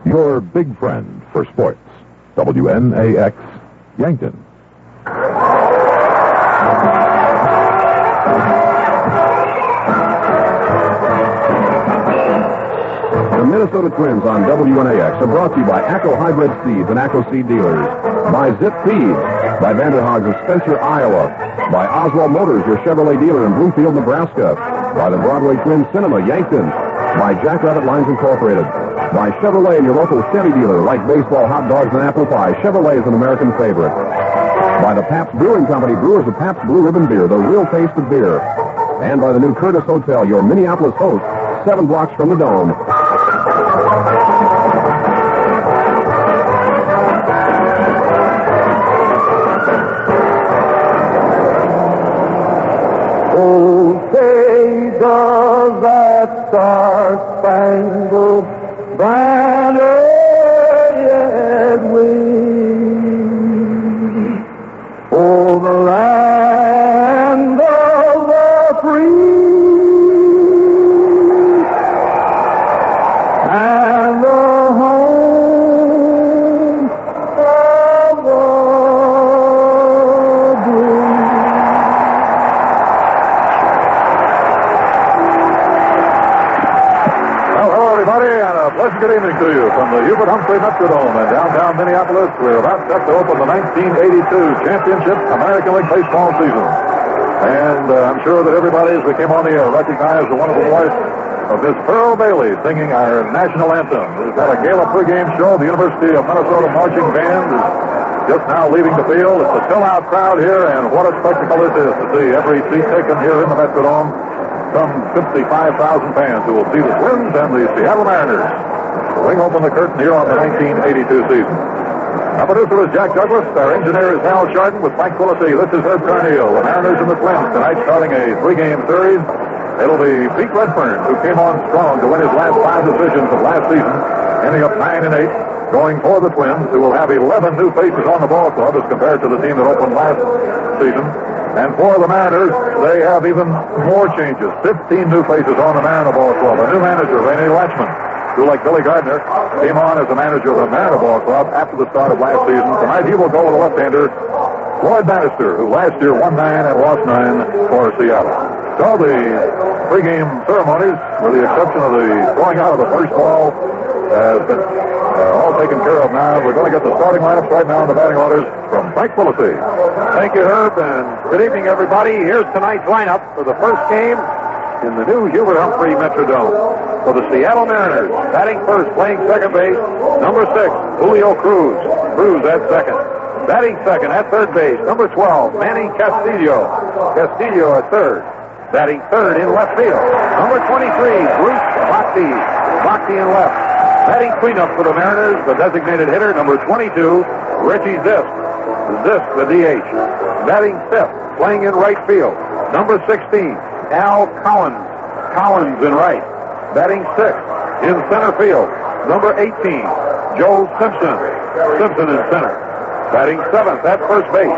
Your big friend for sports. WNAX, Yankton. The Minnesota Twins on WNAX are brought to you by ACCO Hybrid Seeds and ACCO Seed Dealers, by Zip Feeds, by Vanderhags of Spencer, Iowa, by Oswald Motors, your Chevrolet dealer in Bloomfield, Nebraska, by the Broadway Twin Cinema, Yankton, by Jackrabbit Lines Incorporated, by Chevrolet, your local Chevy dealer. Like baseball, hot dogs, and apple pie, Chevrolet is an American favorite. By the Pabst Brewing Company, brewers of Pabst Blue Ribbon Beer, the real taste of beer. And by the new Curtis Hotel, your Minneapolis host, 7 blocks from the Dome. Oh, say does that star-spangled banner yet wave for the land of the free and the home of the brave. Pleasant good evening to you from the Hubert Humphrey Metrodome in downtown Minneapolis. We're about set to open the 1982 Championship American League Baseball season. And I'm sure that everybody, as we came on the air, recognized the wonderful voice of Miss Pearl Bailey singing our national anthem. We've got a gala pregame show. The University of Minnesota Marching Band is just now leaving the field. It's a sellout crowd here, and what a spectacle it is to see every seat taken here in the Metrodome. Some 55,000 fans who will see the Twins and the Seattle Mariners ring open the curtain here on the 1982 season. Our producer is Jack Douglas. Our engineer is Hal Chardon with Mike Quillisi. This is Herb Carneal. The Mariners and the Twins tonight starting a 3-game series. It'll be Pete Redfern, who came on strong to win his last 5 decisions of last season, ending up 9-8, going for the Twins, who will have 11 new faces on the ball club as compared to the team that opened last season. And for the Mariners, they have even more changes. 15 new faces on the Mariner Ball Club. A new manager, Rene Latchman, who, like Billy Gardner, came on as the manager of the Mariner Ball Club after the start of last season. Tonight he will go with a left-hander, Floyd Bannister, who last year won 9 and lost 9 for Seattle. So the pregame ceremonies, with the exception of the throwing out of the first ball, has been all taken care of now. We're going to get the starting lineups right now in the batting orders from Frank Quillisi. Thank you, Herb, and good evening, everybody. Here's tonight's lineup for the first game in the new Hubert Humphrey Metrodome. For the Seattle Mariners, batting first, playing second base, number 6, Julio Cruz. Cruz at second. Batting second at third base, number 12, Manny Castillo. Castillo at third. Batting third in left field, number 23, Bruce Bhakti. Bhakti in left. Batting cleanup for the Mariners, the designated hitter, number 22, Richie Zisk. Zisk, the DH. Batting fifth, playing in right field, number 16, Al Collins. Collins in right. Batting sixth, in center field, number 18, Joe Simpson. Simpson in center. Batting seventh at first base,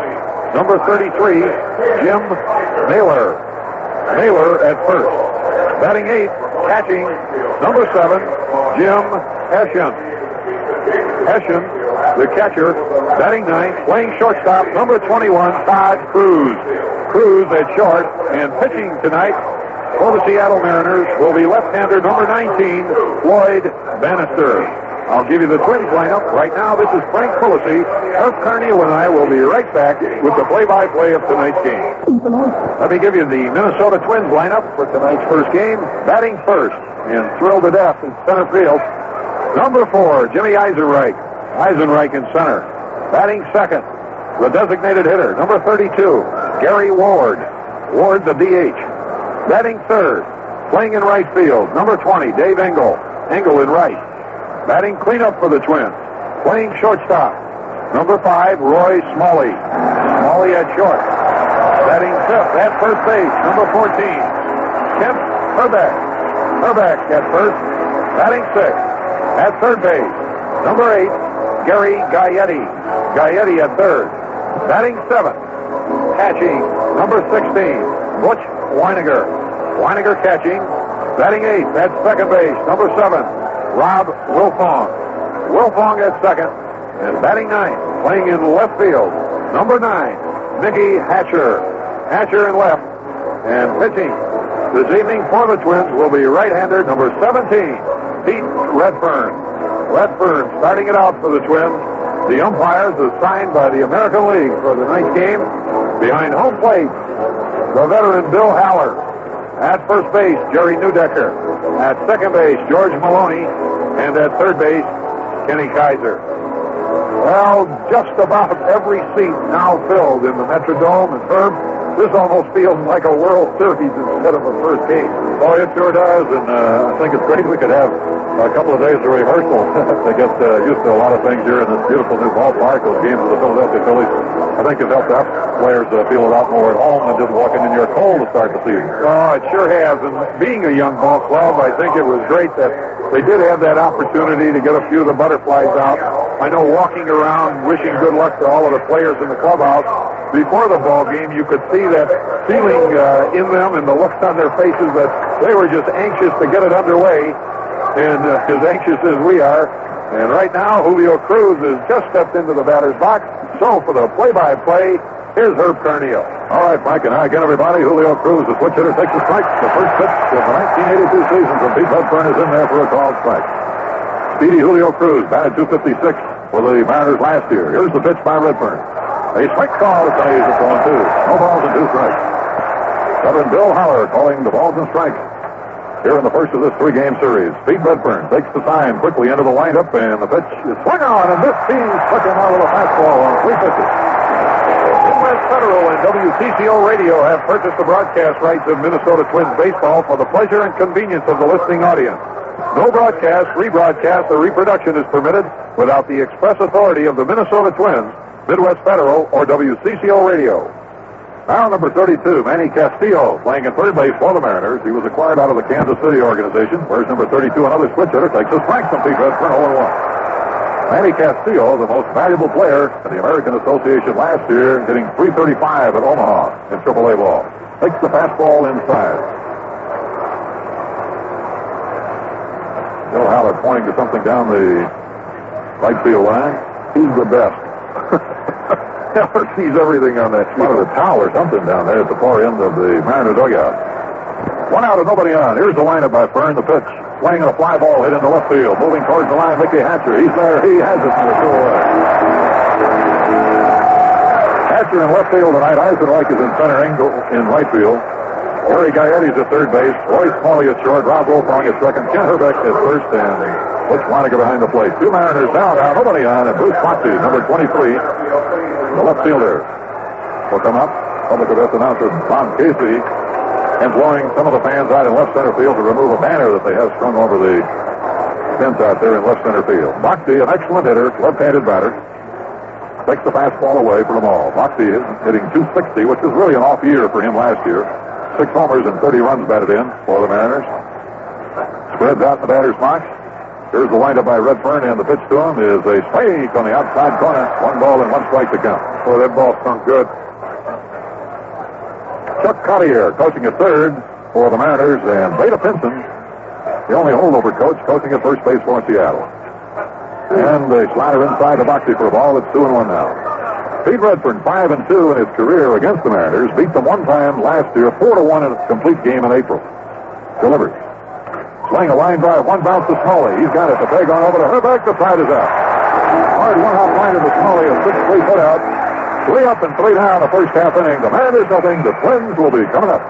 number 33, Jim Mailer. Mailer at first. Batting eighth, catching, number 7, Jim Hession. Hession, the catcher, batting ninth, playing shortstop, number 21, Todd Cruz. Cruz at short, and pitching tonight for the Seattle Mariners will be left-hander number 19, Floyd Bannister. I'll give you the Twins lineup. Right now, this is Frank Quillisi. Herb Carneal and I will be right back with the play-by-play of tonight's game. Let me give you the Minnesota Twins lineup for tonight's first game. Batting first and thrilled to death in center field, number 4, Jimmy Eisenreich. Eisenreich in center. Batting second, the designated hitter, number 32, Gary Ward. Ward, the DH. Batting third, playing in right field, number 20, Dave Engel. Engel in right. Batting cleanup for the Twins, playing shortstop, number 5, Roy Smalley. Smalley at short. Batting fifth at first base, number 14, Kent Hrbek. Hrbek at first. Batting sixth at third base, number 8, Gary Gaetti. Gaetti at third. Batting seventh, catching, number 16, Butch Weiniger. Weiniger catching. Batting eighth at second base, number 7, Rob Wilfong. Wilfong at second. And batting ninth, playing in left field, number 9, Mickey Hatcher. Hatcher in left. And pitching this evening for the Twins will be right-hander, number 17, Pete Redfern. Redfern starting it out for the Twins. The umpires assigned by the American League for the ninth game. Behind home plate, the veteran Bill Haller. At first base, Jerry Newdecker. At second base, George Maloney. And at third base, Kenny Kaiser. Well, just about every seat now filled in the Metrodome. And Herb, this almost feels like a World Series instead of a first game. Oh, it sure does, and I think it's great we could have a couple of days of rehearsal to get used to a lot of things here in this beautiful new ballpark. Those games of the Philadelphia Phillies, I think, has helped us players feel a lot more at home than just walking in your cold to start the season. Oh, it sure has. And being a young ball club, I think it was great that they did have that opportunity to get a few of the butterflies out. I know walking around, wishing good luck to all of the players in the clubhouse, before the ball game, you could see that feeling in them and the looks on their faces that they were just anxious to get it underway, and as anxious as we are. And right now, Julio Cruz has just stepped into the batter's box. So for the play-by-play, here's Herb Carneal. All right, Mike, and hi again, everybody. Julio Cruz, the switch hitter, takes the strike. The first pitch of the 1982 season from Pete Redfern is in there for a called strike. Speedy Julio Cruz batted .256 for the Mariners last year. Here's the pitch by Redfern. A strike call to say it's on 2. No balls and 2 strikes. Veteran Bill Haller calling the balls and strikes here in the first of this 3-game series. Pete Redfern takes the sign quickly into the windup, and the pitch is swung on, and this team struck him out with a fastball on 3 pitches. Midwest Federal and WCCO Radio have purchased the broadcast rights of Minnesota Twins baseball for the pleasure and convenience of the listening audience. No broadcast, rebroadcast, or reproduction is permitted without the express authority of the Minnesota Twins, Midwest Federal, or WCCO Radio. Now number 32, Manny Castillo, playing at third base for the Mariners. He was acquired out of the Kansas City organization. Where's number 32, another switch hitter, takes a strike from Pete Redfern, 0-1. Manny Castillo, the most valuable player in the American Association last year, hitting .335 at Omaha in AAA ball. Takes the fastball inside. Bill Haller pointing to something down the right field line. He's the best. Haller sees everything on that One of the tower or something down there at the far end of the Mariner dugout. 1 out and nobody on. Here's the lineup by Fern. The pitch. Swinging a fly ball hit into left field. Moving towards the line, Mickey Hatcher. He's there. He has it for the 2-away. Hatcher in left field tonight. Eisenreich is in center angle in right field. Gary Gaetti's at third base. Roy Smalley at short. Rob Wilfong at second. Ken Herbeck at first. And Butch Wanniger behind the plate. 2 Mariners down. Now nobody on. And Bruce Foxy, number 23, the left fielder, will come up. Public address announcer Bob Casey employing some of the fans out in left center field to remove a banner that they have strung over the fence out there in left center field. Boxy, an excellent hitter, left-handed batter, takes the fastball away for them all. Boxy is hitting .260, which was really an off year for him last year. 6 homers and 30 runs batted in for the Mariners. Spreads out in the batter's box. Here's the windup by Redfern, and the pitch to him is a strike on the outside corner. 1 ball and 1 strike to count. Boy, that ball stunk good. Chuck Cottier coaching at third for the Mariners, and Beta Pinson, the only holdover coach, coaching at first base for Seattle. And the slider inside the Boxy for a ball. It's 2-1 now. Pete Redfern, 5-2 in his career against the Mariners. Beat them one time last year, 4-1 in a complete game in April. Delivered. Swing a line drive, 1 bounce to Smalley. He's got it. The play gone over to Herbeck. The side is out. Hard 1-hop line to Smalley, a 6-3 put out. 3 up and 3 down the first half inning. The Mariners nothing. The Twins will be coming up.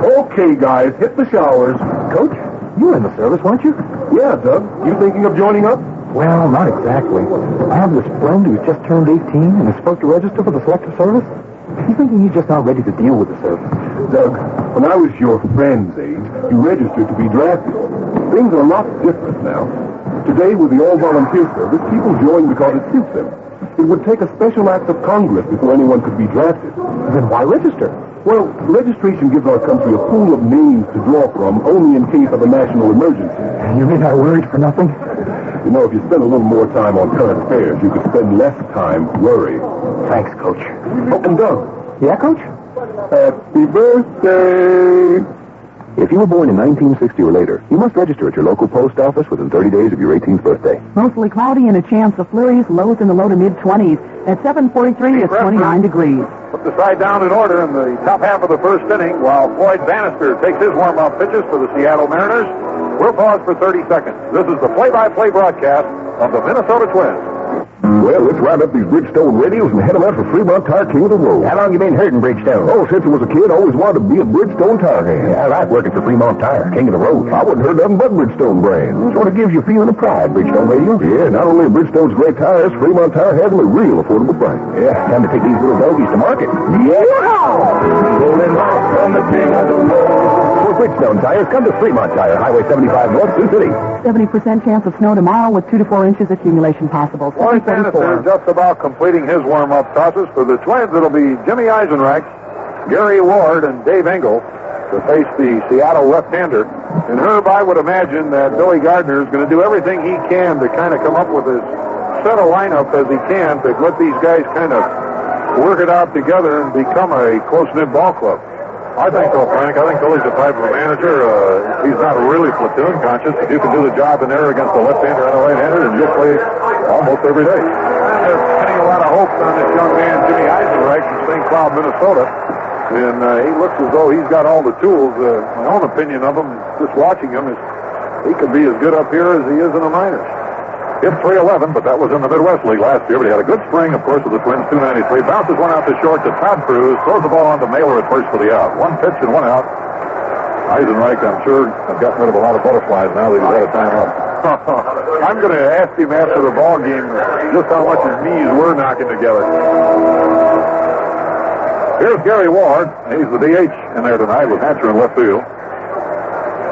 Okay, guys, hit the showers. Coach, you were in the service, weren't you? Yeah, Doug. You thinking of joining up? Well, not exactly. I have this friend who's just turned 18 and is supposed to register for the selective service. He's thinking he's just not ready to deal with the service. Doug, when I was your friend's age, you registered to be drafted. Things are a lot different now. Today, with the all-volunteer service, people join because it suits them. It would take a special act of Congress before anyone could be drafted. Then why register? Well, registration gives our country a pool of names to draw from only in case of a national emergency. You mean I worried for nothing? You know, if you spend a little more time on current affairs, you could spend less time worrying. Thanks, Coach. Oh, and Doug. Yeah, Coach? Happy birthday. If you were born in 1960 or later, you must register at your local post office within 30 days of your 18th birthday. Mostly cloudy and a chance of flurries, lows in the low to mid-20s. At 7:43, it's 29 degrees. Put the side down in order in the top half of the first inning while Floyd Bannister takes his warm-up pitches for the Seattle Mariners. We'll pause for 30 seconds. This is the play-by-play broadcast of the Minnesota Twins. Well, let's round up these Bridgestone radios and head them out for Fremont Tire, King of the Road. How long you been hurting Bridgestone? Oh, since I was a kid, I always wanted to be a Bridgestone tire hand. I like working for Fremont Tire, King of the Road. I wouldn't hurt nothing but Bridgestone brands. Sort of gives you a feeling of pride, Bridgestone radio. Yeah, not only are Bridgestone's great tires, Fremont Tire has them at real affordable prices. Yeah, time to take these little doggies to market. Yeah! Rolling right from the King of the Road. For Bridgestone tires, come to Fremont Tire, Highway 75 North, Sioux City. 70% chance of snow tomorrow with 2 to 4 inches accumulation possible. Floyd Bannister just about completing his warm-up tosses. For the Twins, it'll be Jimmy Eisenreich, Gary Ward, and Dave Engel to face the Seattle left-hander. And Herb, I would imagine that Billy Gardner is going to do everything he can to kind of come up with as set a lineup as he can to let these guys kind of work it out together and become a close-knit ball club. I think so, Frank. I think Billy's the type of manager. He's not really platoon conscious. If you can do the job in there against the left-hander and the right-hander, then you'll play almost every day. They're pinning a lot of hopes on this young man, Jimmy Eisenreich from St. Cloud, Minnesota. And he looks as though he's got all the tools. My own opinion of him, just watching him, is he could be as good up here as he is in the minors. Hit .311, but that was in the Midwest League last year. But he had a good spring, of course, with the Twins, 293. Bounces one out to short to Todd Cruz. Throws the ball on to Mailer at first for the out. One pitch and one out. Eisenreich, I'm sure, has gotten rid of a lot of butterflies now that he's had a time up. I'm going to ask him after the ball game just how much his knees were knocking together. Here's Gary Ward. He's the DH in there tonight with Hatcher in left field.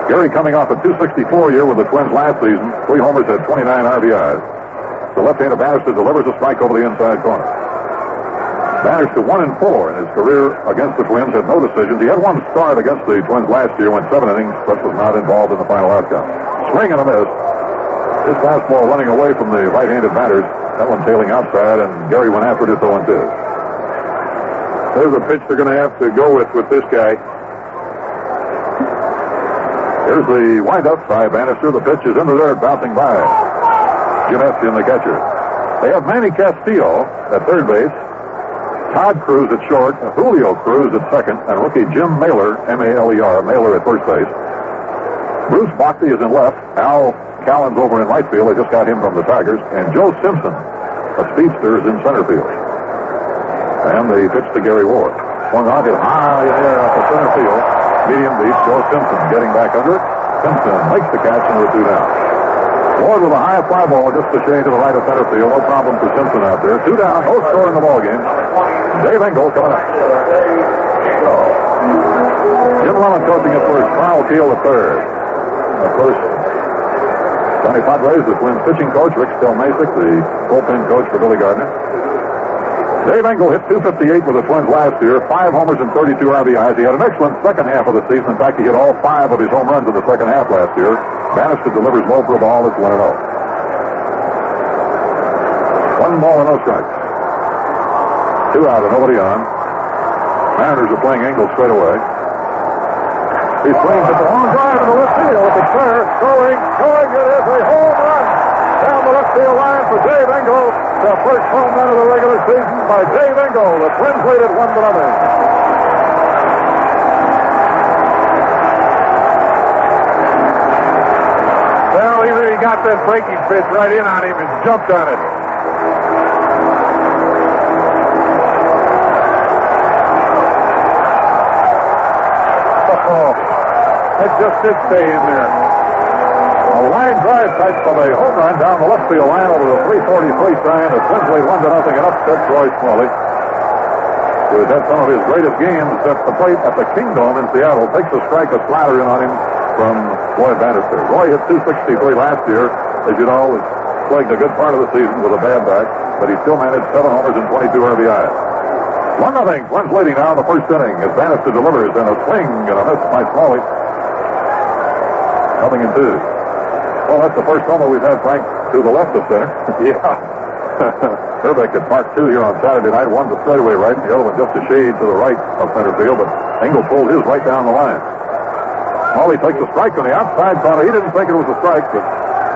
Gary coming off a .264 year with the Twins last season. 3 homers at 29 RBIs. The left-hander Bannister delivers a strike over the inside corner. Bannister 1-4 in his career against the Twins, had no decisions. He had one start against the Twins last year, went 7 innings, but was not involved in the final outcome. Swing and a miss. His fastball running away from the right-handed batters. That one tailing outside, and Gary went after it at 0-2. There's a pitch they're going to have to go with this guy. Here's the wind-up by Bannister. The pitch is into there, bouncing by Jim Estienne, the catcher. They have Manny Castillo at third base, Todd Cruz at short, Julio Cruz at second, and rookie Jim Mailer, M-A-L-E-R, Mailer at first base. Bruce Bockley is in left. Al Callen's over in right field. They just got him from the Tigers. And Joe Simpson, a speedster, is in center field. And they pitch to Gary Ward. Swung on it high in the air off the center field. Medium deep, Joe Simpson getting back under it. Simpson makes the catch and we're 2 down. Ward with a high fly ball just a shade to the right of center field. No problem for Simpson out there. 2 down, no score in the ball game. Dave Engel coming up. Jim Lemon coaching at first. Carl Keel at third. Of course, Sonny Padres, the Twins pitching coach. Rick Stelmasic, the bullpen coach for Billy Gardner. Dave Engel hit .258 with the Twins last year, 5 homers and 32 RBIs. He had an excellent second half of the season. In fact, he hit all 5 of his home runs in the second half last year. Bannister delivers low for a ball. It's 1-0. 1 ball and no strikes. 2 out and nobody on. Mariners are playing Engel straight away. He swings at the long drive to the left field. It's fair. Going. It is a home run down the left field line for Dave Engel. The first home run of the regular season by Dave Engel. The Twins lead it 1-0. Well, he really got that breaking pitch right in on him and jumped on it. Oh, that just did stay in there. A line drive type of a home run down the left field line over the 343 sign. The Twins lead 1-0 and upset Roy Smalley, who has had some of his greatest games at the plate at the Kingdome in Seattle. Takes a strike, a splatter in on him from Floyd Bannister. Roy hit .263 last year. As you know, was plagued a good part of the season with a bad back, but he still managed 7 homers and 22 RBIs. 1-0. Twins leading now in the first inning as Bannister delivers and a swing and a miss by Smalley. Coming in 2. Well, that's the first homer we've had, Frank, to the left of center. Yeah. Herbeck had parked 2 here on Saturday night. One to straightaway right, and the other one just a shade to the right of center field, but Engel pulled his right down the line. Smalley takes a strike on the outside corner. He didn't think it was a strike, but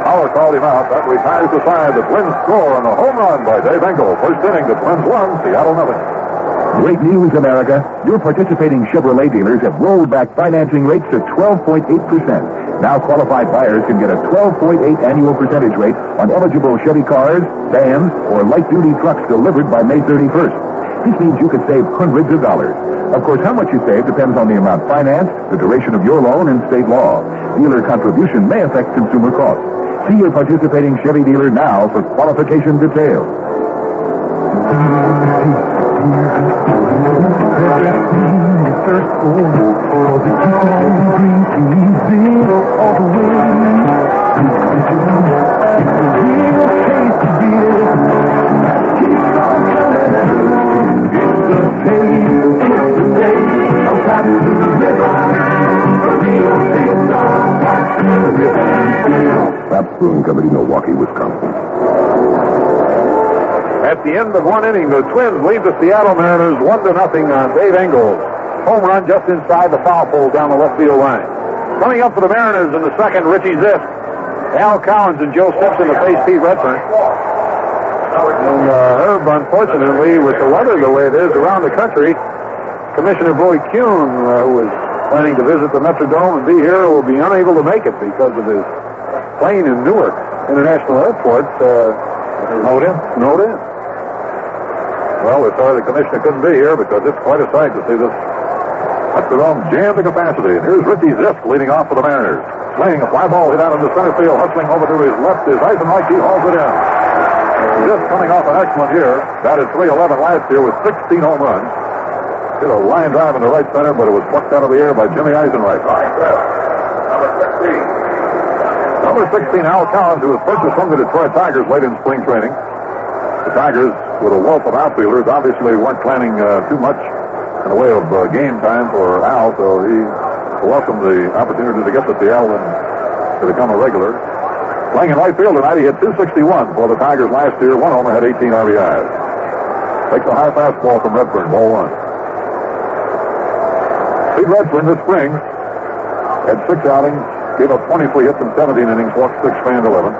Power called him out. That retires the side. The Twins score on a home run by Dave Engel. First inning, the Twins won, Seattle nothing. Great news, America. Your participating Chevrolet dealers have rolled back financing rates to 12.8%. Now qualified buyers can get a 12.8 annual percentage rate on eligible Chevy cars, vans, or light-duty trucks delivered by May 31st. This means you could save hundreds of dollars. Of course, how much you save depends on the amount financed, the duration of your loan, and state law. Dealer contribution may affect consumer costs. See your participating Chevy dealer now for qualification details. Pabst Brewing Company, Milwaukee, Wisconsin. At the end of one inning, the Twins lead the Seattle Mariners 1-0 on Dave Engel's home run just inside the foul pole down the left field line. Coming up for the Mariners in the second, Richie Zisk, Al Collins, and Joe Simpson to face Pete Redfern. And Herb, unfortunately, with the weather the way it is around the country, Commissioner Boyd Kuhn, who is planning to visit the Metrodome and be here, will be unable to make it because of his plane in Newark International Airport. Snowed in. Well, we're sorry the commissioner couldn't be here because it's quite a sight to see this Metrodome jammed to capacity. And here's Richie Zisk leading off for the Mariners. Swinging a fly ball hit out into center field, hustling over to his left is Eisenreich. He hauls it in. Zisk coming off an excellent year. Batted .311 last year with 16 home runs. Hit a line drive in the right center, but it was plucked out of the air by Jimmy Eisenreich. Number 16, Al Collins, who was purchased from the Detroit Tigers late in spring training. The Tigers, with a wealth of outfielders, obviously weren't planning too much in the way of game time for Al, so he welcomed the opportunity to get to Seattle and to become a regular. Playing in right field tonight, he hit .261 for the Tigers last year. One homer, had 18 RBIs. Takes a high fastball from Redfern, ball one. Pete Redfern this spring had 6 outings, gave up 23 hits in 17 innings, walked 6, fanned 11.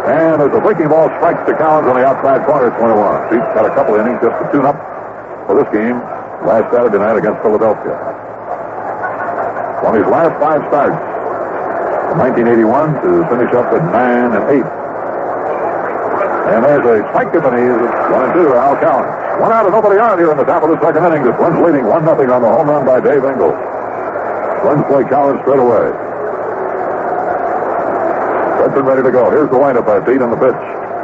And as a breaking ball strikes to Collins on the outside corner at 21. Pete's had a couple innings just to tune up for this game last Saturday night against Philadelphia. On his last 5 starts from 1981 to finish up at 9 and 8. And there's a strike to the knees at 1-2, Al Collins. 1 out and nobody on here in the top of the second inning. The Twins leading 1-0 on the home run by Dave Engel. Twins play Collins straight away. Redfern ready to go. Here's the windup by Pete on the pitch.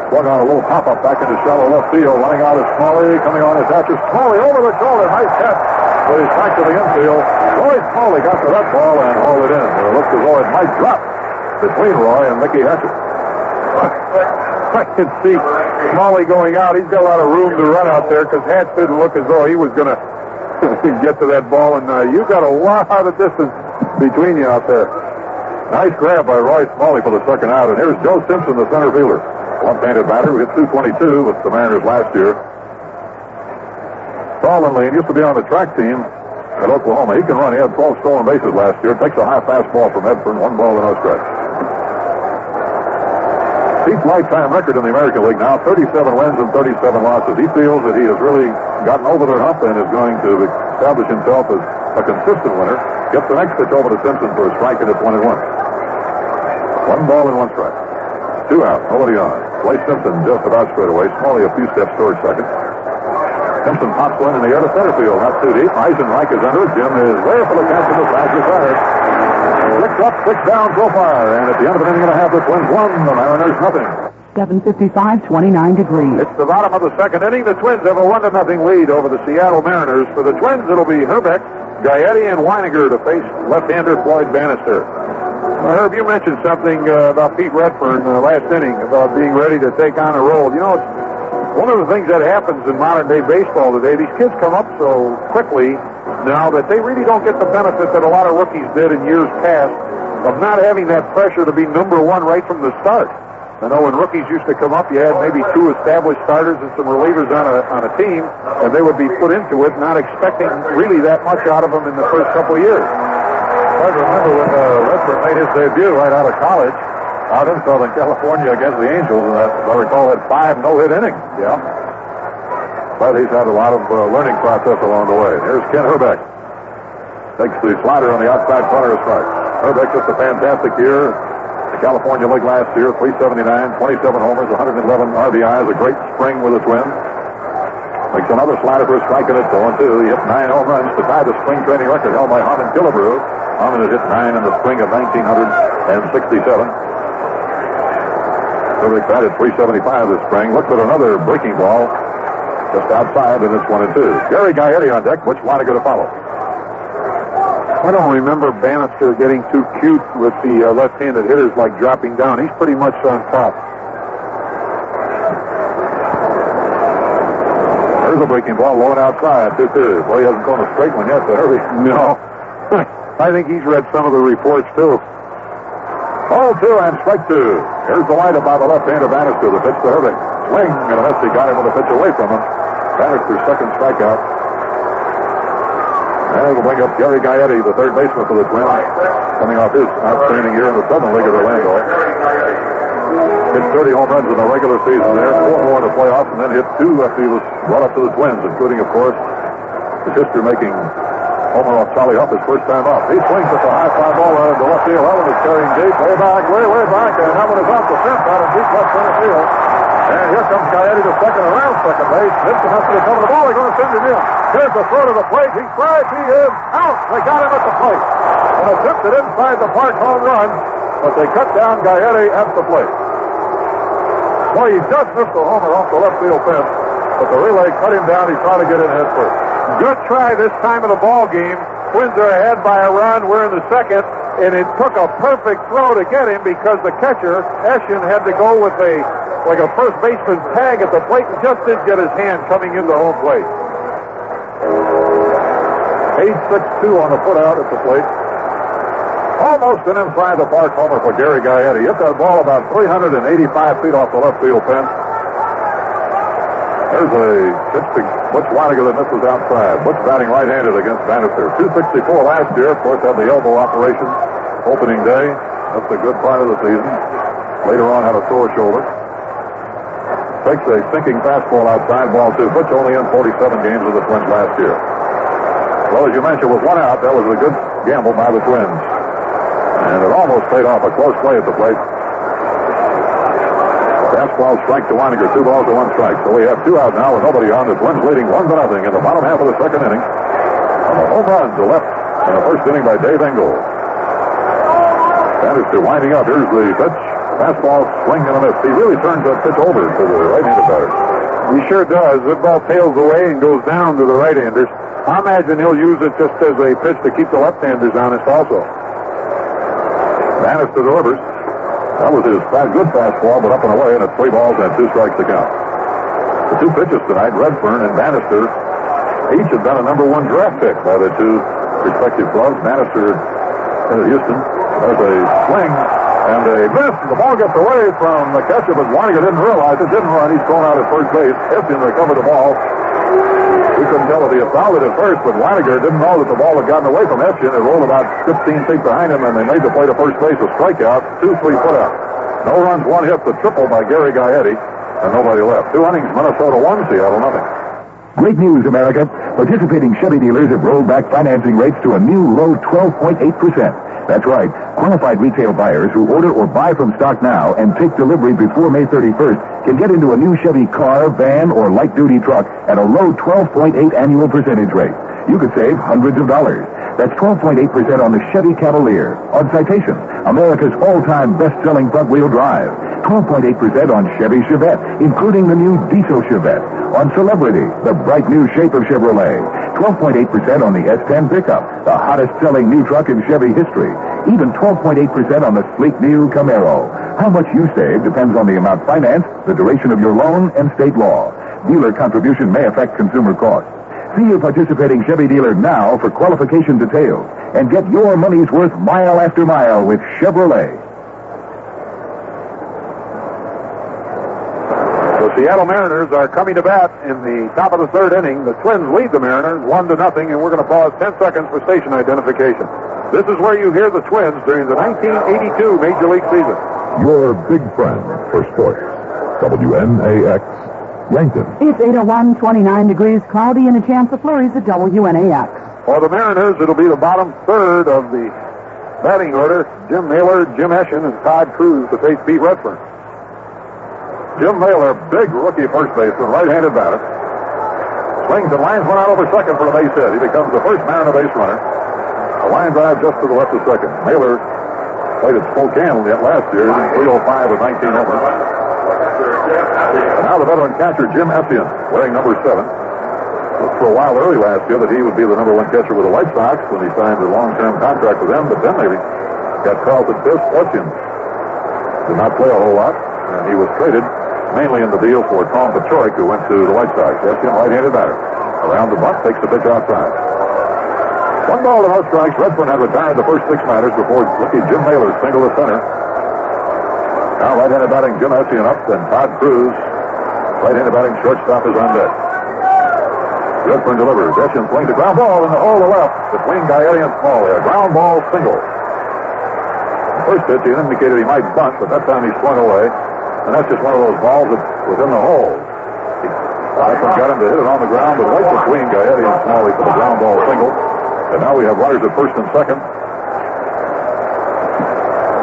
Swung on a little pop-up back into shallow left field. Running out is Smalley. Coming on is Hatcher. Smalley over the shoulder. Nice catch. But he's back to the infield. Roy Smalley got to that ball and hauled it in. It looks as though it might drop between Roy and Mickey Hatcher. I can see Smalley going out. He's got a lot of room to run out there because Hatch didn't look as though he was going to get to that ball. And you got a lot of distance between you out there. Nice grab by Roy Smalley for the second out. And here's Joe Simpson, the center fielder. Left-handed batter who hit .222 with the Mariners last year. Starlin Lane used to be on the track team at Oklahoma. He can run. He had 12 stolen bases last year. Takes a high fastball from Redfern. 1 ball and no strike. Pete's lifetime record in the American League now, 37 wins and 37 losses. He feels that he has really gotten over the hump and is going to establish himself as a consistent winner. Gets the next pitch over to Simpson for a strike, and it's 1-1. 1 ball and 1 strike. 2 out, nobody on. Play Simpson just about straight away. Smalley a few steps towards second. Simpson pops one in the air to center field, not too deep. Eisenreich is under it. Jim is there for the catch of the flag retired. 6 up, 6 down so far, and at the end of an inning and a half, the Twins won. The Mariners nothing. 7:55, 29 degrees. It's the bottom of the second inning. The Twins have a 1-0 lead over the Seattle Mariners. For the Twins, it'll be Herbeck, Gaetti, and Weiniger to face left-hander Floyd Bannister. Herb, you mentioned something about Pete Redfern last inning about being ready to take on a role. You know, it's one of the things that happens in modern-day baseball today. These kids come up so quickly now that they really don't get the benefit that a lot of rookies did in years past of not having that pressure to be number one right from the start. I know when rookies used to come up, you had maybe 2 established starters and some relievers on a team, and they would be put into it not expecting really that much out of them in the first couple of years. I remember when Redford made his debut right out of college out in Southern California against the Angels, and that, as I recall, had 5 no-hit innings. Yeah. But he's had a lot of learning process along the way. Here's Ken Hrbek. Takes the slider on the outside corner of strike. Hrbek just a fantastic year. The California League last year, 379, 27 homers, 111 RBIs, a great spring with the Twins. Makes another slider for a strike, and it's 0-2. He hit 9 home runs to tie the spring training record held by Harmon Killebrew. Harmon had hit 9 in the spring of 1967. Hrbek batted .375 this spring. Looks at another breaking ball just outside, and it's 1-2. Gary Gaetti on deck. Butch Wynegar to follow. I don't remember Bannister getting too cute with the left-handed hitters, like dropping down. He's pretty much on top. There's a breaking ball low and outside, 2-2. Well, he hasn't thrown a straight one yet, so hurry. No. I think he's read some of the reports, too. 0-2 and strike 2. Here's the windup by the left-hander Bannister. The pitch to Hrbek. Swing and a miss. He got him with a pitch away from him. Bannister's second strikeout. And it'll bring up Gary Gaetti, the third baseman for the Twins, coming off his outstanding year in the Southern League of Orlando. Hit 30 home runs in the regular season there, 4 more in the playoffs, and then hit 2 after he was brought up to the Twins, including, of course, his history-making homer off Charlie Huff his first time up. He swings at the high fly ball out into left field. That one is carrying deep, way back, way back, and that one is off the fence out in deep left center field. And here comes Gaetti to second, around second base. Hits enough to cover the ball. They're going to send him in. Here's the throw to the plate. He tries. He is out. They got him at the plate. And attempted inside the park home run, but they cut down Gaetti at the plate. Well, he just missed the homer off the left field fence, but the relay cut him down. He tried to get in head first. Good try this time of the ball game. Twins are ahead by a run. We're in the second, and it took a perfect throw to get him because the catcher, Eschen, had to go with a first baseman tag at the plate and just didn't get his hand coming into home plate. 8-6-2 on the foot out at the plate. Almost an inside the park homer for Gary Gaetti. Hit that ball about 385 feet off the left field fence. There's a pitch to Butch Wynegar that misses outside. Butch batting right-handed against Bannister. 264 last year. Of course, had the elbow operation opening day. That's a good part of the season. Later on, had a sore shoulder. Takes a sinking fastball outside, ball 2. Butch only in 47 games with the Twins last year. Well, as you mentioned, with 1 out, that was a good gamble by the Twins. And it almost paid off, a close play at the plate. Fastball strike to Wynegar, 2 balls to 1 strike. So we have 2 out now with nobody on. The Twins leading 1-0 in the bottom half of the second inning. On a home run to left in the first inning by Dave Engel. Bannister winding up. Here's the pitch. Fastball, swing and a miss. He really turns that pitch over to the right-handed batter. He sure does. The ball tails away and goes down to the right-handers. I imagine he'll use it just as a pitch to keep the left-handers honest also. Bannister to Rivers. That was his good fastball, but up and away, and it's 3 balls and 2 strikes to count. The 2 pitches tonight, Redfern and Bannister, each have been a number 1 draft pick by the 2 respective clubs. Bannister in Houston. There's a swing and a miss. The ball gets away from the catcher, but Wynegar didn't realize it. Didn't run. He's thrown out at first base. Eschen recovered the ball. We couldn't tell if he had fouled it at first, but Wynegar didn't know that the ball had gotten away from Eschen. It rolled about 15 feet behind him, and they made the play to first base. A strikeout, 2 3-foot out. No runs, 1 hit. The triple by Gary Gaetti, and nobody left. 2 innings, Minnesota 1, Seattle nothing. Great news, America. Participating Chevy dealers have rolled back financing rates to a new low 12.8%. That's right. Qualified retail buyers who order or buy from stock now and take delivery before May 31st can get into a new Chevy car, van, or light-duty truck at a low 12.8 annual percentage rate. You could save hundreds of dollars. That's 12.8% on the Chevy Cavalier, on Citation, America's all-time best-selling front-wheel drive. 12.8% on Chevy Chevette, including the new diesel Chevette. On Celebrity, the bright new shape of Chevrolet. 12.8% on the S10 pickup, the hottest-selling new truck in Chevy history. Even 12.8% on the sleek new Camaro. How much you save depends on the amount financed, the duration of your loan, and state law. Dealer contribution may affect consumer costs. See your participating Chevy dealer now for qualification details and get your money's worth mile after mile with Chevrolet. So Seattle Mariners are coming to bat in the top of the third inning. The Twins lead the Mariners 1-0, and we're going to pause 10 seconds for station identification. This is where you hear the Twins during the 1982 Major League season. Your big friend for sports. WNAX, Yankton. It's 8:01, 29 degrees, cloudy, and a chance of flurries at WNAX. For the Mariners, it'll be the bottom third of the batting order. Jim Naylor, Jim Eschen, and Todd Cruz to face Pete Redfern. Jim Naylor, big rookie first baseman, right-handed batter. Swings and lines one out over second for a base hit. He becomes the first Mariner base runner. A line drive just to the left of second. Naylor played at Spokane last year, 305 with 19 homers. And now the veteran catcher, Jim Eschen, wearing number 7. Looked for a while early last year that he would be the number 1 catcher with the White Sox when he signed a long-term contract with them, but then they got Carlton Fisk. Eschen did not play a whole lot, and he was traded mainly in the deal for Tom Pachoik, who went to the White Sox. Eschen, right-handed batter. Around the bunt, takes the pitch outside. 1 ball and no strikes. Redfern had retired the first 6 batters before rookie Jim Naylor singled to center. Now right-handed batting Jim Eschen up, and Todd Cruz, right-handed batting shortstop, is on deck. Redfern delivers. Eschen swings a ground ball in the hole to left between Gaetti and Smalley. A ground ball single. The first pitch he indicated he might bunt, but that time he swung away. And that's just one of those balls that was in the hole. Redfern got him to hit it on the ground, but right between Gaetti and Smalley for the ground ball single. And now we have runners at first and second.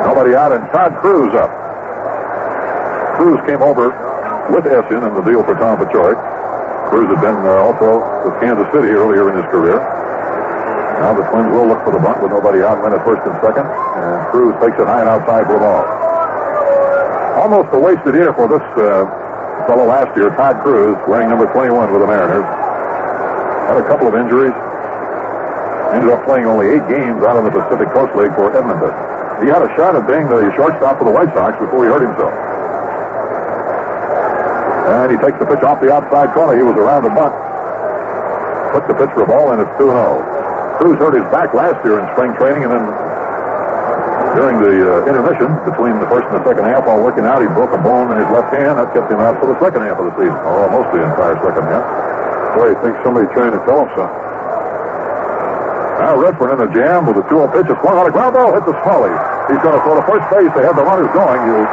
Nobody out, and Todd Cruz up. Cruz came over with Eschen in the deal for Tom Pachoik. Cruz had been also with Kansas City earlier in his career. Now the Twins will look for the bunt with nobody out, men at first and second. And Cruz takes it high and outside for the ball. Almost a wasted year for this fellow last year, Todd Cruz, wearing number 21 with the Mariners. Had a couple of injuries. Ended up playing only 8 games out on the Pacific Coast League for Edmonton. He had a shot at being the shortstop for the White Sox before he hurt himself. And he takes the pitch off the outside corner. He was around the bunt. Took the pitch for a ball, and it's 2-0. Cruz hurt his back last year in spring training, and then during the intermission between the first and the second half, while working out, he broke a bone in his left hand. That kept him out for the second half of the season, or almost the entire second half. Boy, he thinks somebody's trying to tell him something. Now Redfern in the jam with a 2-0 pitch. A swung on a ground ball, hit the Smalley. He's going to throw to first base. They have the runners going. You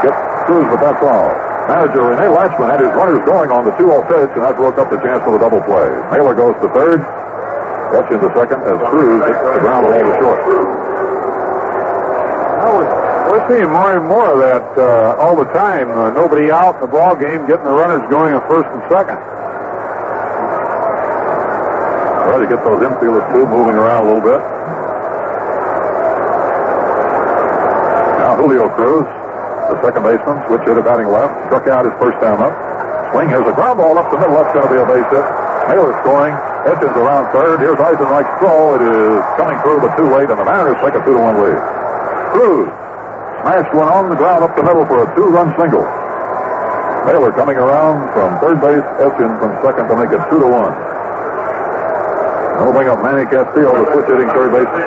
get Cruz, but that's all. Manager Rene Latchman had his runners going on the 2-0 pitch, and that broke up the chance for the double play. Naylor goes to third. Eschen to second as Cruz hits the ground ball to short. We're seeing more and more of that all the time. Nobody out in the ball game, getting the runners going at first and second. Well, you get those infielders, too, moving around a little bit. Now Julio Cruz, the second baseman, switch hitter batting left, struck out his first time up. Swing, here's a ground ball up the middle. That's going to be a base hit. Naylor scoring. Etchins around third. Here's Eisenreich's throw. It is coming through, but too late, and the Mariners take a 2-1 lead. Cruz smashed one on the ground up the middle for a 2-run single. Naylor coming around from third base. Etchins from second to make it 2-1. We'll bring up Manny Castillo, the switch hitting third baseman.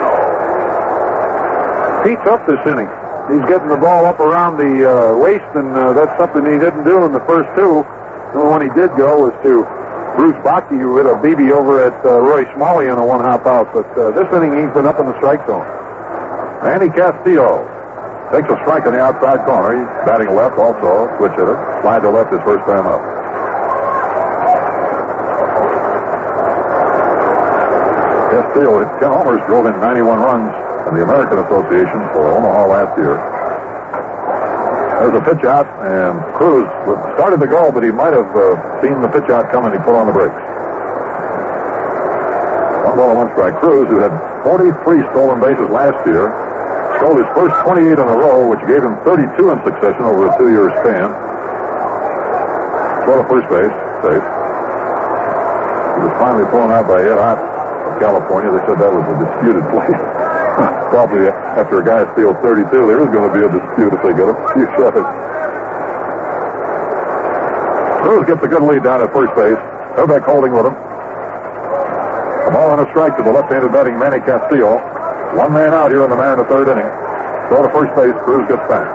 Pete's up this inning. He's getting the ball up around the waist, and that's something he didn't do in the first 2. The only one he did go was to Bruce Bocke, who hit a BB over at Roy Smalley on a 1-hop out. But this inning, he's been up in the strike zone. Manny Castillo takes a strike in the outside corner. He's batting left also, switch hitter. Slide to left his first time up. Castillo hit 10 homers, drove in 91 runs in the American Association for Omaha last year. There's a pitch out, and Cruz started to go, but he might have seen the pitch out coming. He put on the brakes. 1 ball and 1 strike. Cruz, who had 43 stolen bases last year, stole his first 28 in a row, which gave him 32 in succession over a 2-year span. Throw to first base, safe. He was finally thrown out by Ed Ott of California. They said that was a disputed play. Probably after a guy steals 32, there is going to be a dispute if they get a few shots. Cruz gets a good lead down at first base. Herbeck holding with him. A ball and a strike to the left-handed batting Manny Castillo. 1 man out here in the Mariner third inning. Throw to first base. Cruz gets back.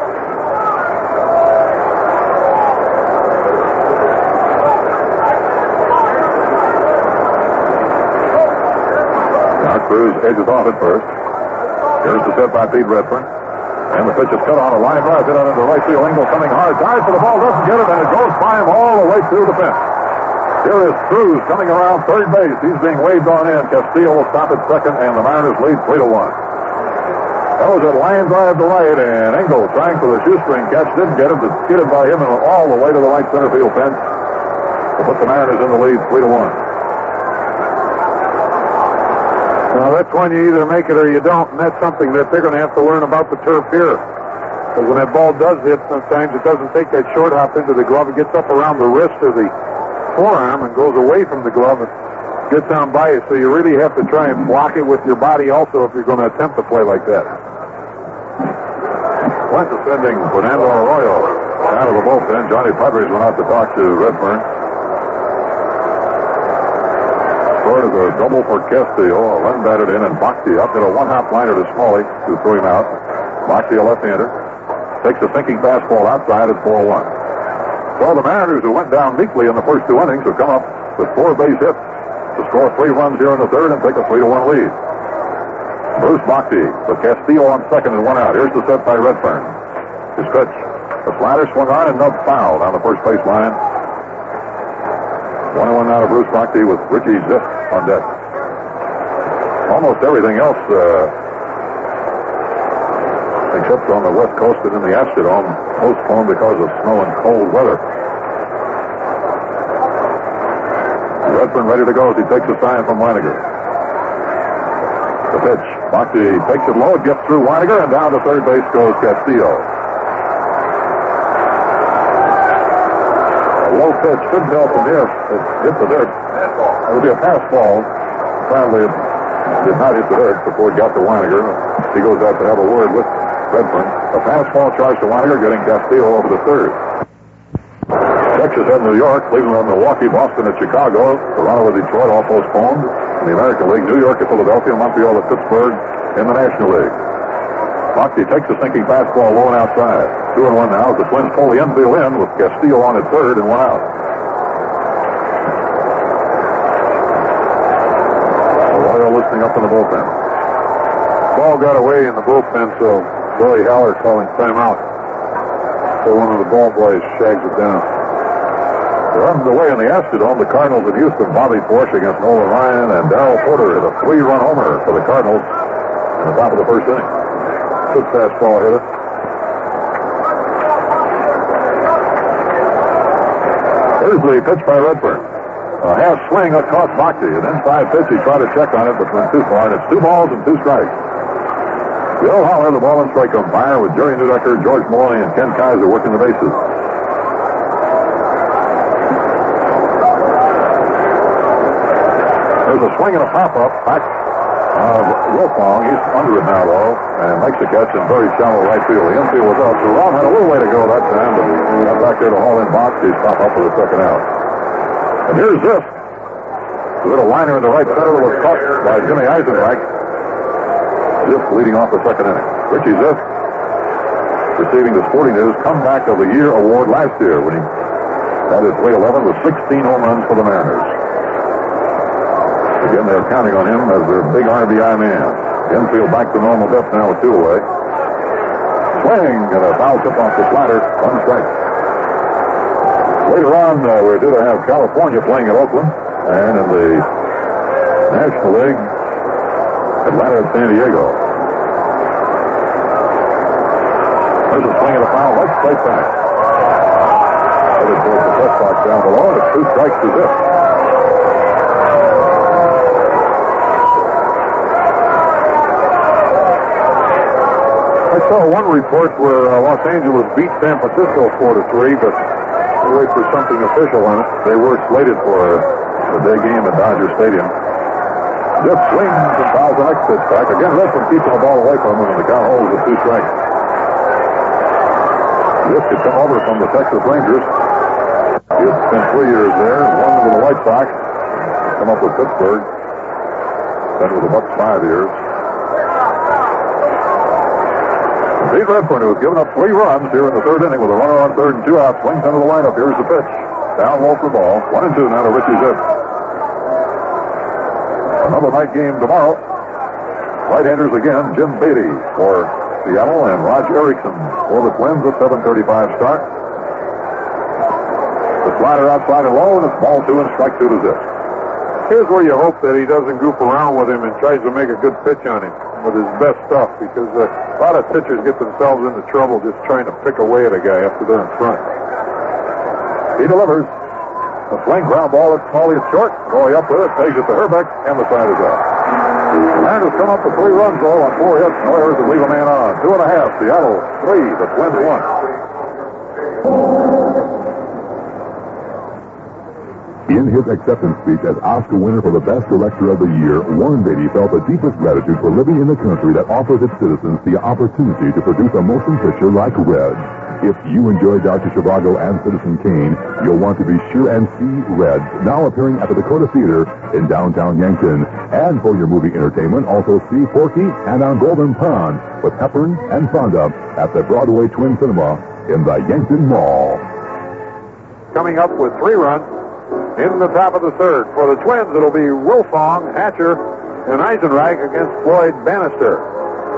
Cruz edges off at first. Here's the set by Pete Redfern. And the pitch is cut on a line drive. Hit out into right field. Engel coming hard. Dives for the ball. Doesn't get it. And it goes by him all the way through the fence. Here is Cruz coming around third base. He's being waved on in. Castillo will stop at second. And the Mariners lead 3-1. That was a line drive to right. And Engel trying for the shoestring catch. Didn't get it. But skidded by him and went all the way to the right center field fence. To put the Mariners in the lead 3-1. Well, that's when you either make it or you don't, and that's something that they're going to have to learn about the turf here. Because when that ball does hit, sometimes it doesn't take that short hop into the glove. It gets up around the wrist or the forearm and goes away from the glove and gets down by you. So you really have to try and block it with your body also if you're going to attempt to play like that. Went to sending Fernando Arroyo out of the bullpen. Johnny Padres went out to talk to Redfern. Scored as a double for Castillo. Len batted in, and Bhakti up at a one-hop liner to Smalley to throw him out. Bhakti, a left-hander, takes a sinking fastball outside at 4-1. So the Mariners, who went down meekly in the first 2 innings, have come up with 4 base hits to score 3 runs here in the third and take a 3-1 lead. Bruce Bhakti with Castillo on second and 1 out. Here's the set by Redfern. His pitch. The slider swung on and nubbed foul down the first base line. 1-1 now to Bruce Bhakti with Richie Ziff on deck. Almost everything else, except on the West Coast and in the Astrodome, postponed because of snow and cold weather. Redfern ready to go as he takes a sign from Weiniger. The pitch. Bhakti takes it low, gets through Weiniger, and down to third base goes Castillo. Low pitch, couldn't tell from here. It hit the dirt. It'll be a pass ball. Apparently it did not hit the dirt before it got to Weiniger. He goes out to have a word with Redfern. A pass ball charge to Weiniger, getting Castillo over to third. Texas at New York, Cleveland at Milwaukee, Boston at Chicago, Toronto at Detroit, all postponed. In the American League, New York at Philadelphia, Montreal at Pittsburgh in the National League. Bhakti takes a sinking fastball low and outside. 2-1 now as the Twins pull the infield in with Castillo on at third and 1 out. Arroyo listening up in the bullpen. Ball got away in the bullpen, so Billy Haller calling timeout. So one of the ball boys shags it down. The runs away in the Astrodome. The Cardinals in Houston. Bobby Porsche against Nolan Ryan, and Darrell Porter hit a 3-run homer for the Cardinals in the top of the first inning. Good fastball hitter. Here's the pitch by Redfern. A half swing that caught Bhakti. An inside pitch. He tried to check on it, but went too far. And it's 2 balls and 2 strikes. Bill Haller, the ball and strike umpire, with Jerry Neudecker, George Maloney, and Ken Kaiser working the bases. There's a swing and a pop-up back Wilfong. He's under it now, though, and makes a catch in very shallow right field. The infield was up, so Ron had a little way to go that time, but got back there to haul in Bhakti's pop-up for the second out. And here's this. A little liner in the right center was caught by Jimmy Eisenreich. Ziff leading off the second inning. Richie Ziff receiving the Sporting News Comeback of the Year award last year when he had his 311 with 16 home runs for the Mariners. Again, they're counting on him as their big RBI man. The infield back to normal depth now with 2 away. Swing and a foul tip off the slider. 1 strike. Later on, we're due to have California playing at Oakland, and in the National League, Atlanta and San Diego. There's a swing and a foul right straight back. Headed towards the press box down below, and it's 2 strikes to Ziff. I saw one report where Los Angeles beat San Francisco 4-3, but they wait for something official on it. They were slated for the day game at Dodger Stadium. Ziff swings and fouls the next pitch back. Again, Redfern keeping the ball away from him, and the count holds with 2 strikes. Ziff could come over from the Texas Rangers. He had spent 3 years there, 1 with the White Sox, come up with Pittsburgh, then with the Bucks 5 years. Pete Redfern, who has given up 3 runs here in the third inning with a runner on third and 2 outs, swings into the lineup. Here's the pitch. Down low for the ball. 1-2 now to Richie Ziff. Another night game tomorrow. Right-handers again, Jim Beatty for Seattle and Raj Erickson for the Twins at 7:35 start. The slider outside and low, and it's ball 2 and strike 2 to Zips. Here's where you hope that he doesn't goof around with him and tries to make a good pitch on him with his best stuff, because a lot of pitchers get themselves into trouble just trying to pick away at a guy after they're in front. He delivers. A swing ground ball at Paulie short. Going up with it, takes it to Herbeck, and the side is out. The Mariners come up with 3 runs all on 4 hits. No errors to leave a man on. 2.5. Seattle 3. The Twins 1. In his acceptance speech as Oscar winner for the Best Director of the Year, Warren Beatty felt the deepest gratitude for living in a country that offers its citizens the opportunity to produce a motion picture like Red. If you enjoy Dr. Zhivago and Citizen Kane, you'll want to be sure and see Red, now appearing at the Dakota Theater in downtown Yankton. And for your movie entertainment, also see Porky and On Golden Pond with Hepburn and Fonda at the Broadway Twin Cinema in the Yankton Mall. Coming up with 3 runs in the top of the third. For the Twins, it'll be Wilfong, Hatcher, and Eisenreich against Floyd Bannister.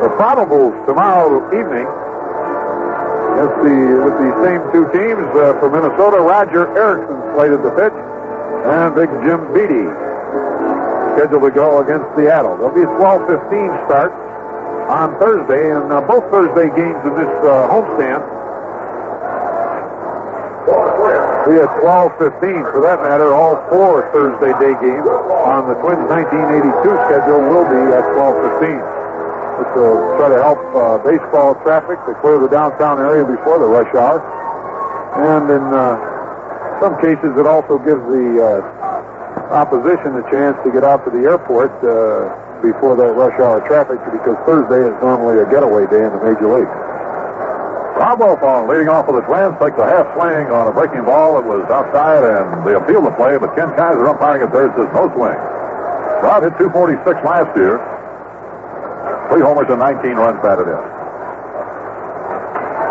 The probables tomorrow evening with the same 2 teams for Minnesota, Roger Erickson slated to pitch, and Big Jim Beatty scheduled to go against Seattle. There'll be a 12:15 start on Thursday, and both Thursday games in this homestand be at 12:15. For that matter, all 4 Thursday day games on the Twins' 1982 schedule will be at 12:15. Which will try to help baseball traffic to clear the downtown area before the rush hour. And in some cases, it also gives the opposition a chance to get out to the airport before that rush hour traffic, because Thursday is normally a getaway day in the Major League. Rob Wilfong leading off for the Twins, takes a half swing on a breaking ball that was outside, and they appeal the play, but Ken Kaiser umpiring at third says no swing. Rob hit 246 last year. 3 homers and 19 runs batted in.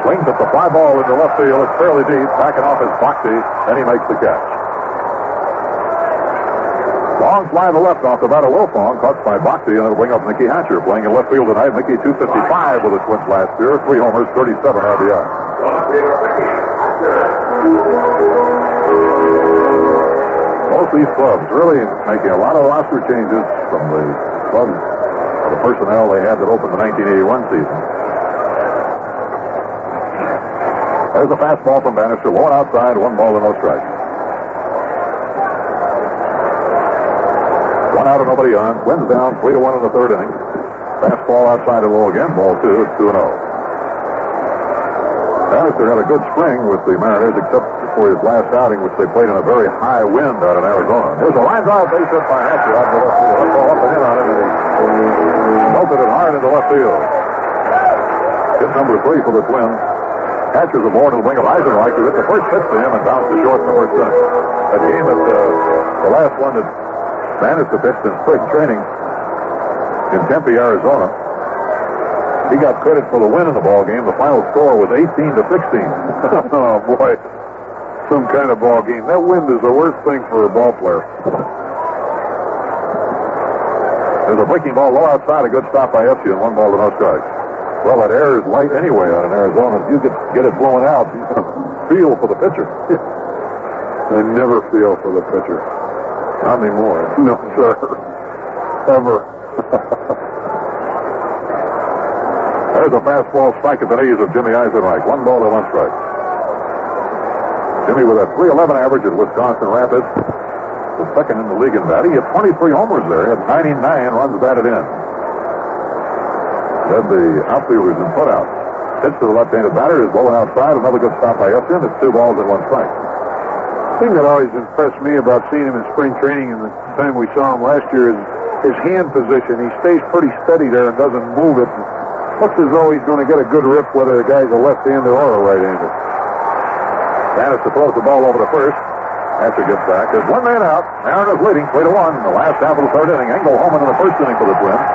Swings at the fly ball into left field. It's fairly deep. Backing off his Boxy, and he makes the catch. Long fly to left off the bat of Wilfong, caught by Boxy, and it'll bring up Mickey Hatcher, playing in left field tonight. Mickey 255 with the Twins last year. 3 homers, 37 RBI. Both these clubs really making a lot of roster changes from the clubs. The personnel they had that opened the 1981 season. There's a fastball from Bannister, low and outside, 1 ball and no strike. 1 out and nobody on. Twins down 3-1 in the 3rd inning. Fastball outside and low again, ball 2. It's 2-0. Bannister had a good spring with the Mariners, except for his last outing, which they played in a very high wind out in Arizona. There's a line drive base hit by Hatcher out in the left field. That ball up and in on it, and he melted it hard into left field. Hit number 3 for the Twins. Hatcher's aboard and will bring up Eisenreich, who hit the first pitch to him and bounced to short number 6. That game at the last one that Bannister pitched in spring training in Tempe, Arizona. He got credit for the win in the ball game. The final score was 18-16. Oh, boy. Some kind of ball game. That wind is the worst thing for a ball player. There's a breaking ball low outside. A good stop by Epstein. 1 ball to no strike. Well, that air is light anyway out in Arizona. If you get it blowing out, you feel for the pitcher. I never feel for the pitcher. Not anymore. No, sir. Ever. There's a fastball strike at the knees of Jimmy Eisenreich. 1 ball to 1 strike. Jimmy with a .311 average at Wisconsin Rapids. The second in the league in batting. He had 23 homers there. He had 99 runs batted in. Led the outfielders in putouts. Pitch to the left-handed batter is blowing outside. Another good stop by Epstein. It's 2 balls and 1 strike. The thing that always impressed me about seeing him in spring training and the time we saw him last year is his hand position. He stays pretty steady there and doesn't move it. Looks as though he's going to get a good rip whether the guy's a left-hander or a right-hander. Bannister throws the ball over to first. Hatcher gets back. There's 1 man out. Mariners leading 3-1 in the last half of the 3rd inning. Engel home in the 1st inning for the Twins.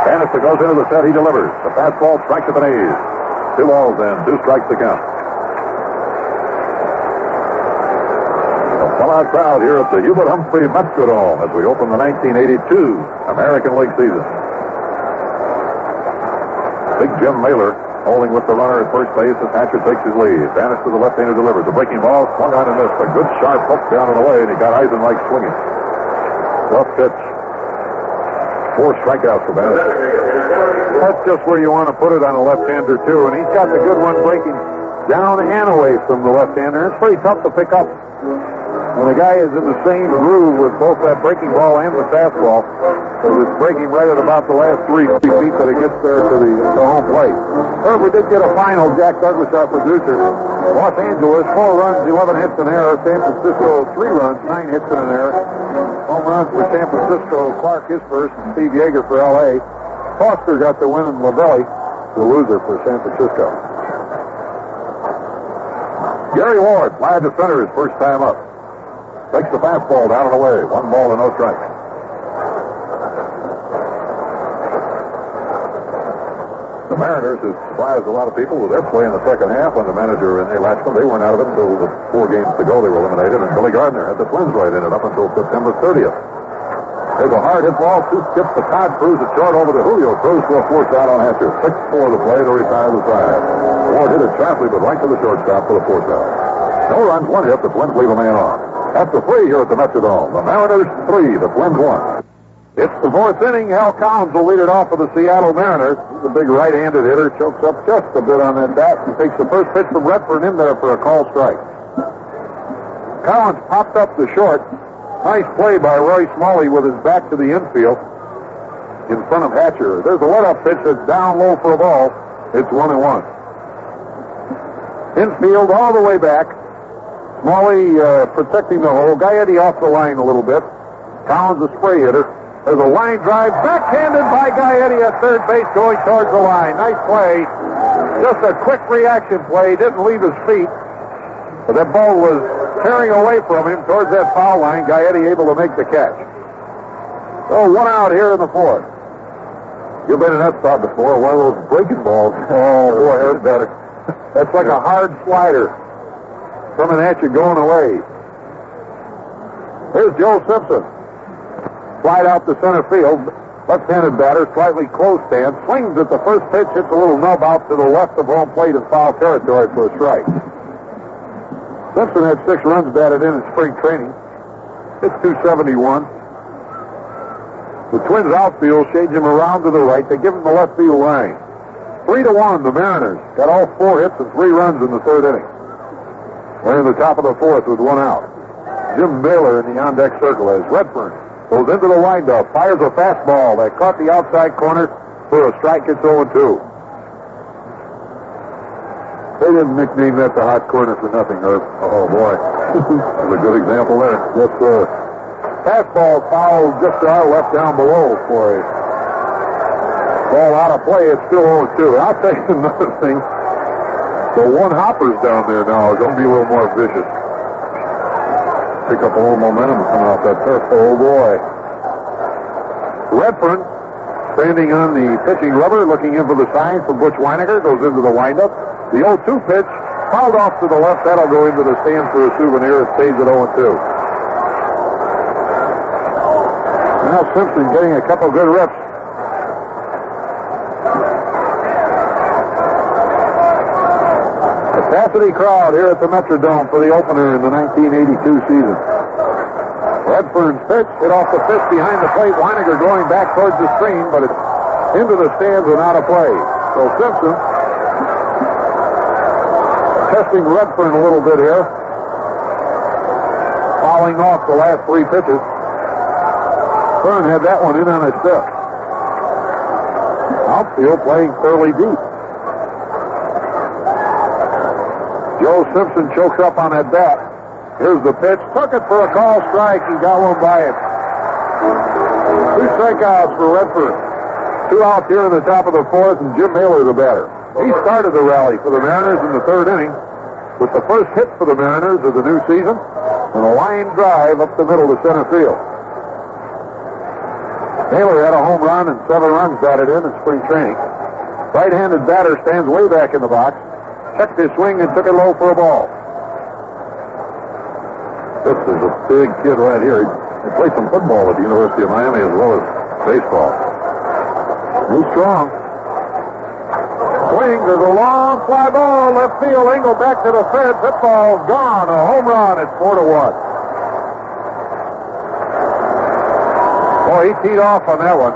Bannister goes into the set. He delivers. The fastball strikes at the knees. 2 balls and 2 strikes to count. A sellout crowd here at the Hubert Humphrey Metrodome as we open the 1982 American League season. Jim Mailer holding with the runner at first base as Hatcher takes his lead. Banis to the left-hander delivers. A breaking ball, swung on and missed. A good sharp hook down and away, and he got Eisenreich swinging. Rough pitch. 4 strikeouts for Banis. That's just where you want to put it on a left-hander, too. And he's got the good one breaking down and away from the left-hander. It's pretty tough to pick up when the guy is in the same groove with both that breaking ball and the fastball. So it's breaking right at about the last 3 feet that it gets there to the home plate. Herb, we did get a final. Jack Douglas, our producer. Los Angeles, 4 runs, 11 hits, an error. San Francisco, 3 runs, 9 hits, and an error. Home runs for San Francisco. Clark his first, and Steve Yeager for L.A. Foster got the win, and Lavelli, the loser for San Francisco. Gary Ward, fly to center his first time up. Takes the fastball down and away. 1 ball and no strikes. The Mariners have surprised a lot of people with their play in the second half under manager Rene Lachemann. They weren't out of it until the 4 games to go. They were eliminated, and Billy Gardner had the Twins right in it up until September 30th. There's a hard hit ball, 2 skips to Todd Cruz at short over to Julio Cruz for a force out on Hatcher. 6-4 the play to retire the side. Ward hit it sharply, but right to the shortstop for the force out. No runs, 1 hit. The Twins leave a man on. After 3 here at the Metrodome, the Mariners 3, the Twins 1. It's the 4th inning. Hal Collins will lead it off for the Seattle Mariners. He's a big right-handed hitter. Chokes up just a bit on that bat. He takes the first pitch from Redford in there for a call strike. Collins popped up the short. Nice play by Roy Smalley with his back to the infield in front of Hatcher. There's a let-up pitch that's down low for a ball. It's 1-1. Infield all the way back. Smalley protecting the hole. Gaetti off the line a little bit. Collins a spray hitter. There's a line drive backhanded by Gaetti at third base going towards the line. Nice play. Just a quick reaction play. Didn't leave his feet. But that ball was tearing away from him towards that foul line. Gaetti able to make the catch. So 1 out here in the 4th. You've been in that spot before. One of those breaking balls. Oh, boy, that's better. That's like a hard slider. Coming at you going away. Here's Joe Simpson. Slide out to center field. Left-handed batter, slightly close stance. Swings at the first pitch, hits a little nub out to the left of home plate in foul territory for a strike. Simpson had 6 runs batted in spring training. It's 271. The Twins outfield shades him around to the right. They give him the left field line. 3-1, the Mariners got all 4 hits and 3 runs in the 3rd inning. We're in the top of the 4th with 1 out. Jim Mailer in the on-deck circle as Redfern goes into the windup, fires a fastball that caught the outside corner for a strike. It's 0-2. They didn't nickname that the hot corner for nothing, Herb. Oh, boy. That's a good example there. Yes, sir. Fastball fouled just to our left down below for a ball out of play. It's still 0-2. I'll tell you another thing. The one hoppers down there now are going to be a little more vicious. Pick up a little momentum coming off that turf. Oh, boy. Redfern, standing on the pitching rubber, looking in for the sign from Butch Weiniger, goes into the windup. The 0-2 pitch, fouled off to the left. That'll go into the stand for a souvenir. It stays at 0-2. Now Simpson getting a couple good reps. Capacity crowd here at the Metrodome for the opener in the 1982 season. Redfern's pitch hit off the pitch behind the plate. Weiniger going back towards the screen, but it's into the stands and out of play. So Simpson testing Redfern a little bit here. Fouling off the last 3 pitches. Fern had that one in on his step. Outfield playing fairly deep. Joe Simpson chokes up on that bat. Here's the pitch. Took it for a call strike. He got one by it. 2 strikeouts for Redfern. 2 out here in the top of the 4th, and Jim Mailer the batter. He started the rally for the Mariners in the 3rd inning with the first hit for the Mariners of the new season and a line drive up the middle to center field. Mailer had a home run and 7 runs batted in spring training. Right-handed batter stands way back in the box. Checked his swing and took it low for a ball. This is a big kid right here. He played some football at the University of Miami as well as baseball. He's strong. Swing. There's a long fly ball. Left field. Engel back to the third. That ball's gone. A home run. It's 4-1. Boy, he teed off on that one.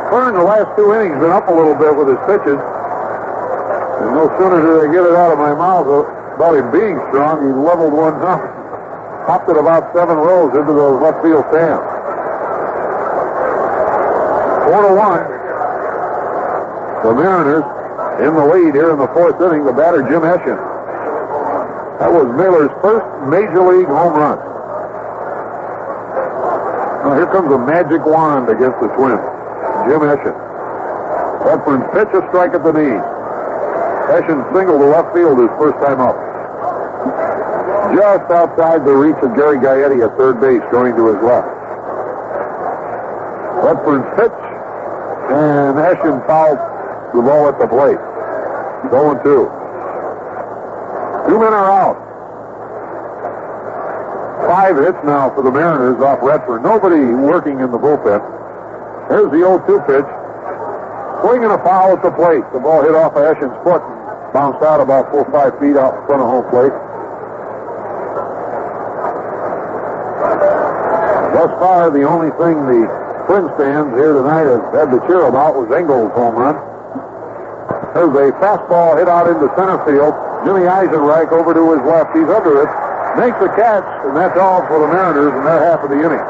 Fern, the last 2 innings, been up a little bit with his pitches. And no sooner did I get it out of my mouth about him being strong, he leveled one up. Popped it about 7 rows into the left field stand. 4-1. The Mariners in the lead here in the 4th inning. The batter, Jim Eschen. That was Mailer's first Major League home run. Now here comes a magic wand against the Twins. Jim Eschen. Redfern pitch, a strike at the knees. Eschen singled to left field his first time up. Just outside the reach of Gary Gaetti at third base, going to his left. Redfern's pitch, and Eschen fouled the ball at the plate. 0-2. 2 men are out. 5 hits now for the Mariners off Redfern. Nobody working in the bullpen. There's the 0-2 pitch. Swinging a foul at the plate. The ball hit off of Eschen's foot and bounced out about 4 or 5 feet out in front of home plate. Thus far, the only thing the Twins fans here tonight have had to cheer about was Engel's home run. There's a fastball hit out into center field. Jimmy Eisenreich over to his left. He's under it. Makes the catch, and that's all for the Mariners in their half of the inning.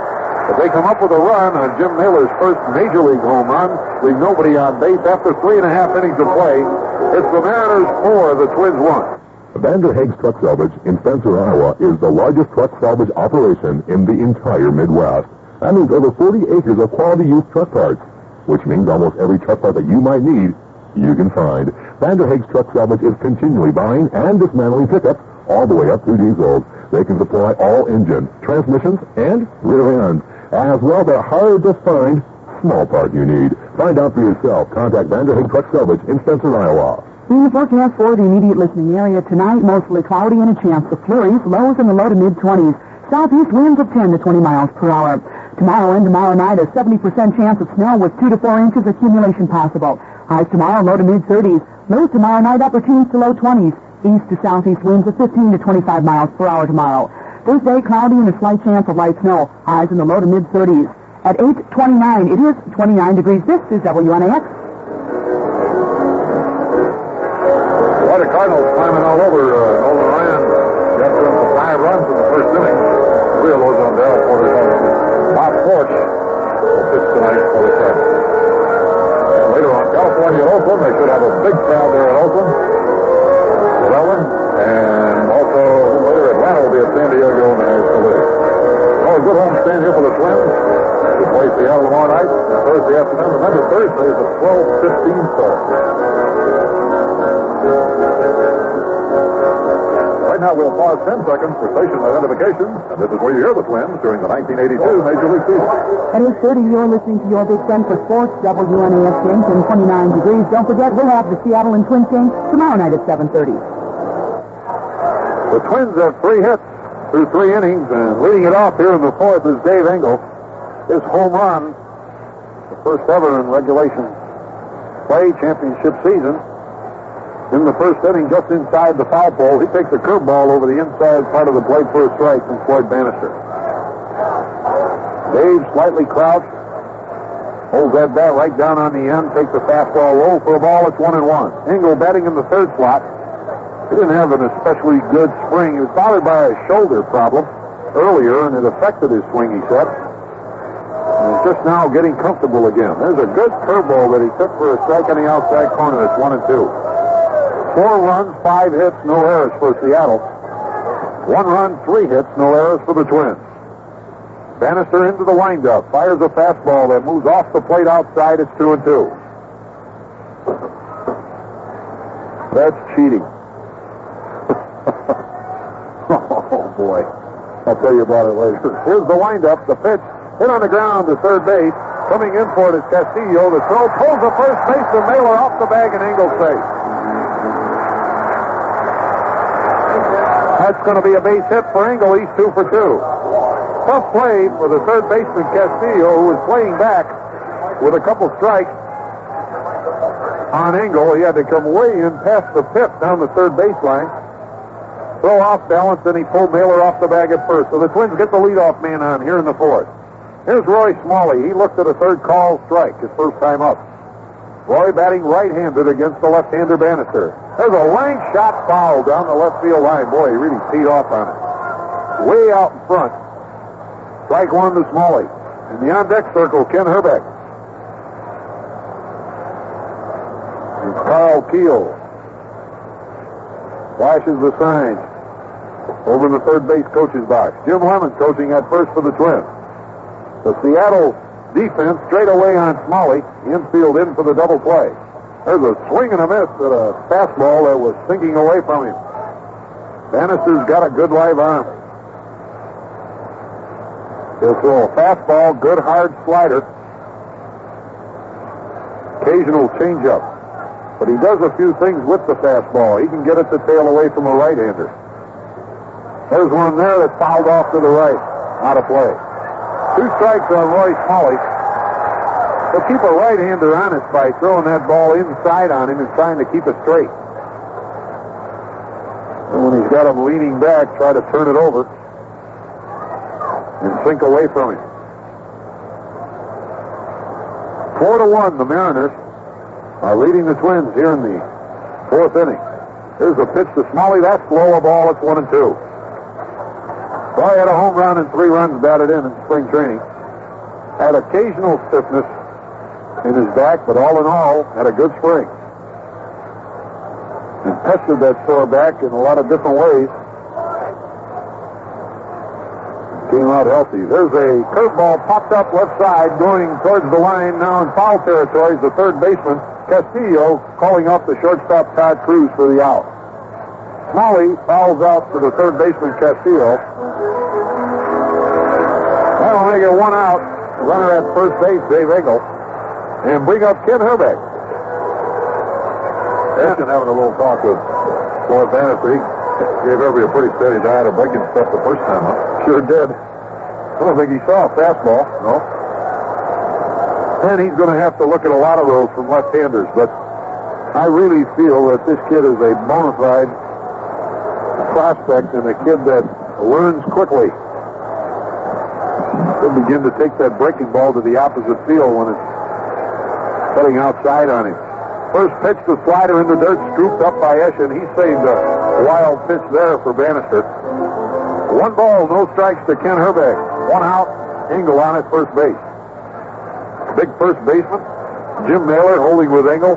If they come up with a run on Jim Naylor's first Major League home run, leave nobody on base after 3.5 innings of play. It's the Mariners 4, the Twins 1. Vander Haeg's Truck Salvage in Spencer, Iowa is the largest truck salvage operation in the entire Midwest. That means over 40 acres of quality used truck parts, which means almost every truck part that you might need, you can find. Vander Haeg's Truck Salvage is continually buying and dismantling pickups all the way up through diesels. They can supply all engine, transmissions, and rear ends. As well, they're hard to find small part you need. Find out for yourself. Contact Vander Haeg Truck Salvage in Spencer, Iowa. In the forecast for the immediate listening area tonight, mostly cloudy and a chance of flurries, lows in the low to mid-20s. Southeast winds of 10 to 20 miles per hour. Tomorrow and tomorrow night, a 70% chance of snow with 2 to 4 inches accumulation possible. Highs tomorrow, low to mid-30s. Lows tomorrow night, upper teens to low 20s. East to southeast winds of 15 to 25 miles per hour tomorrow. Thursday, cloudy and a slight chance of light snow. Highs in the low to mid-30s. At 8:29, it is 29 degrees. This is WNAX. Well, the Cardinals climbing all over Nolan Ryan. Got them for 5 runs in the first inning. 3 of those on Darryl Porter's home. Bob Forch will pitch tonight for the Cardinals. And later on, California at Oakland. They should have a big crowd there at Oakland. And also later Atlanta will be at San Diego in the National League. Oh, a good home stand here for the Twins. They play Seattle tomorrow night and Thursday afternoon. Remember, Thursday is a 12:15 start. Right now we'll pause 10 seconds for station identification, and this is where you hear the Twins during the 1982 Major League season. At 8:30, you're listening to your Big Ten for Sports, WNAX games in 29 degrees. Don't forget, we'll have the Seattle and Twins game tomorrow night at 7:30. The Twins have 3 hits through 3 innings, and leading it off here in the 4th is Dave Engel. His home run, the first ever in regulation play championship season. In the first inning, just inside the foul pole, he takes a curveball over the inside part of the plate for a strike from Floyd Bannister. Dave slightly crouched, holds that bat right down on the end, takes the fastball low for a ball. It's 1-1. Engel batting in the 3rd slot. He didn't have an especially good spring. He was bothered by a shoulder problem earlier, and it affected his swing, he said. And he's just now getting comfortable again. There's a good curveball that he took for a strike on the outside corner. It's 1-2. 4 runs, 5 hits, no errors for Seattle. 1 run, 3 hits, no errors for the Twins. Bannister into the windup, fires a fastball that moves off the plate outside. It's 2-2. That's cheating. Oh, boy. I'll tell you about it later. Here's the windup, the pitch, hit on the ground to third base. Coming in for it is Castillo. The throw pulls the first baseman, Mailer, off the bag, and Engel safe. That's going to be a base hit for Engel. He's 2 for 2. Tough play for the third baseman, Castillo, who is playing back with a couple strikes. on Engel. He had to come way in past the pit down the third baseline. Throw off balance, and he pulled Mailer off the bag at first. So the Twins get the leadoff man on here in the fourth. Here's Roy Smalley. He looked at a third call strike his first time up. Roy batting right-handed against the left-hander Bannister. There's a line shot foul down the left field line. Boy, he really teed off on it. Way out in front. Strike one to Smalley. In the on-deck circle, Ken Herbeck. And Carl Keel flashes the sign over in the third base coach's box. Jim Lemon coaching at first for the Twins. The Seattle defense straight away on Smalley. Infield in for the double play. There's a swing and a miss at a fastball that was sinking away from him. Bannister's got a good live arm. He'll throw a fastball, good hard slider. Occasional changeup. But he does a few things with the fastball. He can get it to tail away from a right-hander. There's one there that fouled off to the right. Out of play. 2 strikes on Roy Smalley. He'll keep a right-hander honest by throwing that ball inside on him and trying to keep it straight. And when he's got him leaning back, try to turn it over and sink away from him. 4-1, the Mariners are leading the Twins here in the fourth inning. Here's a pitch to Smalley. That's low a ball. It's 1-2. Roy had a home run and 3 runs batted in spring training. Had occasional stiffness in his back, but all in all, had a good spring. And tested that sore back in a lot of different ways. Came out healthy. There's a curveball popped up left side going towards the line now in foul territory. The third baseman, Castillo, calling up the shortstop Todd Cruz for the out. Smalley fouls out to the third baseman, Castillo. That'll make it 1 out. Runner at first base, Dave Engel. And bring up Ken Herbeck. Ashton having a little talk with Floyd Bannister. He gave everybody a pretty steady diet of breaking stuff the first time up. Sure did. I don't think he saw a fastball. No. And he's going to have to look at a lot of those from left-handers. But I really feel that this kid is a bona fide prospect and a kid that learns quickly. He'll begin to take that breaking ball to the opposite field when it's cutting outside on him. First pitch, the slider in the dirt, scooped up by Eschen. He saved a wild pitch there for Bannister. 1 ball, no strikes to Ken Herbeck. 1 out, Engel on at first base. Big first baseman, Jim Mailer holding with Engel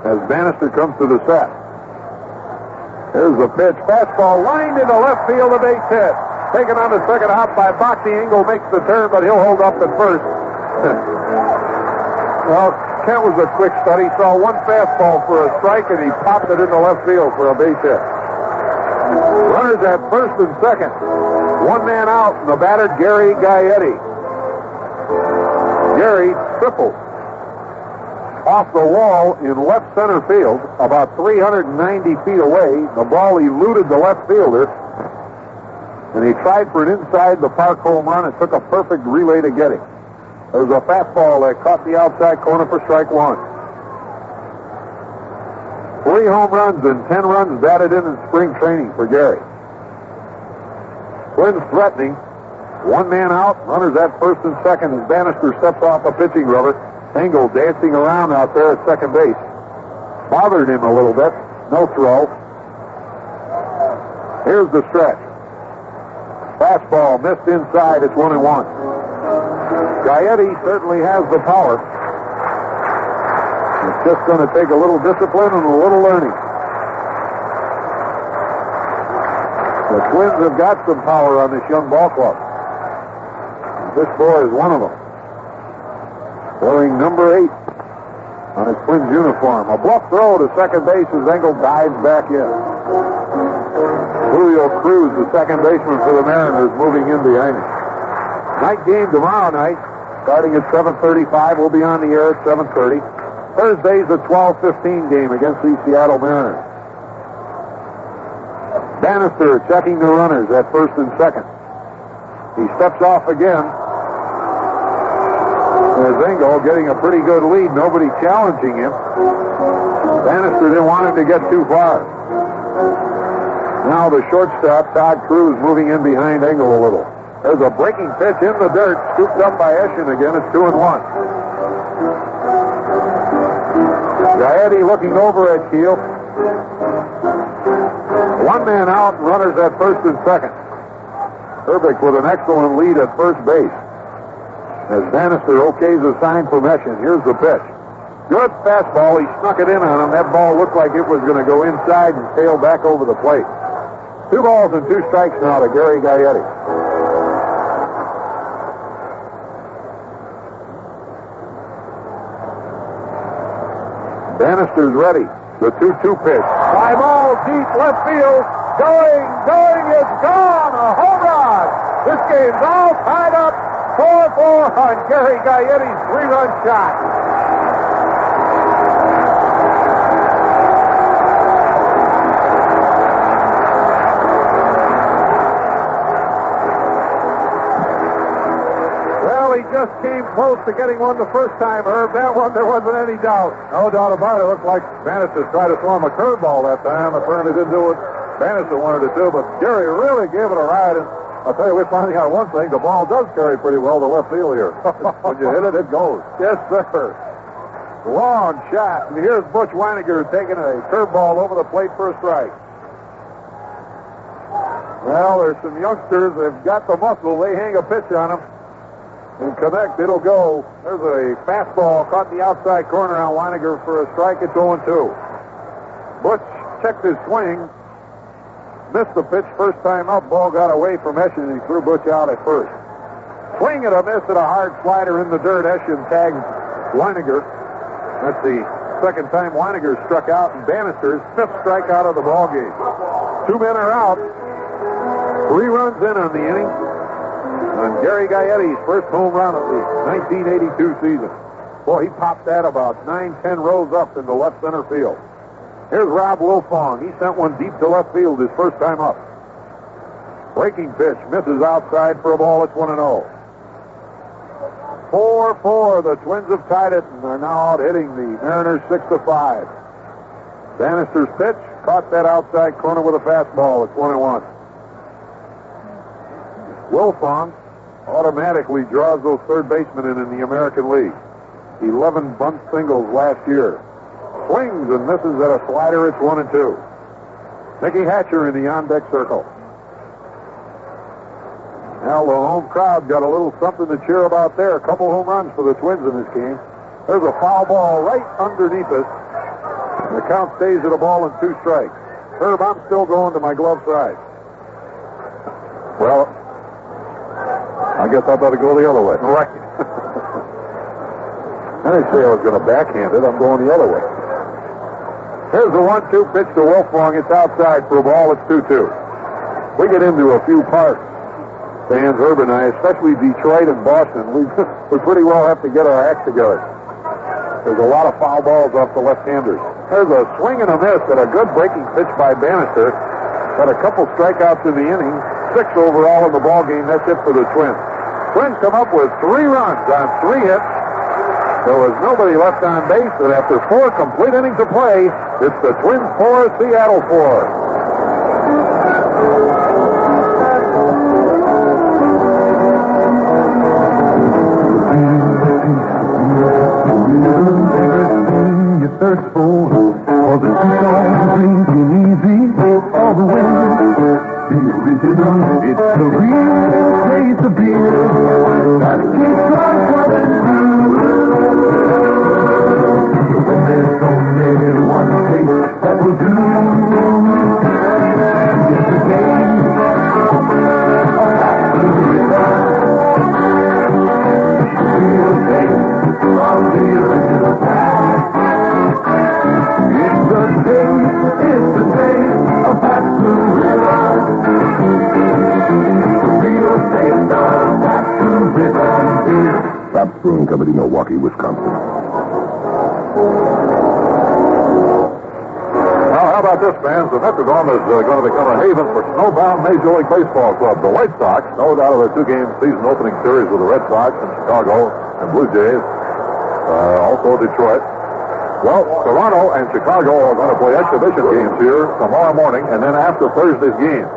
as Bannister comes to the set. Here's the pitch. Fastball lined into left field, a base hit. Taken on the second out by Boxy. Engel makes the turn, but he'll hold up at first. Well, Kent was a quick study. Saw 1 fastball for a strike, and he popped it into left field for a base hit. Runners at first and second. 1 man out, and the batter, Gary Gaetti. Gary tripled off the wall in left center field, about 390 feet away. The ball eluded the left fielder, and he tried for an inside the park home run. It took a perfect relay to get him. There was a fastball that caught the outside corner for strike 1. 3 home runs and 10 runs batted in spring training for Gary. Twins threatening. 1 man out. Runners at first and second as Bannister steps off a pitching rubber. Engel dancing around out there at second base. Bothered him a little bit. No throw. Here's the stretch. Fastball missed inside. It's 1-1. Gaetti certainly has the power. It's just going to take a little discipline and a little learning. The Twins have got some power on this young ball club. This boy is one of them. Wearing number 8 on his Twins uniform. A bluff throw to second base as Engel dives back in. Julio Cruz, the second baseman for the Mariners, moving in behind him. Night game tomorrow night, starting at 7:35. We'll be on the air at 7:30. Thursday's a 12:15 game against the Seattle Mariners. Bannister checking the runners at first and second. He steps off again. There's Engel getting a pretty good lead. Nobody challenging him. Bannister didn't want him to get too far. Now the shortstop, Todd Cruz, moving in behind Engel a little. There's a breaking pitch in the dirt, scooped up by Eschen again. It's 2-1. Gaetti looking over at Keel. One man out, runners at first and second. Herbig with an excellent lead at first base. As Bannister okays a sign from Eschen. Here's the pitch. Good fastball. He snuck it in on him. That ball looked like it was going to go inside and sail back over the plate. 2 balls and 2 strikes now to Gary Gaetti. Bannister's ready. The 2-2 pitch. Fly ball deep left field. Going is gone. A home run. This game's all tied up. 4-4 on Gary Gaetti's 3-run shot. Well, he just came close to getting one the first time, Herb. That one, there wasn't any doubt. No doubt about it. It looked like Bannister tried to throw him a curveball that time. Apparently didn't do what Bannister wanted to do, but Gary really gave it a ride. And I'll tell you, we're finding out one thing. The ball does carry pretty well to left field here. When you hit it, it goes. Yes, sir. Long shot. And here's Butch Weiniger taking a curveball over the plate for a strike. Well, there's some youngsters that have got the muscle. They hang a pitch on them and connect. It'll go. There's a fastball caught in the outside corner on Weiniger for a strike. It's 0-2. Butch checked his swing. Missed the pitch first time up. Ball got away from Eschen and he threw Butch out at first. Swing and a miss at a hard slider in the dirt. Eschen tagged Weiniger. That's the second time Weiniger struck out, and Bannister's 5th strikeout of the ball game. 2 men are out. 3 runs in on the inning on Gary Gaetti's first home run of the 1982 season. Boy, he popped that about 9-10 rows up into left center field. Here's Rob Wilfong. He sent one deep to left field his first time up. Breaking pitch. Misses outside for a ball. It's 1-0. 4-4. The Twins have tied it and are now out hitting the Mariners 6-5. Bannister's pitch. Caught that outside corner with a fastball. It's 1-1. Wilfong automatically draws those third basemen in the American League. 11 bunt singles last year. Swings and misses at a slider. It's 1-2. Mickey Hatcher in the on-deck circle. Now the home crowd got a little something to cheer about there. A couple home runs for the Twins in this game. There's a foul ball right underneath us. The count stays at a ball and 2 strikes. Herb, I'm still going to my glove side. Well, I guess I better go the other way. Right. I didn't say I was going to backhand it. I'm going the other way. Here's the 1-2 pitch to Wilfong. It's outside for a ball. It's 2-2. We get into a few parks, fans, Herb and I, especially Detroit and Boston. We pretty well have to get our act together. There's a lot of foul balls off the left-handers. There's a swing and a miss at a good breaking pitch by Bannister. Got a couple strikeouts in the inning. 6 overall in the ball game. That's it for the Twins. Twins come up with 3 runs on 3 hits. There was nobody left on base, and after 4 complete innings of play, it's the Twins 4, Seattle 4. Thirst for the song, drinking easy, all the way. The original, it's the real taste of beer. That keeps on coming through. When there's only one taste that will do. It's the game of the river. Real taste of the original past. It's the taste of Paxton River. The real taste of Paxton River beer. Pabst Brewing Company, Milwaukee, Wisconsin. Now, how about this, fans? The Metrodome is going to become a haven for snowbound Major League Baseball clubs. The White Sox, no doubt of their 2-game season opening series with the Red Sox in Chicago, and Blue Jays. Also Detroit. Well, Toronto and Chicago are going to play exhibition games here tomorrow morning and then after Thursday's game.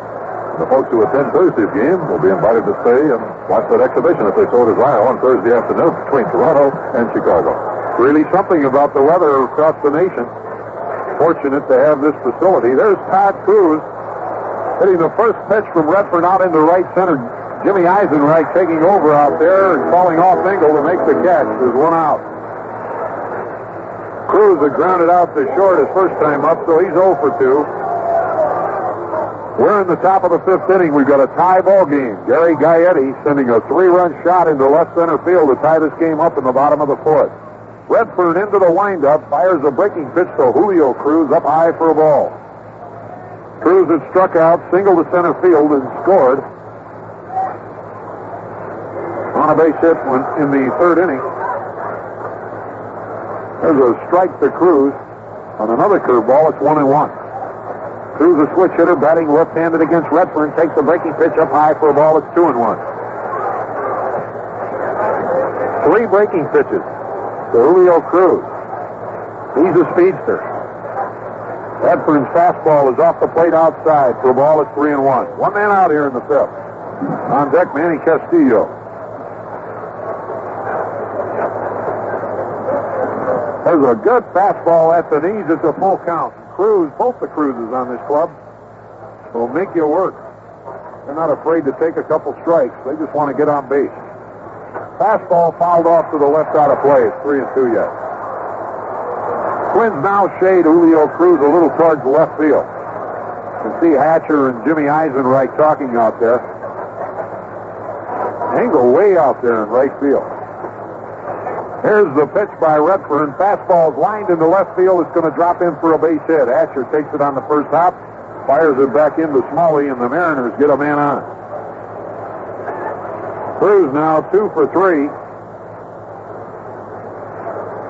The folks who attend Thursday's game will be invited to stay and watch that exhibition if they so desire on Thursday afternoon between Toronto and Chicago. Really something about the weather across the nation. Fortunate to have this facility. There's Todd Cruz hitting the first pitch from Redfern out into right center. Jimmy Eisenreich taking over out there and calling off Engel to make the catch. There's one out. Cruz had grounded out to short his first time up, so he's 0 for 2. We're in the top of the fifth inning. We've got a tie ball game. Gary Gaetti sending a 3-run shot into left center field to tie this game up in the bottom of the fourth. Redfern into the windup, fires a breaking pitch to Julio Cruz up high for a ball. Cruz had struck out, singled to center field, and scored on a base hit in the third inning. There's a strike to Cruz on another curveball. It's 1-1. Cruz, a switch hitter, batting left-handed against Redfern, takes the breaking pitch up high for a ball. It's 2-1. 3 breaking pitches to Julio Cruz. He's a speedster. Redfern's fastball is off the plate outside for a ball. It's 3-1. One man out here in the fifth. On deck, Manny Castillo. There's a good fastball at the knees. It's a full count. Cruz, both the Cruzes on this club will make you work. They're not afraid to take a couple strikes. They just want to get on base. Fastball fouled off to the left out of play. It's 3-2 yet. Twins now shade Julio Cruz a little towards left field. You can see Hatcher and Jimmy Eisenreich talking out there. Engel way out there in right field. Here's the pitch by Redfern. Fastball's lined into left field. It's going to drop in for a base hit. Hatcher takes it on the first hop, fires it back into Smalley, and the Mariners get a man on. Cruz now 2 for 3.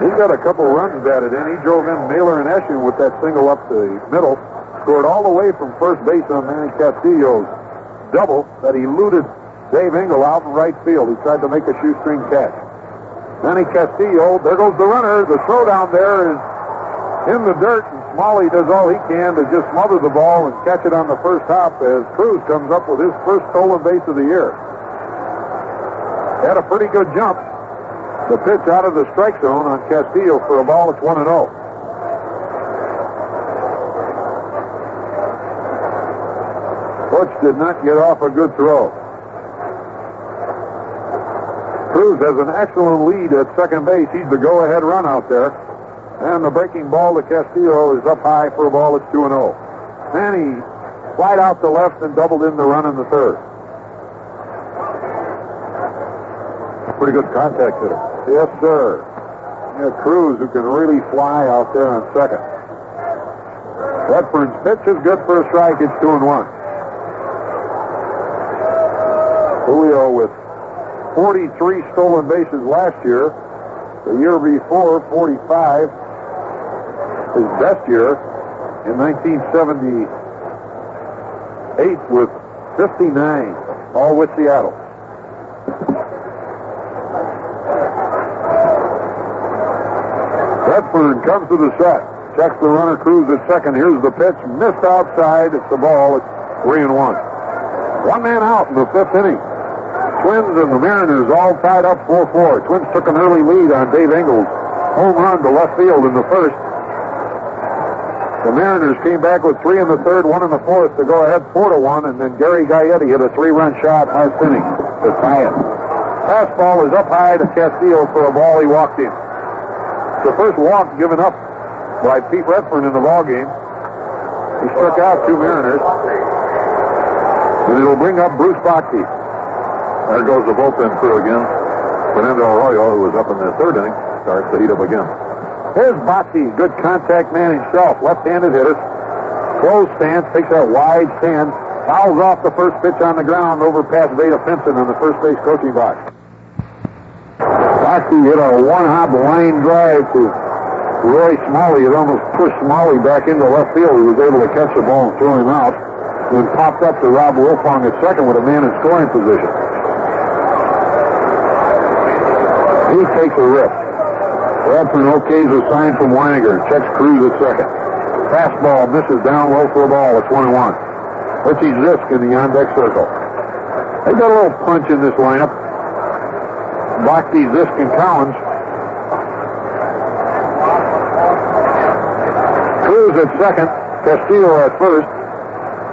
He's got a couple runs batted in. He drove in Naylor and Eschen with that single up the middle. Scored all the way from first base on Manny Castillo's double that eluded Dave Engel out in right field. He tried to make a shoestring catch. Manny Castillo, there goes the runner. The throw down there is in the dirt, and Smalley does all he can to just smother the ball and catch it on the first hop as Cruz comes up with his first stolen base of the year. Had a pretty good jump. The pitch out of the strike zone on Castillo for a ball. It's 1-0. Butch did not get off a good throw. Cruz has an excellent lead at second base. He's the go-ahead run out there. And the breaking ball to Castillo is up high for a ball. It's 2-0. Manny flied out to left and doubled in the run in the third. Pretty good contact hitter. Yes, sir. Yeah, Cruz, who can really fly out there on second. Redfern's pitch is good for a strike. It's 2-1. Julio with 43 stolen bases last year. The year before, 45. His best year in 1978 with 59, all with Seattle. Redfern comes to the set. Checks the runner. Cruz at second. Here's the pitch. Missed outside. It's the ball. It's 3-1. One man out in the fifth inning. Twins and the Mariners all tied up 4-4. Twins took an early lead on Dave Engel's home run to left field in the first. The Mariners came back with 3 in the third, 1 in the fourth to go ahead 4-1, and then Gary Gaetti hit a 3-run shot last inning to tie it. Fastball is up high to Castillo for a ball. He walked in. It's the first walk given up by Pete Redfern in the ballgame. He struck out 2 Mariners. And it'll bring up Bruce Bochy. There goes the bullpen crew again. Fernando Arroyo, who was up in the third inning, starts to heat up again. Here's Bochy, good contact man himself, left-handed hitter. Closed stance, takes that wide stand, fouls off the first pitch on the ground over past Veda Pinson in the first base coaching box. Bochy hit a one-hop line drive to Roy Smalley. It almost pushed Smalley back into left field. He was able to catch the ball and throw him out. Then popped up to Rob Wilfong at second with a man in scoring position. He takes a rip. Redfern okays a sign from Weiniger. Checks Cruz at second. Fastball misses down low for a ball at 21. Richie Zisk in the on-deck circle. They got a little punch in this lineup. Bhakti, Zisk, and Collins. Cruz at second. Castillo at first.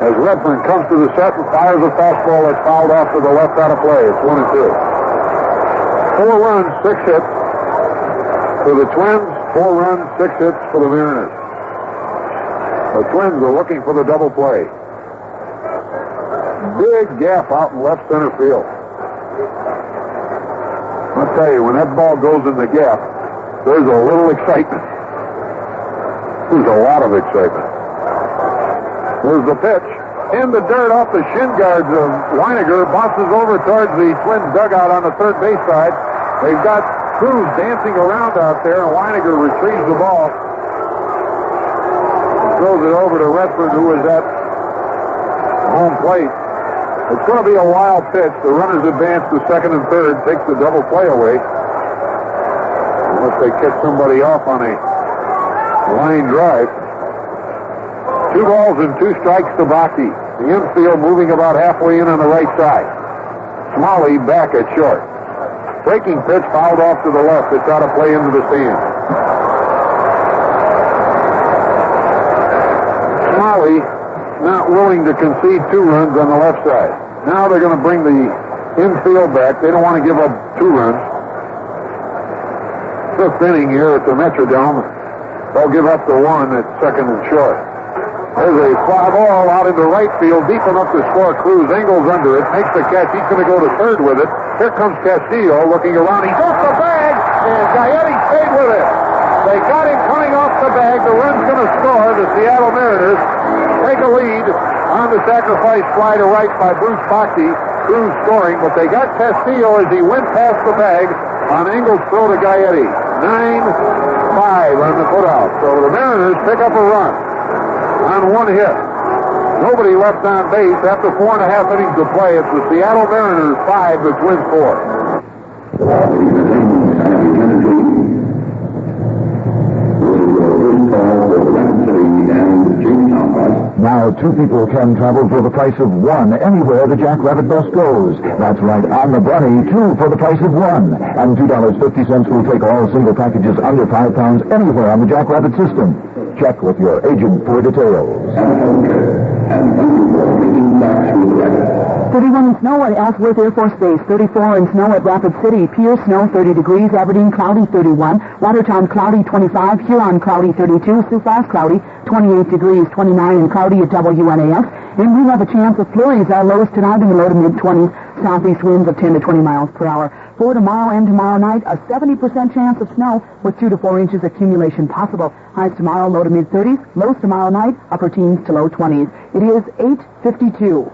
As Redfern comes to the set and fires a fastball that's fouled off to the left out of play. It's 1-2. 4 runs, 6 hits for the Twins. 4 runs, 6 hits for the Mariners. The Twins are looking for the double play. Big gap out in left center field. I'll tell you, when that ball goes in the gap, there's a little excitement. There's a lot of excitement. There's the pitch. In the dirt off the shin guards of Weiniger. Bounces over towards the Twins dugout on the third base side. They've got Cruz dancing around out there, and Weiniger retrieves the ball. Throws it over to Redford, who is at home plate. It's going to be a wild pitch. The runners advance to second and third, takes the double play away. Unless they catch somebody off on a line drive. 2 balls and 2 strikes to Bhakti. The infield moving about halfway in on the right side. Smalley back at short. Breaking pitch fouled off to the left. It's out of play into the stand. Smalley not willing to concede 2 runs on the left side. Now they're going to bring the infield back. They don't want to give up 2 runs. 5th inning here at the Metrodome. They'll give up the 1 at second and short. There's a fly ball out into right field, deep enough to score. Cruz angles under it, makes the catch. He's going to go to third with it. Here comes Castillo looking around. He's off the bag, and Gaetti stayed with it. They got him coming off the bag. The run's going to score. The Seattle Mariners take a lead on the sacrifice fly to right by Bruce Bhakti. Cruz scoring, but they got Castillo as he went past the bag on Engel's throw to Gaetti. 9-5 on the putout. So the Mariners pick up a run on 1 hit. Nobody left on base after 4.5 innings of play. It's the Seattle Mariners 5, the Twins 4. Now 2 people can travel for the price of 1 anywhere the Jack Rabbit bus goes. That's right, on the Bunny, 2 for the price of 1. And $2.50 will take all single packages under 5 pounds anywhere on the Jack Rabbit system. Check with your agent for details. 31 in snow at Ellsworth Air Force Base. 34 in snow at Rapid City. Pierce, snow, 30 degrees. Aberdeen, cloudy, 31. Watertown, cloudy, 25. Huron, cloudy, 32. Sioux Falls, cloudy, 28 degrees. 29 and cloudy at WNAS. And we have a chance of flurries. Our lowest tonight in the low to mid-20s. Southeast winds of 10 to 20 miles per hour. For tomorrow and tomorrow night, a 70% chance of snow with 2 to 4 inches accumulation possible. Highs tomorrow, low to mid-30s. Lows tomorrow night, upper teens to low 20s. It is 8:52.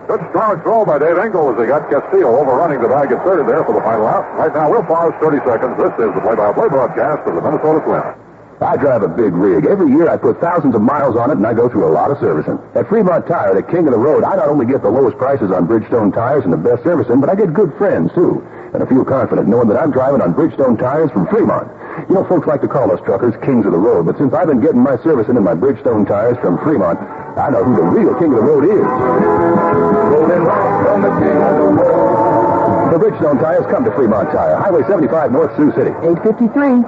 Good strong throw by Dave Engel as they got Castillo overrunning the bag at third there for the final out. Right now, we'll pause 30 seconds. This is the play-by-play broadcast of the Minnesota Twins. I drive a big rig. Every year I put thousands of miles on it, and I go through a lot of servicing. At Fremont Tire, the king of the road, I not only get the lowest prices on Bridgestone tires and the best servicing, but I get good friends, too. And I feel confident knowing that I'm driving on Bridgestone tires from Fremont. You know, folks like to call us truckers kings of the road, but since I've been getting my servicing in my Bridgestone tires from Fremont, I know who the real king of the road is. The Bridgestone tires come to Fremont Tire, Highway 75 North Sioux City. 8:53.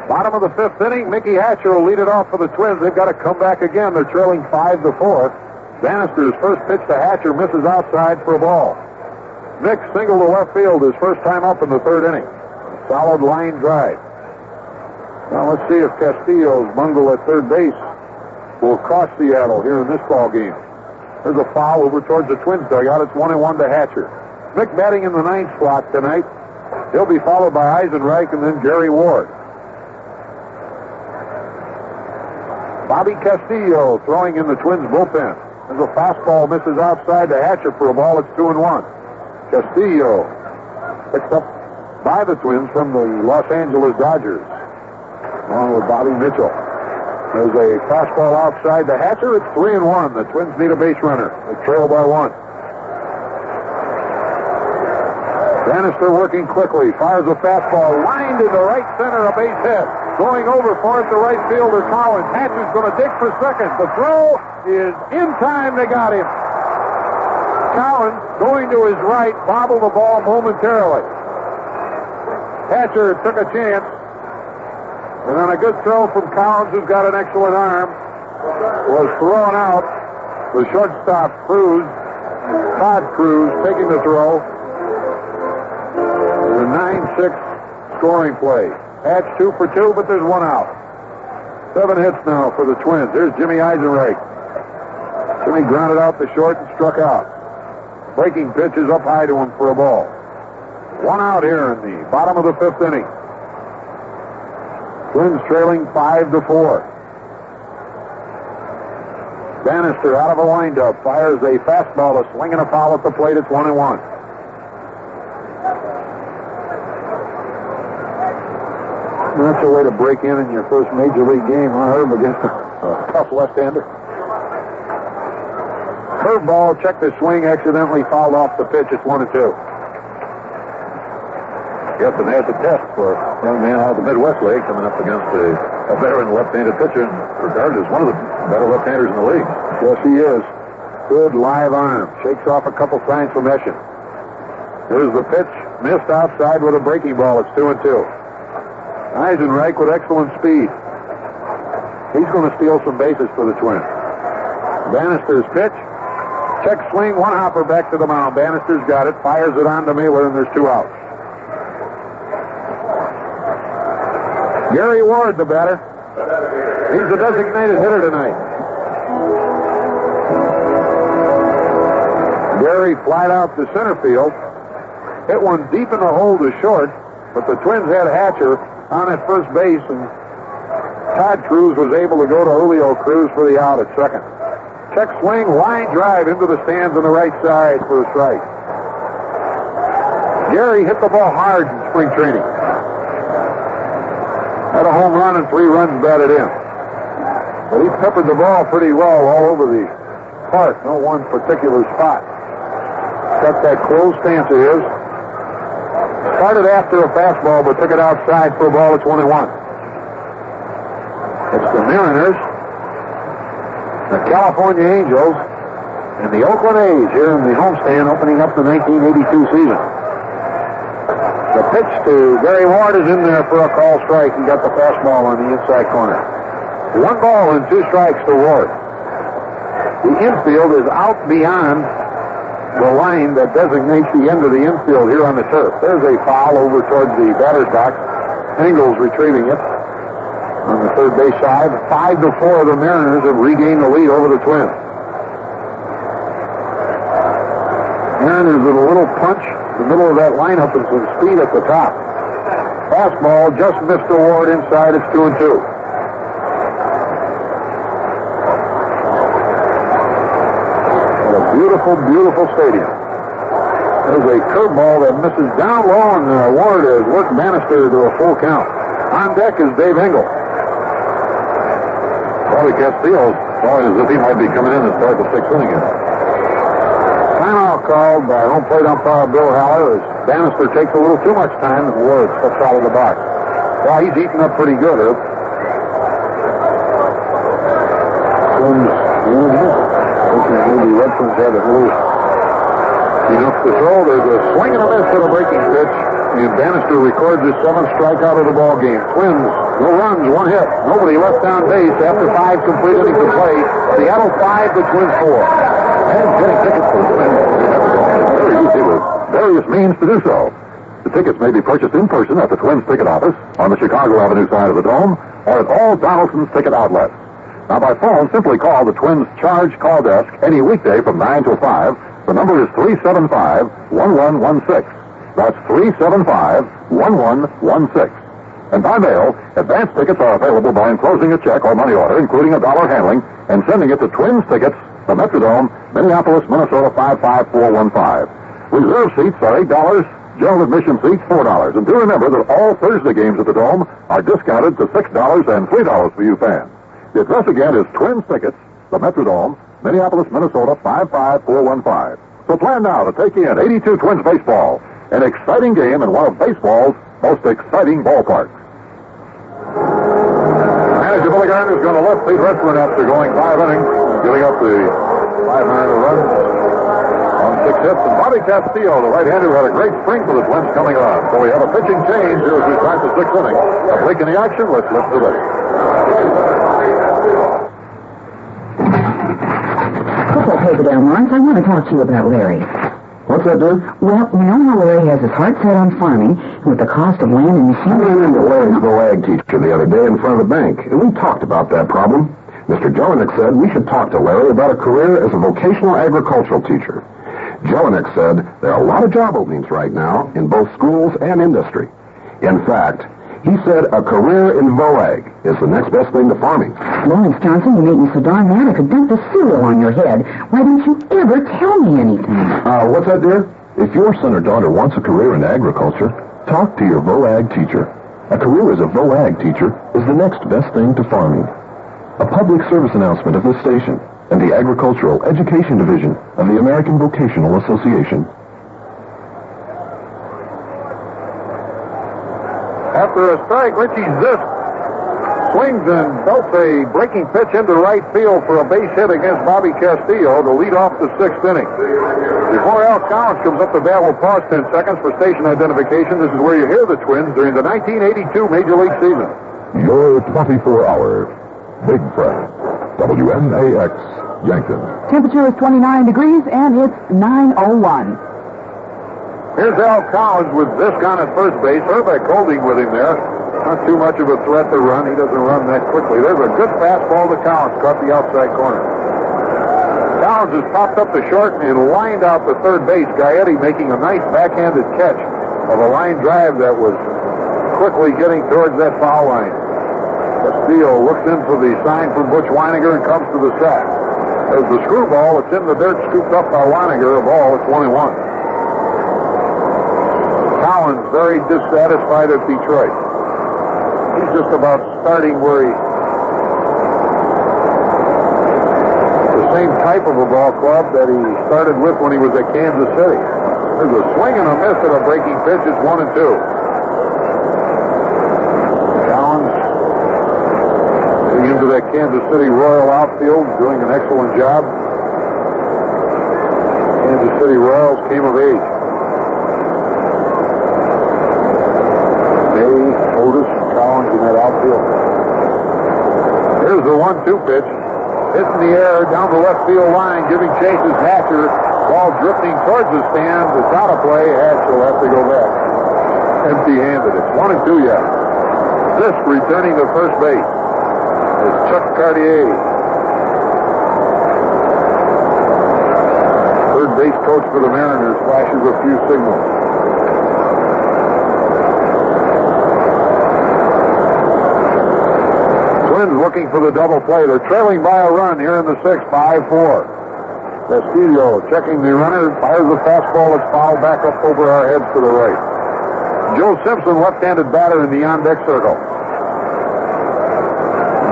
Bottom of the 5th inning, Mickey Hatcher will lead it off for the Twins. They've got to come back again. They're trailing 5-4. Bannister's first pitch to Hatcher misses outside for a ball. Nick single to left field his first time up in the 3rd inning. Solid line drive. Now let's see if Castillo's bungle at third base will cost Seattle here in this ball game. There's a foul over towards the Twins dugout. It's 1-1 to Hatcher. Mick batting in the 9th slot tonight. He'll be followed by Eisenreich and then Gary Ward. Bobby Castillo throwing in the Twins bullpen. There's a fastball misses outside to Hatcher for a ball. It's 2-1. Castillo picked up by the Twins from the Los Angeles Dodgers, along with Bobby Mitchell. There's a fastball outside to Hatcher. It's 3-1. The Twins need a base runner. They trail by 1. Bannister working quickly, fires a fastball, lined into right center, a base hit. Going over for it, the right fielder, Collins. Hatcher's going to dig for second. The throw is in time. They got him. Collins, going to his right, bobbled the ball momentarily. Hatcher took a chance. And then a good throw from Collins, who's got an excellent arm, was thrown out. The shortstop, Cruz, Todd Cruz, taking the throw. The 9-6 scoring play. Hatch 2 for 2, but there's one out. 7 hits now for the Twins. Here's Jimmy Eisenreich. Jimmy grounded out the short and struck out. Breaking pitch is up high to him for a ball. 1 out here in the bottom of the 5th inning. Twins trailing 5-4. Bannister out of a windup, fires a fastball, a swing and a foul at the plate. It's 1-1. That's a way to break in your first major league game, huh, Herb, against a tough left-hander. Curveball, checked the swing, accidentally fouled off the pitch. It's 1-2. Yes, and there's a test for a young man out of the Midwest League coming up against a veteran left-handed pitcher, regarded as one of the better left-handers in the league. Yes, he is. Good live arm. Shakes off a couple signs from Eschen. Here's the pitch. Missed outside with a breaking ball. It's 2-2. Eisenreich with excellent speed. He's going to steal some bases for the Twins. Bannister's pitch. Check swing, one hopper back to the mound. Bannister's got it. Fires it on to Mailer, and there's 2 outs. Gary Ward, the batter. He's the designated hitter tonight. Gary flied out to center field. Hit one deep in the hole to short, but the Twins had Hatcher on at first base, and Todd Cruz was able to go to Julio Cruz for the out at second. Check swing, line drive into the stands on the right side for a strike. Gary hit the ball hard in spring training. Had a home run and 3 runs batted in. But he peppered the ball pretty well all over the park. No one particular spot. Got that close stance of his. Started after a fastball, but took it outside for a ball. It's 1-1. It's the Mariners, the California Angels, and the Oakland A's here in the homestand opening up the 1982 season. The pitch to Gary Ward is in there for a call strike. He got the fastball on the inside corner. 1 ball and 2 strikes to Ward. The infield is out beyond the line that designates the end of the infield here on the turf. There's a foul over towards the batter's box. Engels retrieving it on the third base side. 5-4, the Mariners have regained the lead over the Twins. Mariners with a little punch in the middle of that lineup and some speed at the top. Fastball just missed the Ward inside. It's 2-2. Beautiful, beautiful stadium. There's a curveball that misses down low, and Ward has worked Bannister to a full count. On deck is Dave Engel. Bobby Castillo's calling as if he might be coming in to start the 6th inning. Timeout called by home plate umpire Bill Haller as Bannister takes a little too much time and Ward steps out of the box. Well, he's eaten up pretty good, Herb. Maybe Redford's had it loose. Enough to throw. There's a swing and a miss for the breaking pitch. And Bannister records his 7th strikeout of the ball game. Twins, no runs, 1 hit. Nobody left on base after 5 complete innings of play. Seattle 5, the Twins 4. And getting tickets for the Twins is very easy with various means to do so. The tickets may be purchased in person at the Twins ticket office on the Chicago Avenue side of the Dome or at all Donaldson's ticket outlets. Now, by phone, simply call the Twins charge call desk any weekday from 9 till 5. The number is 375-1116. That's 375-1116. And by mail, advance tickets are available by enclosing a check or money order, including $1 handling, and sending it to Twins Tickets, the Metrodome, Minneapolis, Minnesota 55415. Reserve seats are $8. General admission seats, $4. And do remember that all Thursday games at the Dome are discounted to $6 and $3 for you fans. The address again is Twins Tickets, the Metrodome, Minneapolis, Minnesota 55415. So plan now to take in 82 Twins baseball An exciting game in one of baseball's most exciting ballparks. Manager Billy Garner is going to left lead wrestling after going 5 innings, giving up the 5-9 run on 6 hits. And Bobby Castillo, the right-hander, had a great spring for the Twins coming on. So we have a pitching change here as we start the 6th inning. A break in the action. Let's listen to this. Football paper down, Lawrence. I want to talk to you about Larry. What's that, dude? Well, you know how Larry has his heart set on farming, and with the cost of land and I machinery... ran into Larry's ag teacher the other day in front of the bank, and we talked about that problem. Mr. Jelinek said we should talk to Larry about a career as a vocational agricultural teacher. Jelinek said there are a lot of job openings right now in both schools and industry. In fact, he said a career in VOAG is the next best thing to farming. Lawrence Johnson, you made me so darn mad I could dump the cereal on your head. Why didn't you ever tell me anything? What's that, dear? If your son or daughter wants a career in agriculture, talk to your VOAG teacher. A career as a VOAG teacher is the next best thing to farming. A public service announcement of this station and the Agricultural Education Division of the American Vocational Association. After a strike, Richie Zisk swings and belts a breaking pitch into right field for a base hit against Bobby Castillo to lead off the 6th inning. Before Al Collins comes up to bat, we'll pause 10 seconds for station identification. This is where you hear the Twins during the 1982 Major League season. Your 24-hour Big Friend, WMAX, Yankton. Temperature is 29 degrees, and it's 9:01. Here's Al Collins with Zisk on at first base. Herbeck holding with him there. Not too much of a threat to run. He doesn't run that quickly. There's a good fastball to Collins. Caught the outside corner. Collins has popped up to short and lined out the third base. Gaetti making a nice backhanded catch of a line drive that was quickly getting towards that foul line. Castillo looks in for the sign from Butch Weiniger and comes to the sack. There's the screwball. It's in the dirt, scooped up by Weiniger. A ball. It's 1-1. Collins very dissatisfied at Detroit. He's just about starting where the same type of a ball club that he started with when he was at Kansas City. There's a swing and a miss at a breaking pitch. It's 1-2. Collins getting into that Kansas City Royal outfield, doing an excellent job. Kansas City Royals came of age. Otis, Collins in that outfield. Here's the 1-2 pitch. Hit in the air down the left field line, giving chase is Hatcher. Ball drifting towards the stands. It's out of play. Hatcher will have to go back. Empty-handed. It's 1-2 yet. Zisk returning to first base is Chuck Cartier. Third base coach for the Mariners flashes a few signals. Looking for the double play. They're trailing by a run here in the 6th, 5-4. Castillo checking the runner, fires the fastball. It's fouled back up over our heads to the right. Joe Simpson, left-handed batter in the on-deck circle.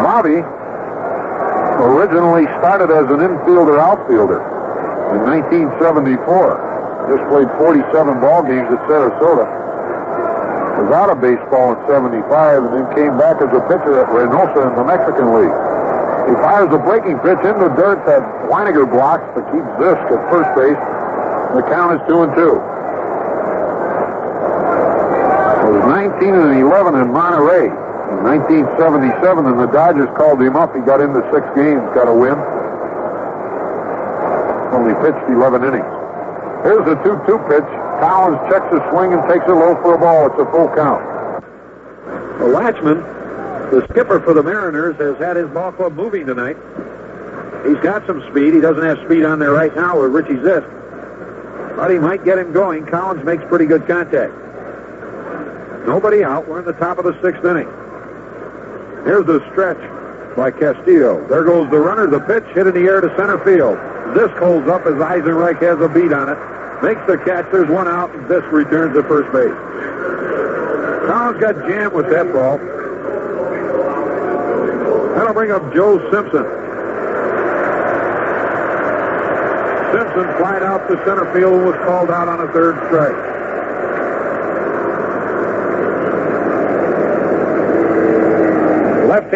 Bobby originally started as an infielder-outfielder in 1974. Just played 47 ball games at Sarasota. Was out of baseball in 75 and then came back as a pitcher at Reynosa in the Mexican League. He fires a breaking pitch in the dirt that Weiniger blocks to keep Zisk at first base. The count is 2-2. It was 19-11 in Monterey in 1977, and the Dodgers called him up. He got into 6 games, got a win. Only pitched 11 innings. Here's the 2-2 pitch. Collins checks his swing and takes it low for a ball. It's a full count. Well, Latchman, the skipper for the Mariners, has had his ball club moving tonight. He's got some speed. He doesn't have speed on there right now with Richie Zisk. But he might get him going. Collins makes pretty good contact. Nobody out. We're in the top of the 6th inning. Here's the stretch by Castillo. There goes the runner. The pitch hit in the air to center field. Zisk holds up as Eisenreich has a beat on it. Makes the catch. There's one out, and Zisk returns to first base. Collins got jammed with that ball. That'll bring up Joe Simpson. Simpson flied out to center field and was called out on a 3rd strike.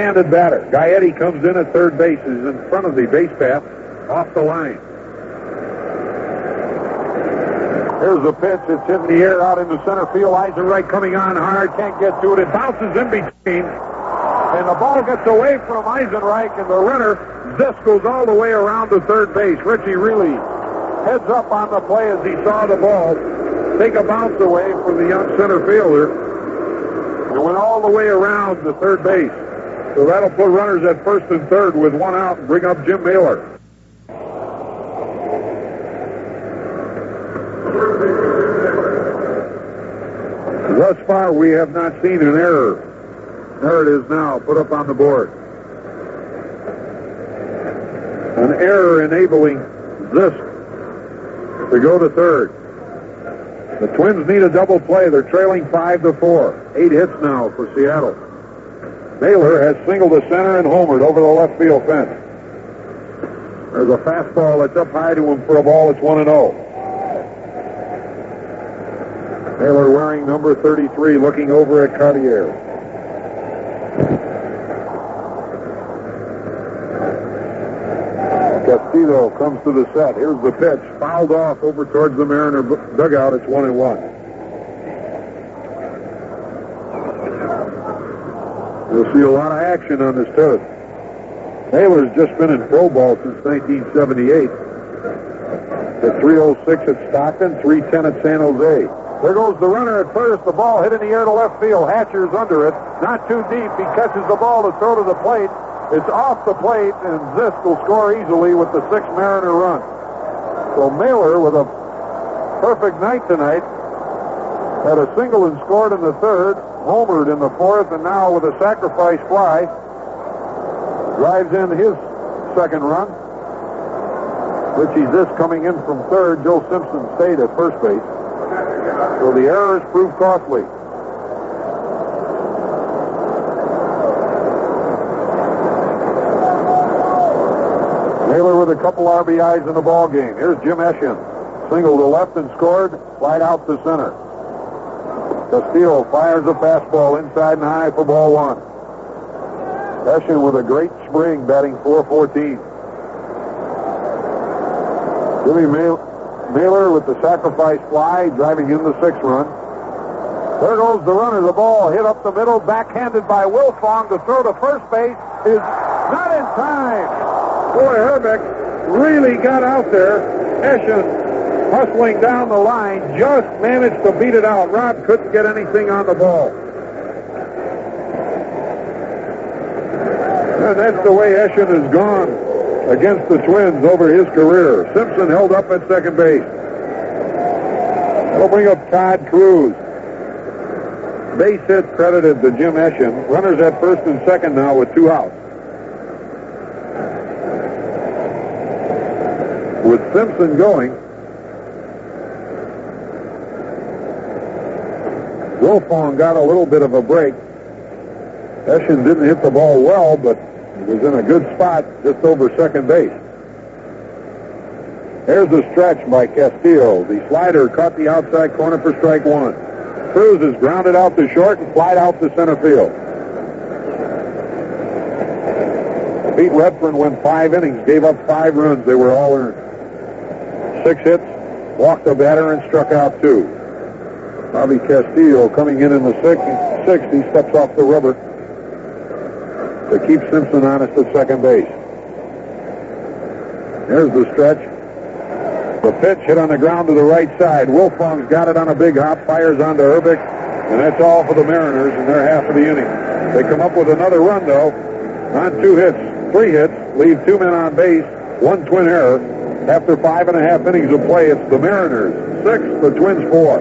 left-handed batter. Gaetti comes in at third base. He's in front of the base path, off the line. Here's the pitch. It's in the air out into center field. Eisenreich coming on hard. Can't get to it. It bounces in between. And the ball gets away from Eisenreich, and the runner, Zisk, goes all the way around to third base. Richie really heads up on the play as he saw the ball take a bounce away from the young center fielder. It went all the way around to third base. So that'll put runners at first and third with one out and bring up Jim Mailer. Thus far, we have not seen an error. There it is now, put up on the board. An error enabling Zisk to go to third. The Twins need a double play. They're trailing 5-4. 8 hits now for Seattle. Naylor has singled to center and homered over the left field fence. There's a fastball that's up high to him for a ball. It's 1-0. Naylor wearing number 33, looking over at Cartier. Castillo comes to the set. Here's the pitch. Fouled off over towards the Mariner dugout. It's 1-1. You'll see a lot of action on this turf. Naylor's just been in pro ball since 1978. The 306 at Stockton, 310 at San Jose. There goes the runner at first. The ball hit in the air to left field. Hatcher's under it. Not too deep. He catches the ball to throw to the plate. It's off the plate, and Zisk will score easily with the 6th Mariner run. So Mailer, with a perfect night tonight, had a single and scored in the 3rd, homered in the 4th, and now with a sacrifice fly, drives in his 2nd run. Richie Zisk coming in from 3rd. Joe Simpson stayed at first base. So the errors proved costly. Naylor with a couple RBIs in the ball game. Here's Jim Eschen. Single to left and scored. Slide out to center. Castillo fires a fastball inside and high for ball 1. Eschen with a great spring, batting .414. Jimmy Mailer with the sacrifice fly, driving in the 6th run. There goes the runner. The ball hit up the middle, backhanded by Wilfong to throw to first base. Is not in time. Boy, Herbeck really got out there. Eschen, hustling down the line, just managed to beat it out. Rob couldn't get anything on the ball. And that's the way Eschen has gone against the Twins over his career. Simpson held up at second base. That'll bring up Todd Cruz. Base hit credited to Jim Eschen. Runners at first and second now with 2 outs. With Simpson going, Wilfong got a little bit of a break. Eschen didn't hit the ball well, but he was in a good spot just over second base. There's the stretch by Castillo. The slider caught the outside corner for strike 1. Cruz is grounded out to short and flied out to center field. Pete Redfern went 5 innings, gave up 5 runs. They were all earned. 6 hits, walked a batter, and struck out 2. Bobby Castillo coming in the 6th. He steps off the rubber to keep Simpson honest at second base. There's the stretch. The pitch hit on the ground to the right side. Wilfong's got it on a big hop, fires onto Herbeck, and that's all for the Mariners in their half of the inning. They come up with another run, though, on 2 hits, 3 hits, leave 2 men on base, 1 twin error. After 5.5 innings of play, it's the Mariners 6, the Twins 4.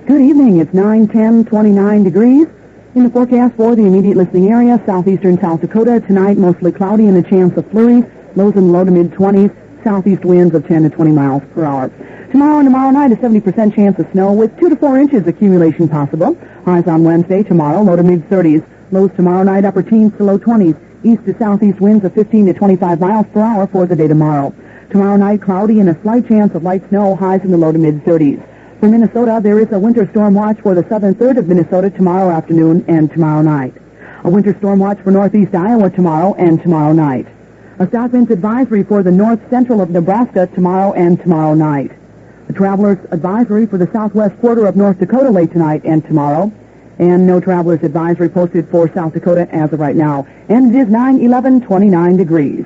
Good evening. It's 9:10, 29 degrees. In the forecast for the immediate listening area, southeastern South Dakota, tonight mostly cloudy and a chance of flurries, lows in the low to mid-20s, southeast winds of 10 to 20 miles per hour. Tomorrow and tomorrow night, a 70% chance of snow with 2 to 4 inches accumulation possible. Highs on Wednesday, tomorrow, low to mid-30s. Lows tomorrow night, upper teens to low 20s. East to southeast winds of 15 to 25 miles per hour for the day tomorrow. Tomorrow night, cloudy and a slight chance of light snow, highs in the low to mid-30s. For Minnesota, there is a winter storm watch for the southern third of Minnesota tomorrow afternoon and tomorrow night. A winter storm watch for northeast Iowa tomorrow and tomorrow night. A south winds advisory for the north central of Nebraska tomorrow and tomorrow night. A traveler's advisory for the southwest quarter of North Dakota late tonight and tomorrow. And no traveler's advisory posted for South Dakota as of right now. And it is 9/11/29 degrees.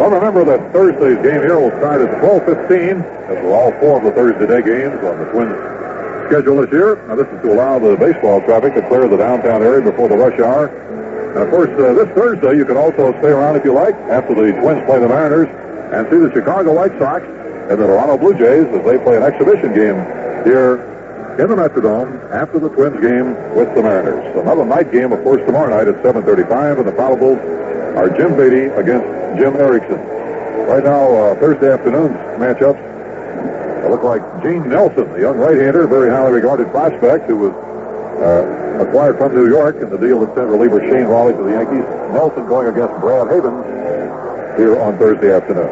Well, remember that Thursday's game here will start at 12:15, as will all four of the Thursday day games on the Twins schedule this year. Now, this is to allow the baseball traffic to clear the downtown area before the rush hour. And, of course, this Thursday, you can also stay around if you like after the Twins play the Mariners and see the Chicago White Sox and the Toronto Blue Jays as they play an exhibition game here in the Metrodome after the Twins game with the Mariners. Another night game, of course, tomorrow night at 7:35, and the probables are Jim Beatty against Jim Erickson. Right now, Thursday afternoon's matchups look like Gene Nelson, the young right-hander, very highly regarded prospect who was acquired from New York in the deal that sent reliever Shane Raleigh to the Yankees. Nelson going against Brad Havens here on Thursday afternoon.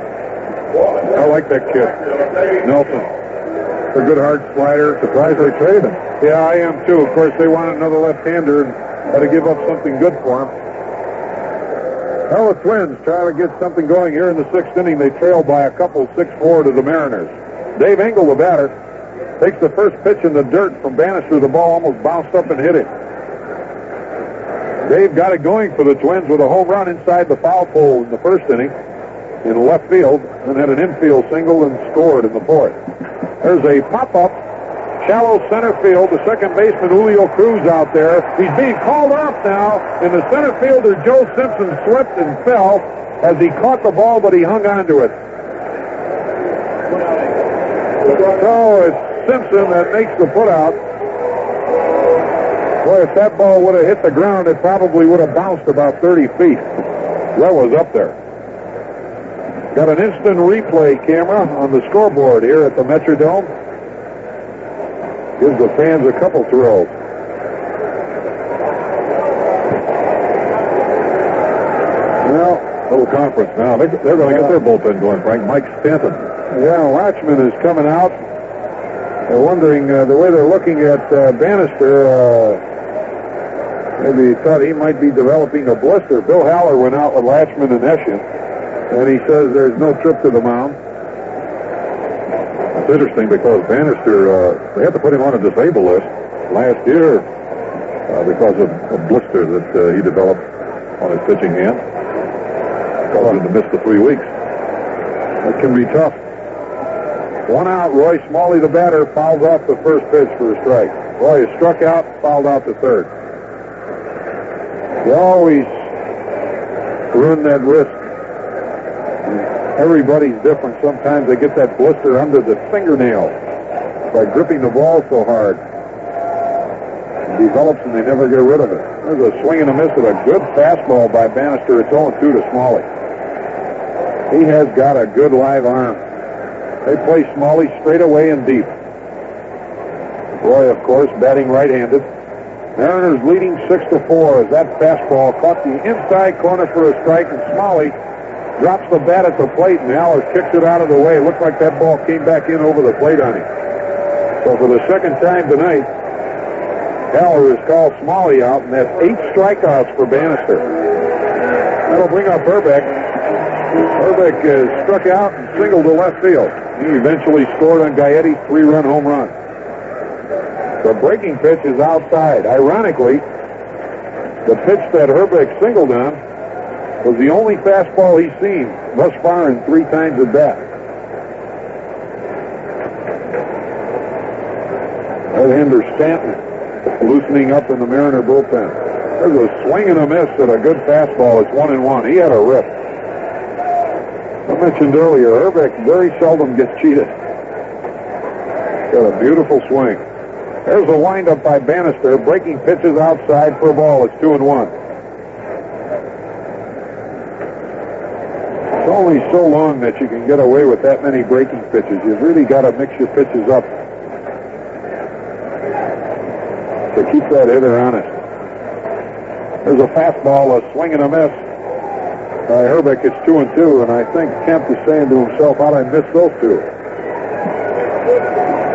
I like that kid, Nelson. A good hard slider. Surprised they traded him. Yeah, I am too. Of course, they wanted another left-hander and had to give up something good for him. Well, the Twins trying to get something going here in the sixth inning. They trail by a couple, 6-4 to the Mariners. Dave Engel, the batter, takes the first pitch in the dirt from Bannister. The ball almost bounced up and hit him. Dave got it going for the Twins with a home run inside the foul pole in the first inning in left field, and had an infield single and scored in the fourth. There's a pop-up, shallow center field. The second baseman, Julio Cruz, out there. He's being called off now, and the center fielder, Joe Simpson, slipped and fell as he caught the ball, but he hung on to it. So it's Simpson that makes the put-out. Boy, if that ball would have hit the ground, it probably would have bounced about 30 feet. That was up there. Got an instant replay camera on the scoreboard here at the Metrodome. Gives the fans a couple thrills. Well, little conference now. They're going to get their bullpen going, Frank. Mike Stanton. Yeah, Watchman is coming out. They're wondering, the way they're looking at Bannister, maybe thought he might be developing a blister. Bill Haller went out with Latchman and Eshin, and he says there's no trip to the mound. It's interesting because Bannister, they had to put him on a disabled list last year because of a blister that he developed on his pitching hand. Caused him to miss the 3 weeks. That can be tough. One out, Roy Smalley, the batter, fouls off the first pitch for a strike. Roy is struck out, fouled out the third. You always run that risk. Everybody's different. Sometimes they get that blister under the fingernail by gripping the ball so hard. It develops and they never get rid of it. There's a swing and a miss with a good fastball by Bannister. It's 0-2 to Smalley. He has got a good live arm. They play Smalley straight away and deep. Roy, of course, batting right-handed. Mariners leading 6-4 as that fastball caught the inside corner for a strike, and Smalley drops the bat at the plate, and Haller kicks it out of the way. It looked like that ball came back in over the plate on him. So for the second time tonight, Haller has called Smalley out, and that's 8 strikeouts for Bannister. That'll bring up Herbeck. Herbeck is struck out and singled to left field. He eventually scored on Gaetti's 3-run home run. The breaking pitch is outside. Ironically, the pitch that Herbeck singled on was the only fastball he's seen thus far in 3 times at bat. Right-hander Stanton loosening up in the Mariner bullpen. There's a swing and a miss at a good fastball. It's 1-1. He had a rip. I mentioned earlier, Herbeck very seldom gets cheated. Got a beautiful swing. There's a windup by Bannister. Breaking pitches outside for a ball. It's 2-1. It's only so long that you can get away with that many breaking pitches. You've really got to mix your pitches up to keep that hitter honest. There's a fastball, a swing and a miss by Herbeck. It's 2-2, and I think Kemp is saying to himself, how'd I miss those 2?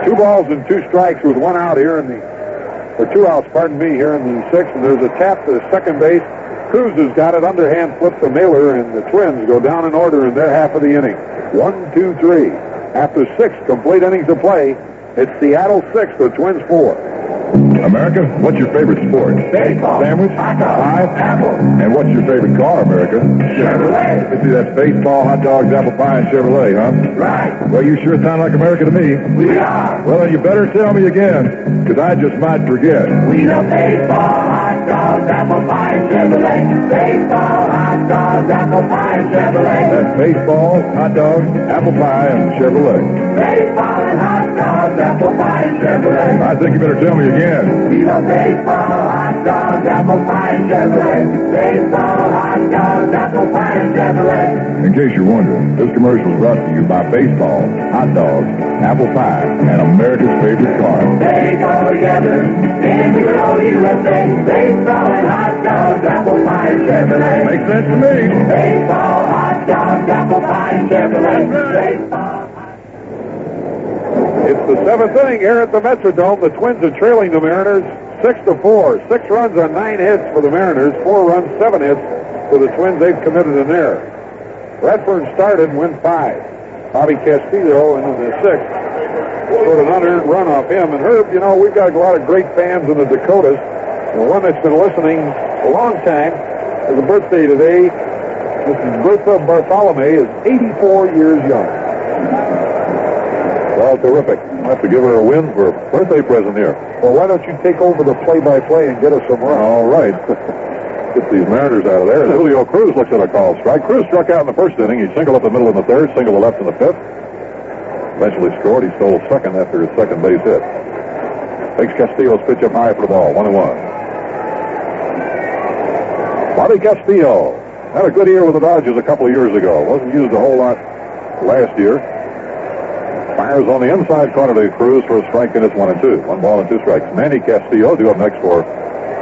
2 balls and 2 strikes with 1 out here in the or 2 outs, pardon me, here in the 6th, and there's a tap to second base. Cruz has got it, underhand flip to Mailer, and the Twins go down in order in their half of the inning. 1, 2, 3. After 6 complete innings of play, it's Seattle 6, the Twins 4. America, what's your favorite sport? Baseball. Sandwich? Pie? Apple. And what's your favorite car, America? Chevrolet. Let's see, that's baseball, hot dogs, apple pie, and Chevrolet, huh? Right. Well, you sure sound like America to me. We are. Well, then you better tell me again, because I just might forget. We love baseball, hot dogs, apple pie, and Chevrolet. Baseball, hot dogs, apple pie, and Chevrolet. That's baseball, hot dogs, apple pie, and Chevrolet. Baseball and hot dogs, apple pie, and Chevrolet. I think you better tell me again. We love baseball, hot dogs, apple pie, and Chevrolet. Baseball, hot dogs, apple pie, and Chevrolet. In case you're wondering, this commercial is brought to you by baseball, hot dogs, apple pie, and America's favorite car. They go together in the good old USA. Baseball and hot dogs, apple pie, and Chevrolet. Makes sense to me. Baseball, hot dogs, apple pie, and Chevrolet. Baseball. It's the 7th inning here at the Metrodome. The Twins are trailing the Mariners 6-4. 6 runs on 9 hits for the Mariners. 4 runs, 7 hits for the Twins. They've committed an error. Redfern started and went 5. Bobby Castillo in the 6th. Sort of an unearned run off him. And Herb, you know, we've got a lot of great fans in the Dakotas. The one that's been listening a long time has a birthday today. Mrs. Bertha Bartholomew is 84 years young. Well, terrific. I'll have to give her a win for a birthday present here. Well, why don't you take over the play-by-play and get us some run? All right. Get these Mariners out of there. And Julio Cruz looks at a call strike. Cruz struck out in the 1st inning. He singled up the middle in the 3rd, singled the left in the 5th. Eventually scored. He stole 2nd after his 2nd base hit. Takes Castillo's pitch up high for the ball. 1-1. Bobby Castillo had a good year with the Dodgers a couple of years ago. Wasn't used a whole lot last year. Fires on the inside corner to Cruz for a strike, and it's 1-2. 1 ball and 2 strikes. Manny Castillo due up next for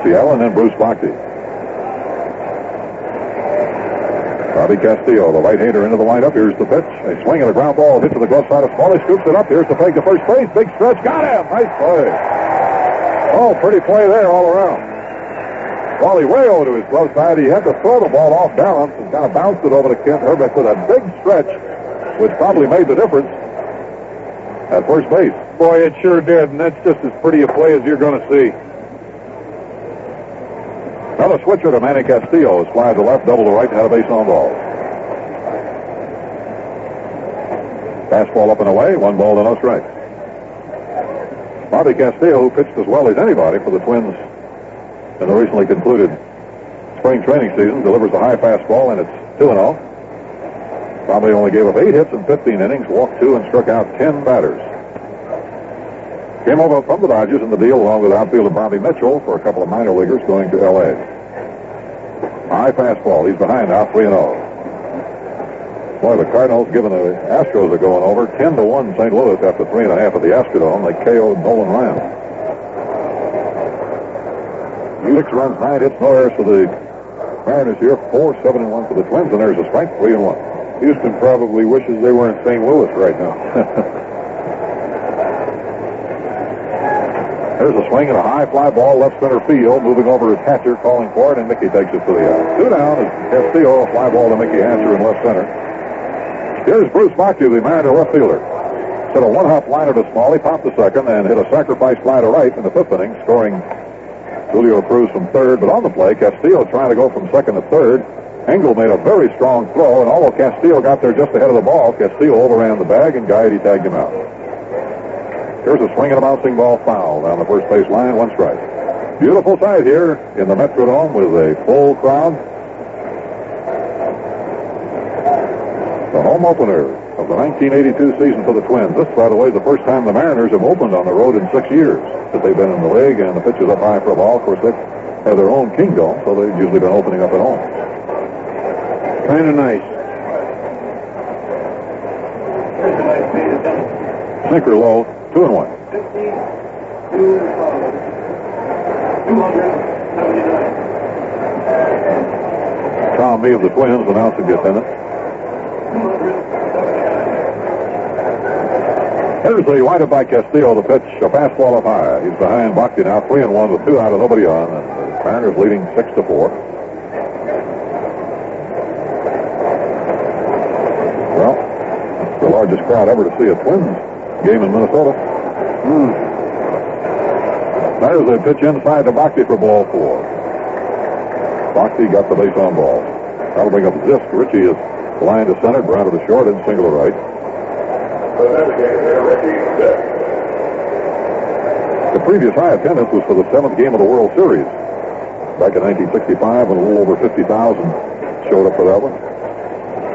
Seattle, and then Bruce Bochy. Bobby Castillo, the right-hander, into the windup. Here's the pitch. A swing and a ground ball hit to the glove side of Smalley. Scoops it up. Here's the fake to first base. Big stretch. Got him. Nice play. Oh, pretty play there all around. Wally way over to his glove side. He had to throw the ball off balance and kind of bounced it over to Kent Hrbek with a big stretch, which probably made the difference at first base. Boy, it sure did, and that's just as pretty a play as you're going to see. Another switcher to Manny Castillo. Is fly to left, double to right, had a base on ball. Fastball up and away, 1 ball to no strikes. Bobby Castillo, who pitched as well as anybody for the Twins in the recently concluded spring training season, delivers a high fastball, and it's 2-0. Probably only gave up 8 hits in 15 innings, walked 2, and struck out 10 batters. Came over from the Dodgers in the deal along with outfielder Bobby Mitchell for a couple of minor leaguers going to L.A. High fastball. He's behind now, 3-0. Boy, the Cardinals giving the Astros a going over 10-1 St. Louis after 3.5 at the Astrodome. They KO'd Nolan Ryan. 6 runs, 9 hits, no errors for the Mariners here. 4-7-1 for the Twins, and there's a strike, 3-1. Houston probably wishes they were in St. Louis right now. There's a swing and a high fly ball left center field. Moving over is Hatcher calling for it, and Mickey takes it for the out. 2 down is Castillo, a fly ball to Mickey Hatcher in left center. Here's Bruce Bochy, the Mariner left fielder. Set a 1-hop liner to Smalley, popped the 2nd, and hit a sacrifice fly to right in the 5th inning, scoring Julio Cruz from 3rd. But on the play, Castillo trying to go from 2nd to 3rd. Engel made a very strong throw, and although Castillo got there just ahead of the ball, Castillo overran the bag, and Gaetti tagged him out. Here's a swing and a bouncing ball foul down the first base line, 1 strike. Beautiful sight here in the Metrodome with a full crowd. The home opener of the 1982 season for the Twins. This, by the way, is the first time the Mariners have opened on the road in 6 years that they've been in the league, and the pitch is up high for a ball. Of course, they have their own Kingdome, so they've usually been opening up at home. Kind of nice. Sinker low, 2-1. Tom Mee of the Twins announcing the attendance. There's the windup by Castillo. The pitch, a fastball up high. He's behind Bhakti now, 3-1 with 2 out and nobody on. And the Mariners leading 6-4. Well, it's the largest crowd ever to see a Twins game in Minnesota. There's a pitch inside to Bhakti for ball 4. Bhakti got the base on ball. That'll bring up Zisk. Richie is line to center, grounded to short, and single to right. The previous high attendance was for the 7th game of the World Series. Back in 1965, when a little over 50,000 showed up for that one.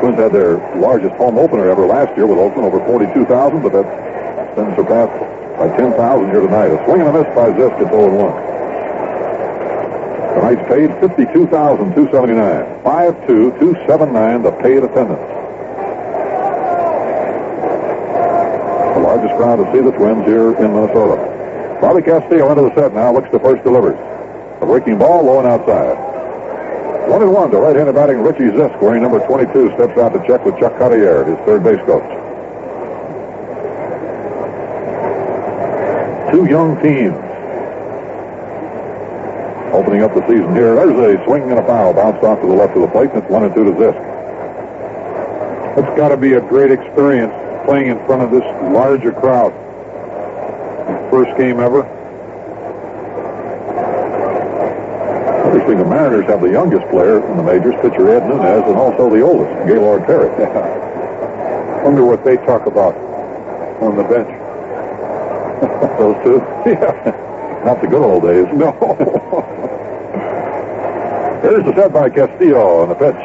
Twins had their largest home opener ever last year with Oakland, over 42,000, but that's been surpassed by 10,000 here tonight. A swing and a miss by Zisk at 0-1. Tonight's paid $52,279. 5-2-279 the paid attendance. The largest crowd to see the Twins here in Minnesota. Bobby Castillo into the set now. Looks to first, delivers. A breaking ball low and outside. 1-1 to right-handed batting Richie Zisk, wearing number 22, steps out to check with Chuck Cartier, his third base coach. Two young teams opening up the season here. There's a swing and a foul. Bounced off to the left of the plate, and it's 1-2 to Zisk. It's got to be a great experience playing in front of this larger crowd. First game ever. Interesting, the Mariners have the youngest player in the majors, pitcher Ed Nunez, and also the oldest, Gaylord Perry. Wonder what they talk about on the bench. Those two? Yeah. Not the good old days. No. Here's the set by Castillo on the pitch.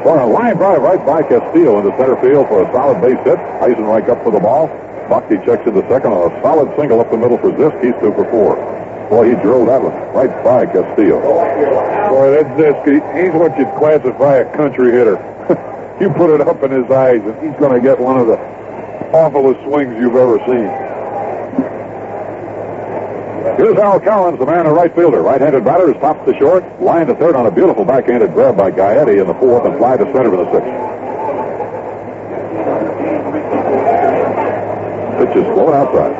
On a line drive right by Castillo into center field for a solid base hit. Eisenreich up for the ball. Bhakti checks into second on a solid single up the middle for Zisk. He's 2 for 4. Boy, he drove that one right by Castillo. Boy, that Zisk, he's what you'd classify a country hitter. You put it up in his eyes, and he's going to get one of the awfulest swings you've ever seen. Here's Al Collins, the man, a right fielder. Right-handed batter is topped to short. Line to third on a beautiful backhanded grab by Gaetti in the 4th and fly to center in the 6th. Pitch is low and outside.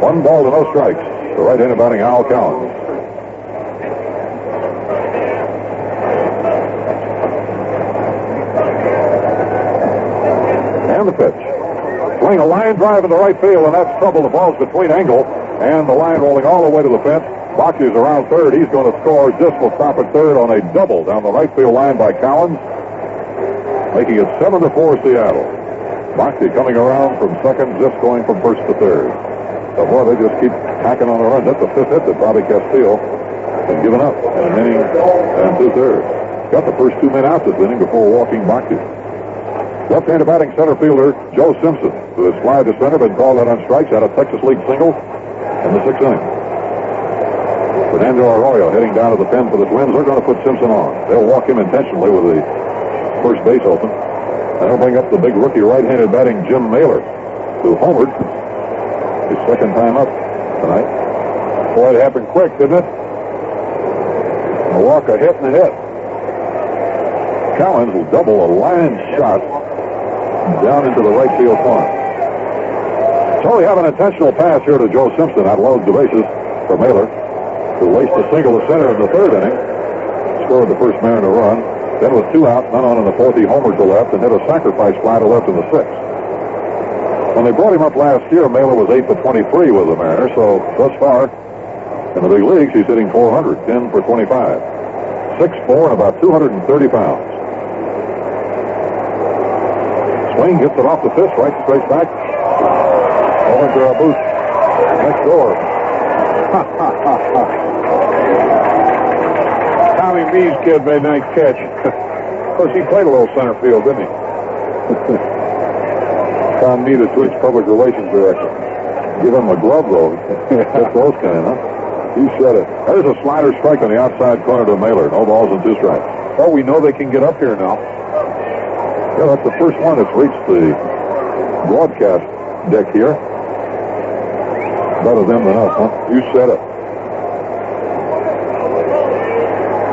1 ball to no strikes. The right-handed batting Al Collins. And the pitch. Swing a line drive in the right field, and that's trouble. The ball's between Engel and the line rolling all the way to the fence. Bhakti's around third. He's going to score. Zisk will stop at third on a double down the right field line by Collins, making it 7-4 Seattle. Bhakti coming around from second, Zisk going from first to third. So, boy, they just keep hacking on the run. That's the 5th hit that Bobby Castillo has given up in an inning and 2/3. Got the first 2 men out this inning before walking Bhakti. Left-handed batting center fielder Joe Simpson, who has fly to center, been called out on strikes, had a Texas League single in the 6th inning. Fernando Arroyo heading down to the pen for the Twins. They're going to put Simpson on. They'll walk him intentionally with the first base open. And they'll bring up the big rookie right-handed batting Jim Mailer, who homered his second time up tonight. Boy, it happened quick, didn't it? A walk, a hit, and a hit. Collins will double a line shot down into the right field corner. So we have an intentional pass here to Joe Simpson. That loads the bases for Mailer, who laced a single to center in the 3rd inning. Scored the first Mariner run. Then with 2 out, none on in the 4th, he homered to left and hit a sacrifice fly to left in the 6th. When they brought him up last year, Mailer was 8 for 23 with the Mariners. So thus far in the big leagues, he's hitting .400, 10 for 25. 6'4" and about 230 pounds. Swing gets it off the fist, right straight back. Over to our booth next door. Tommy B's kid made a nice catch. Of course, he played a little center field, didn't he? Tom B, the Twitch Public Relations Director. Give him a glove, though. That's those kind, huh? You said it. There's a slider strike on the outside corner to Mailer. No balls and 2 strikes. Oh, we know they can get up here now. Yeah, that's the first one that's reached the broadcast deck here. Better them than us, huh? You said it.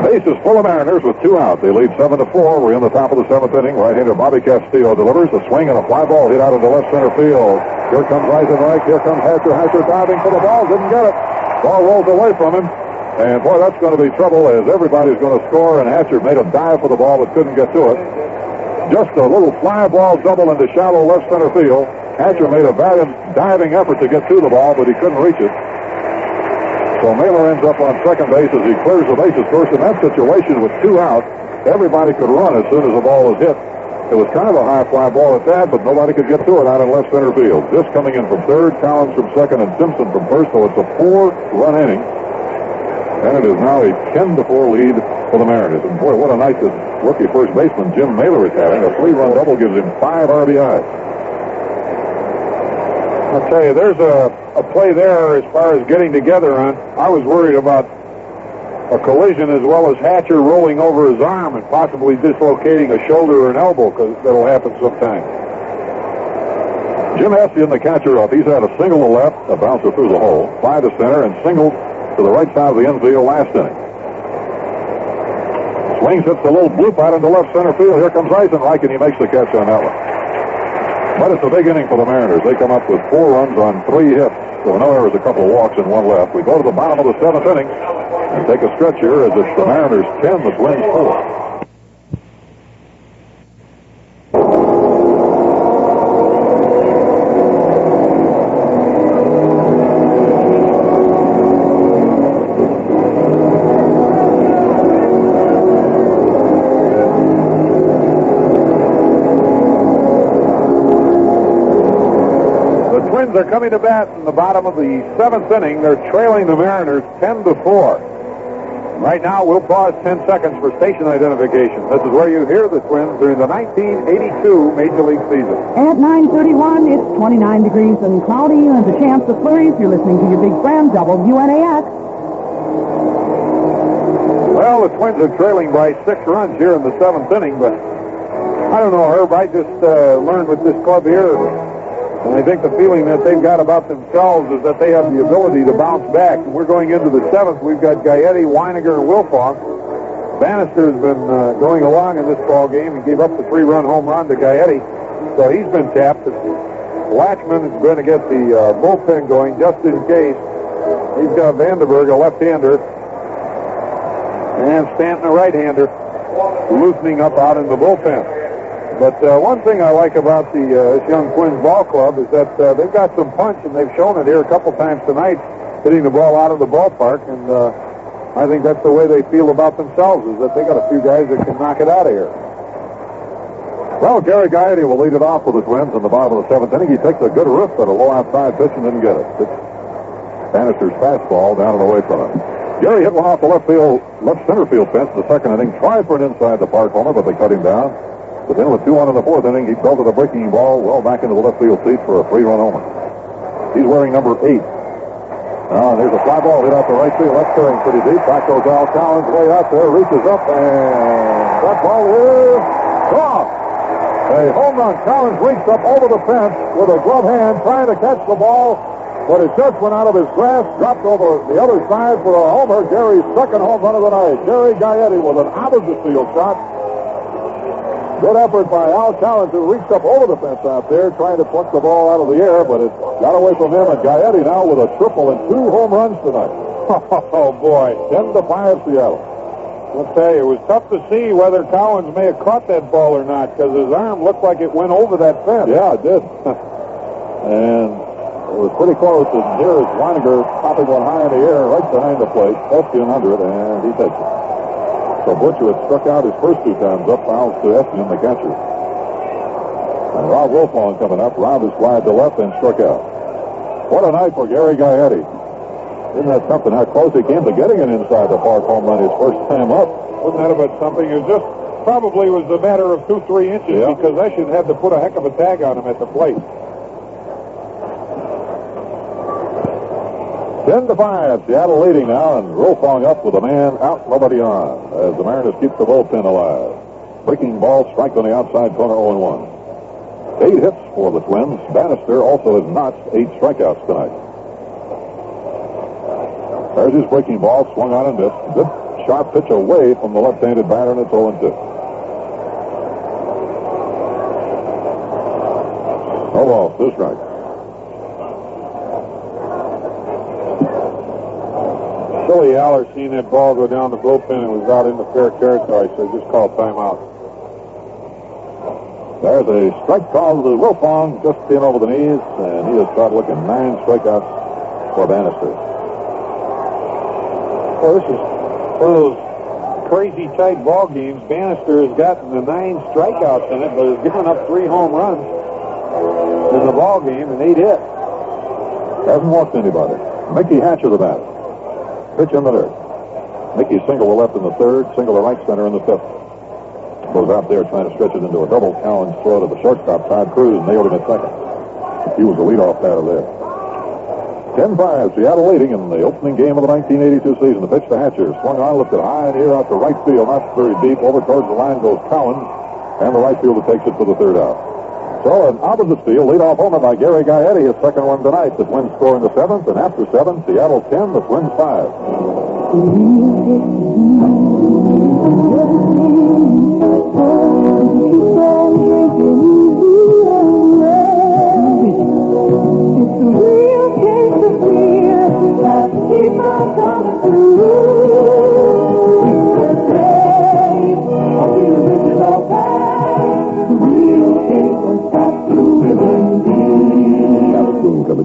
Bases full of Mariners with 2 out. They lead 7-4. We're in the top of the 7th inning. Right-hander Bobby Castillo delivers a swing and a fly ball hit out into left center field. Here comes Eisenreich. Here comes Hatcher. Hatcher diving for the ball. Didn't get it. Ball rolls away from him. And, boy, that's going to be trouble as everybody's going to score. And Hatcher made a dive for the ball but couldn't get to it. Just a little fly ball double into shallow left center field. Hatcher made a valiant diving effort to get to the ball, but he couldn't reach it. So Mailer ends up on second base as he clears the bases first. In that situation with 2 out, everybody could run as soon as the ball was hit. It was kind of a high fly ball at that, but nobody could get to it out in left center field. This coming in from third, Collins from second, and Simpson from first. So it's a 4-run inning. And it is now a 10-4 lead for the Mariners. And boy, what a night this rookie first baseman Jim Mailer is having. A 3-run double gives him 5 RBIs. I'll tell you, there's a play there as far as getting together on. I was worried about a collision as well as Hatcher rolling over his arm and possibly dislocating a shoulder or an elbow, because that'll happen sometime. Jim Estienne, the catcher, up. He's had a single to left, a bouncer through the hole, fly to center, and singled to the right side of the infield last inning. Swings hits the little bloop out into left center field. Here comes Eisenreich, and he makes the catch on that one. But it's a big inning for the Mariners. They come up with 4 runs on 3 hits. So we know there was a couple of walks and 1 left. We go to the bottom of the 7th inning and take a stretch here as it's the Mariners 10, the Twins 4. They're coming to bat in the bottom of the 7th inning. They're trailing the Mariners 10-4. Right now, we'll pause 10 seconds for station identification. This is where you hear the Twins during the 1982 Major League season. At 9:31, it's 29 degrees and cloudy, and there's a chance of flurries. You're listening to your big friend, WNAX. Well, the Twins are trailing by 6 runs here in the 7th inning, but I don't know, Herb. I just learned with this club here. And I think the feeling that they've got about themselves is that they have the ability to bounce back. And we're going into the 7th. We've got Gaetti, Weiniger, and Wilfong. Bannister's been going along in this ball game. He gave up the 3-run home run to Gaetti, so he's been tapped. Latchman is going to get the bullpen going just in case. He's got Vandenberg, a left-hander, and Stanton, a right-hander, loosening up out in the bullpen. But one thing I like about this young Twins ball club is that they've got some punch, and they've shown it here a couple times tonight, hitting the ball out of the ballpark. And I think that's the way they feel about themselves, is that they got a few guys that can knock it out of here. Well, Gary Gaetti will lead it off for the Twins in the bottom of the 7th inning. He takes a good riff at a low outside pitch and didn't get it. It's Bannister's fastball down and away from him. Gary hit one off the left center field fence in the 2nd inning. Tried for an inside the park homer, but they cut him down. But then with 2-1 in the 4th inning, he belted a breaking ball well back into the left field seat for a 3-run homer. He's wearing number 8. Now, there's a fly ball hit out to right field. That's carrying pretty deep. Back goes Al Collins way out there, reaches up, and that ball is gone. A home run. Collins reached up over the fence with a glove hand trying to catch the ball, but it just went out of his grasp, dropped over the other side for a homer. Gary's 2nd home run of the night. Gary Gaetti with an opposite field shot. Good effort by Al Collins, who reached up over the fence out there, trying to pluck the ball out of the air, but it got away from him. And Gaetti now with a triple and 2 home runs tonight. Oh, boy. 10-5 Seattle. I'll tell you, it was tough to see whether Collins may have caught that ball or not, because his arm looked like it went over that fence. Yeah, it did. And it was pretty close. And here is Weiniger popping one high in the air right behind the plate. Estienne under it, and he takes it. So Butch, who had struck out his first 2 times up, fouls to Estienne, the catcher. And Rob Wilfong coming up. Rob is wide to left and struck out. What a night for Gary Gaetti. Isn't that something, how close he came to getting an inside the park home run his first time up? Wasn't that about something? It just probably was a matter of 2-3 inches, because Estienne had to put a heck of a tag on him at the plate. 10-5, Seattle leading now, and Wilfong up with a man out, nobody on, as the Mariners keep the bullpen alive. Breaking ball, strike on the outside corner, 0-1. 8 hits for the Twins. Bannister also has notched 8 strikeouts tonight. There's his breaking ball, swung on and missed. Good sharp pitch away from the left-handed batter, and it's 0-2. No balls, 2 strikes. Billy Aller seen that ball go down the bullpen and was out into fair territory, so just called timeout. There's a strike call to Wilfong, just in over the knees, and he has started looking 9 strikeouts for Bannister. Well, this is one of those crazy tight ball games. Bannister has gotten the 9 strikeouts in it, but has given up 3 home runs in the ball game and 8 hits. Hasn't walked anybody. Mickey Hatcher the bat. Pitch in the dirt. Mickey single to left in the 3rd, single to right center in the 5th. Goes out there trying to stretch it into a double. Cowan's throw to the shortstop. Todd Cruz nailed him at second. He was the leadoff batter there. 10-5, Seattle leading in the opening game of the 1982 season. The pitch to Hatcher. Swung on, lifted high in the air out to right field. Not very deep. Over towards the line goes Cowan. And the right fielder takes it for the 3rd out. So an opposite field, leadoff homer by Gary Gaetti, his second one tonight. The Twins score in the 7th, and after 7, Seattle 10, the Twins 5.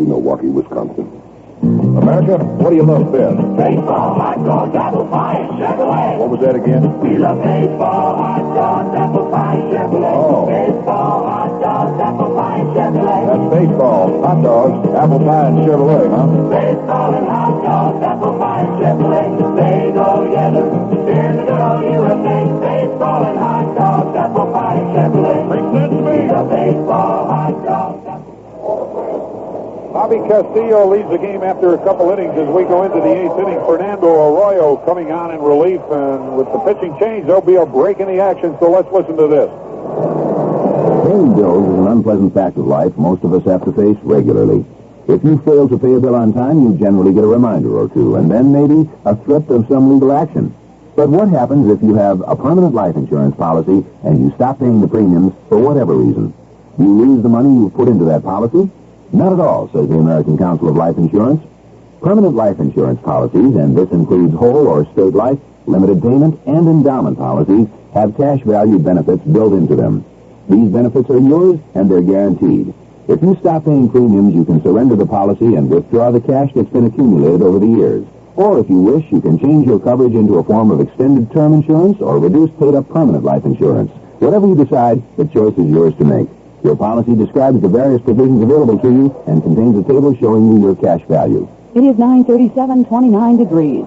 Milwaukee, Wisconsin. America, what do you love best? Baseball, hot dogs, apple pie, and Chevrolet. What was that again? We love baseball, hot dogs, apple pie, and Chevrolet. Oh. Baseball, hot dogs, apple pie, and Chevrolet. That's baseball, hot dogs, apple pie, and Chevrolet, huh? Baseball and hot dogs, apple pie, and Chevrolet. They go together. Here's the girl USA. Baseball and hot dogs, apple pie, and Chevrolet. Makes sense to me. We love baseball, hot dogs. Bobby Castillo leads the game after a couple innings as we go into the 8th inning. Fernando Arroyo coming on in relief, and with the pitching change, there'll be a break in the action, so let's listen to this. Paying bills is an unpleasant fact of life most of us have to face regularly. If you fail to pay a bill on time, you generally get a reminder or two, and then maybe a threat of some legal action. But what happens if you have a permanent life insurance policy and you stop paying the premiums for whatever reason? Do you lose the money you've put into that policy? Not at all, says the American Council of Life Insurance. Permanent life insurance policies, and this includes whole or state life, limited payment, and endowment policies, have cash value benefits built into them. These benefits are yours, and they're guaranteed. If you stop paying premiums, you can surrender the policy and withdraw the cash that's been accumulated over the years. Or if you wish, you can change your coverage into a form of extended term insurance or reduced paid-up permanent life insurance. Whatever you decide, the choice is yours to make. Your policy describes the various provisions available to you and contains a table showing you your cash value. It is 9:37, 29 degrees.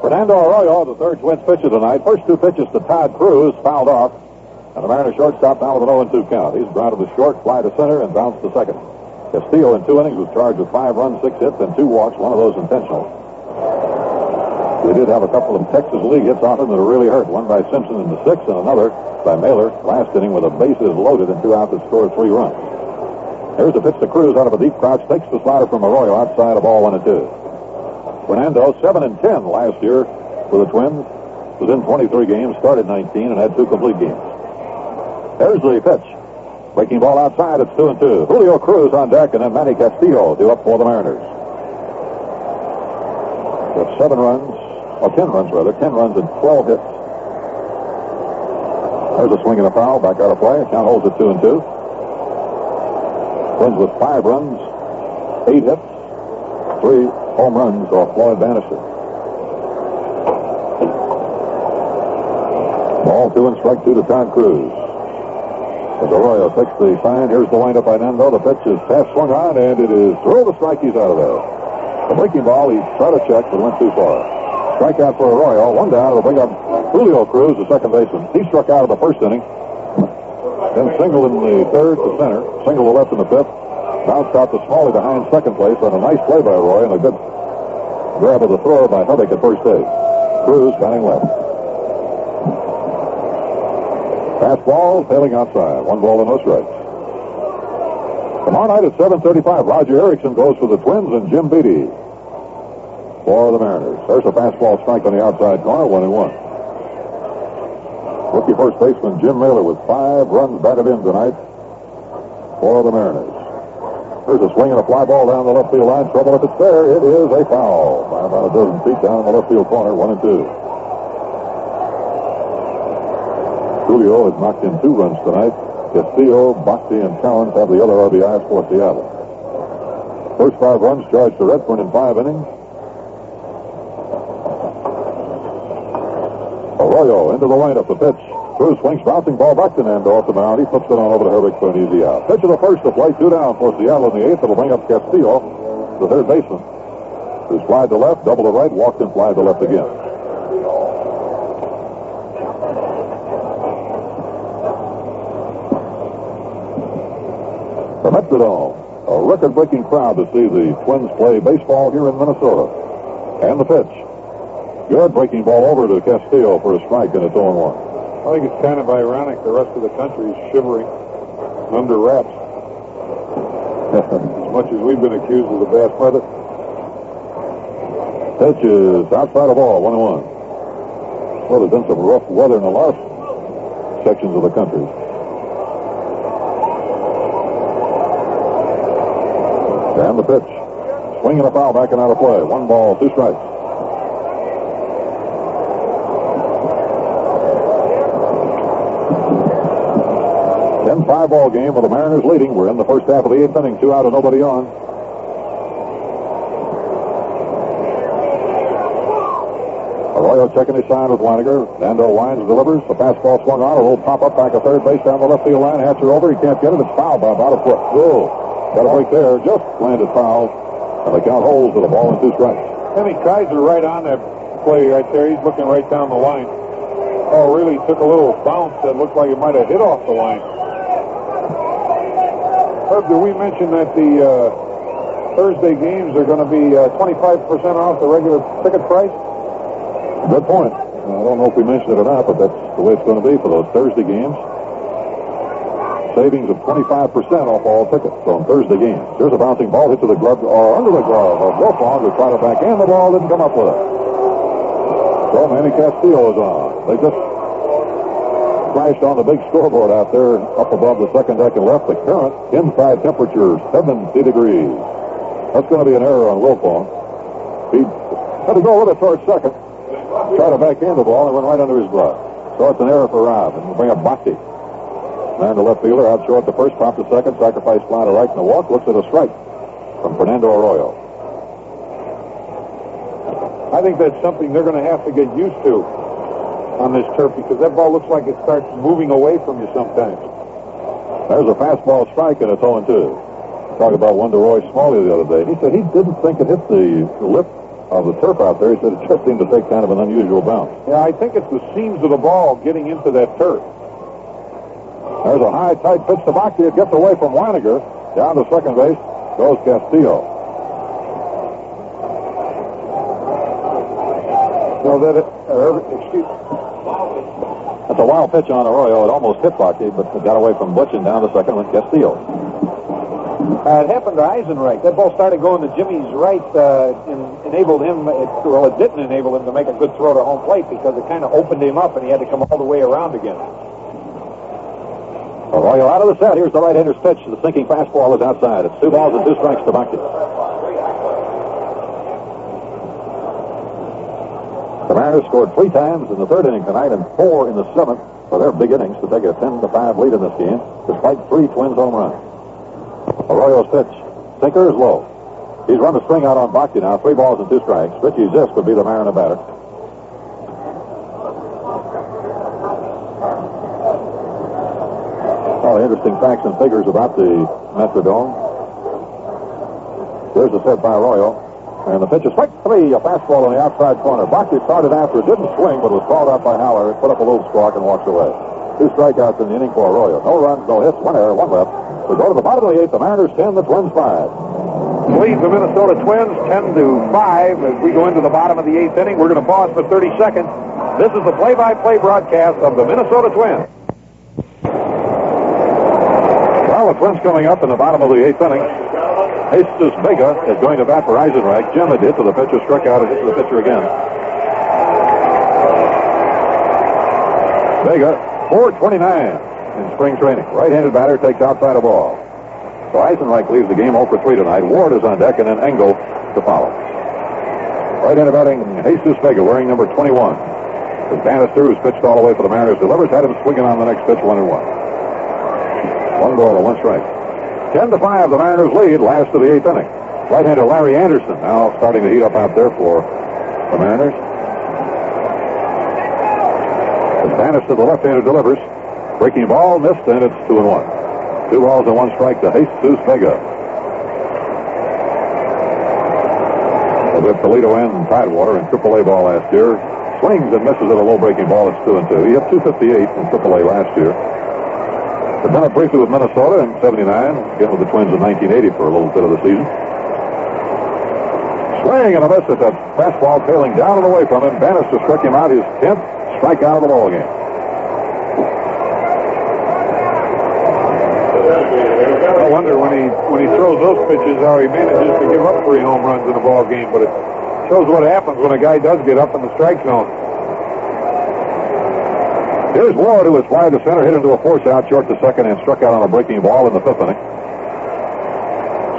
Fernando Arroyo, the 3rd Twins pitcher tonight. First 2 pitches to Todd Cruz, fouled off. And the Mariners shortstop now with an 0-2 count. He's grounded to short, fly to center, and bounced to second. Castillo in 2 innings was charged with 5 runs, 6 hits, and 2 walks, one of those intentional. We did have a couple of Texas League hits off him that really hurt. One by Simpson in the 6th, and another by Mailer last inning with a bases loaded and 2 outs that scored 3 runs. Here's the pitch to Cruz out of a deep crouch. Takes the slider from Arroyo outside of ball 1-2. Fernando, 7-10 last year for the Twins. Was in 23 games, started 19, and had 2 complete games. There's the pitch. Breaking ball outside, it's 2-2. Julio Cruz on deck, and then Manny Castillo due up for the Mariners. With 7 runs, or 10 runs rather, 10 runs and 12 hits. There's a swing and a foul, back out of play. Count holds at 2-2. Twins with 5 runs, 8 hits, 3 home runs off Floyd Bannister. Ball 2 and strike 2 to Todd Cruz. As Arroyo takes the sign, here's the windup by Nando. The pitch is pass swung on, and it is throw the strike. He's out of there. The breaking ball, he tried to check, but went too far. Strikeout for Arroyo. 1 down. It'll bring up Julio Cruz, the second baseman. He struck out of the 1st inning. Then singled in the 3rd to center. Single to left in the 5th. Bounced out to Smalley behind second place on a nice play by Roy and a good grab of the throw by Hubbock at first base. Cruz batting left. Fastball tailing outside. 1 ball and no strikes. Tomorrow night at 7:35, Roger Erickson goes for the Twins and Jim Beattie. for the Mariners. There's a fastball strike on the outside corner, 1-1. Rookie first baseman Jim Mailer with 5 runs batted in tonight for the Mariners. There's a swing and a fly ball down the left field line. Trouble if it's there. It is a foul by about a dozen feet down in the left field corner, 1-2. Julio has knocked in 2 runs tonight. Castillo, Bhakti, and Collins have the other RBIs for Seattle. First 5 runs charged to Redfern in 5 innings. Arroyo into the lineup. The pitch. Cruz swings, bouncing ball back to Nando off the mound. He flips it on over to Herbeck for an easy out. Pitch of the first to play, 2 down for Seattle in the 8th. It'll bring up Castillo, the third baseman. Who's flied to left, double to right, walked and flied to left again. The Metrodome. A record-breaking crowd to see the Twins play baseball here in Minnesota. And the pitch. Good breaking ball over to Castillo for a strike, and it's 0-1. I think it's kind of ironic the rest of the country is shivering under wraps. As much as we've been accused of the bad weather. Pitch is outside of ball, 1-1. Well, there's been some rough weather in a lot of sections of the country. And the pitch. Swing and a foul, backing out of play. 1 ball, 2 strikes. Then 5-ball game with the Mariners leading. We're in the first half of the 8th inning. 2 out and nobody on. Arroyo checking his sign with Weiniger. Nando winds, delivers. The fastball swung on. A little pop-up back to third base down the left field line. Hatcher over. He can't get it. It's foul by about a foot. Oh, got a break there. Just landed foul. And the count holds to the ball and 2 strikes. Henry Kaiser right on that play right there. He's looking right down the line. Oh, really took a little bounce that looked like it might have hit off the line. Herb, did we mention that the Thursday games are going to be 25% off the regular ticket price? Good point. I don't know if we mentioned it or not, but that's the way it's going to be for those Thursday games. Savings of 25% off all tickets on Thursday games. Here's a bouncing ball hit to the glove or under the glove of Wilfong, who tried to back in. The ball didn't come up with it. So Manny Castillo is on. They just flashed on the big scoreboard out there up above the second deck and left. The current inside temperature 70 degrees. That's going to be an error on Wilfong. He had to go with it towards second. Try to back in the ball and went right under his glove. So it's an error for Rob. And we'll bring up Bhakti. And the left fielder out short the first, pop to second, sacrifice fly to right and the walk. Looks at a strike from Fernando Arroyo. I think that's something they're going to have to get used to on this turf because that ball looks like it starts moving away from you sometimes. There's a fastball strike and it's 0-2. Talked about one to Roy Smalley the other day. He said he didn't think it hit the lip of the turf out there. He said it just seemed to take kind of an unusual bounce. Yeah, I think it's the seams of the ball getting into that turf. There's a high, tight pitch to Bhakti. It gets away from Weiniger. Down to second base goes Castillo. No, excuse. That's a wild pitch on Arroyo. It almost hit Bhakti, but it got away from Butch and down to second with Castillo. It happened to Eisenreich. That ball started going to Jimmy's right and enabled him, it didn't enable him to make a good throw to home plate because it kind of opened him up and he had to come all the way around again. Arroyo out of the set. Here's the right-hander's pitch. The sinking fastball is outside. It's 2 balls and 2 strikes to Bhakti. The Mariners scored 3 times in the 3rd inning tonight and 4 in the 7th for their big innings to take a 10-5 lead in this game, despite 3 Twins home runs. Arroyo's pitch. Sinker is low. He's run the string out on Bhakti now. 3 balls and 2 strikes. Richie Zisk would be the Mariner batter. All the interesting facts and figures about the Metrodome. There's a set by Arroyo. And the pitch is strike 3, a fastball on the outside corner. Bhakti started after it, didn't swing, but was called out by Howler. It put up a little squawk and walks away. 2 strikeouts in the inning for Arroyo. No runs, no hits, 1 error, 1 left. We go to the bottom of the 8th. The Mariners 10, the Twins 5. Lead the Minnesota Twins 10-5 as we go into the bottom of the 8th inning. We're going to pause for 30 seconds. This is the play-by-play broadcast of the Minnesota Twins. Well, the Twins coming up in the bottom of the 8th inning. Jesus Vega is going to bat for Eisenreich. Jim had hit to the pitcher, struck out, and hit to the pitcher again. Vega, 429 in spring training. Right-handed batter takes outside a ball. So Eisenreich leaves the game 0 for 3 tonight. Ward is on deck, and then Engel to follow. Right-handed batting, Jesus Vega, wearing number 21. As Bannister, who's pitched all the way for the Mariners, delivers, had him swinging on the next pitch, 1-1. 1 ball and 1 strike. 10-5, the Mariners lead, last of the 8th inning. Right-hander Larry Anderson now starting to heat up out there for the Mariners. As Bannister, the left-hander, delivers. Breaking ball, missed, and it's 2-1. 2 balls and 1 strike to Jesus Vega. With Toledo and Tidewater in AAA ball last year. Swings and misses at a low breaking ball. It's 2-2. He hit 258 in AAA last year. Had done it briefly with Minnesota in 79. Again with the Twins in 1980 for a little bit of the season. Swing and a miss at that fastball tailing down and away from him. Bannister struck him out his 10th strikeout of the ball game. I wonder when he throws those pitches how he manages to give up 3 home runs in a ball game, but it shows what happens when a guy does get up in the strike zone. Here's Ward, who is fly to center, hit into a force out short to second, and struck out on a breaking ball in the 5th inning.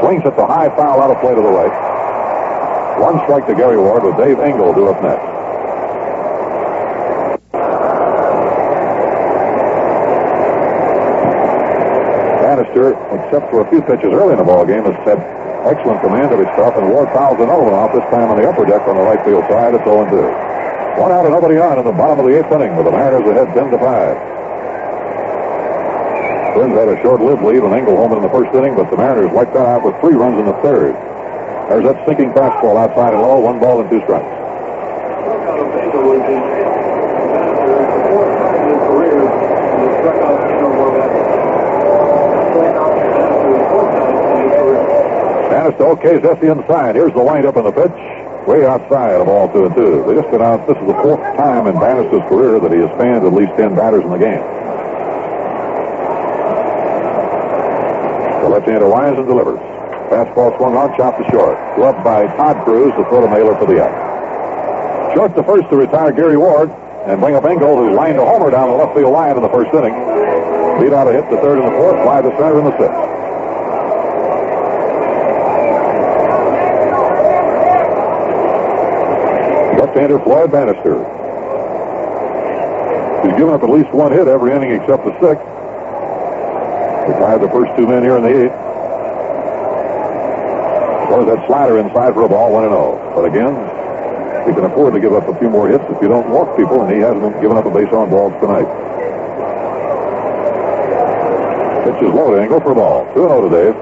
Swings at the high foul out of play to the right. 1 strike to Gary Ward with Dave Engel due up next. Bannister, except for a few pitches early in the ball game, has had excellent command of his stuff, and Ward fouls another one off, this time on the upper deck on the right field side. It's 0-2. 1 out and nobody on in the bottom of the 8th inning with the Mariners ahead 10-5. Twins had a short-lived lead when Engel homered in the 1st inning, but the Mariners wiped that out with 3 runs in the 3rd. There's that sinking fastball outside and low, 1 ball and 2 strikes. Bannister okays at the inside. Here's the windup and the pitch. Way outside of all 2-2. They just announced this is the 4th time in Bannister's career that he has fanned at least 10 batters in the game. The left-hander winds and delivers. Fastball swung on, chopped to short. Gloved by Todd Cruz to throw to Mailer for the out. Short to first to retire Gary Ward and bring up Engel, who lined a homer down the left field line in the 1st inning. Lead out a hit to 3rd and the 4th, fly to center in the 6th. Left-hander Floyd Bannister. He's given up at least 1 hit every inning except the 6th. Retired the first 2 men here in the 8th. Throws that slider inside for a ball, 1-0. But again, he can afford to give up a few more hits if you don't walk people, and he hasn't given up a base on balls tonight. Pitch is low to Engel for a ball. 2-0 to Dave.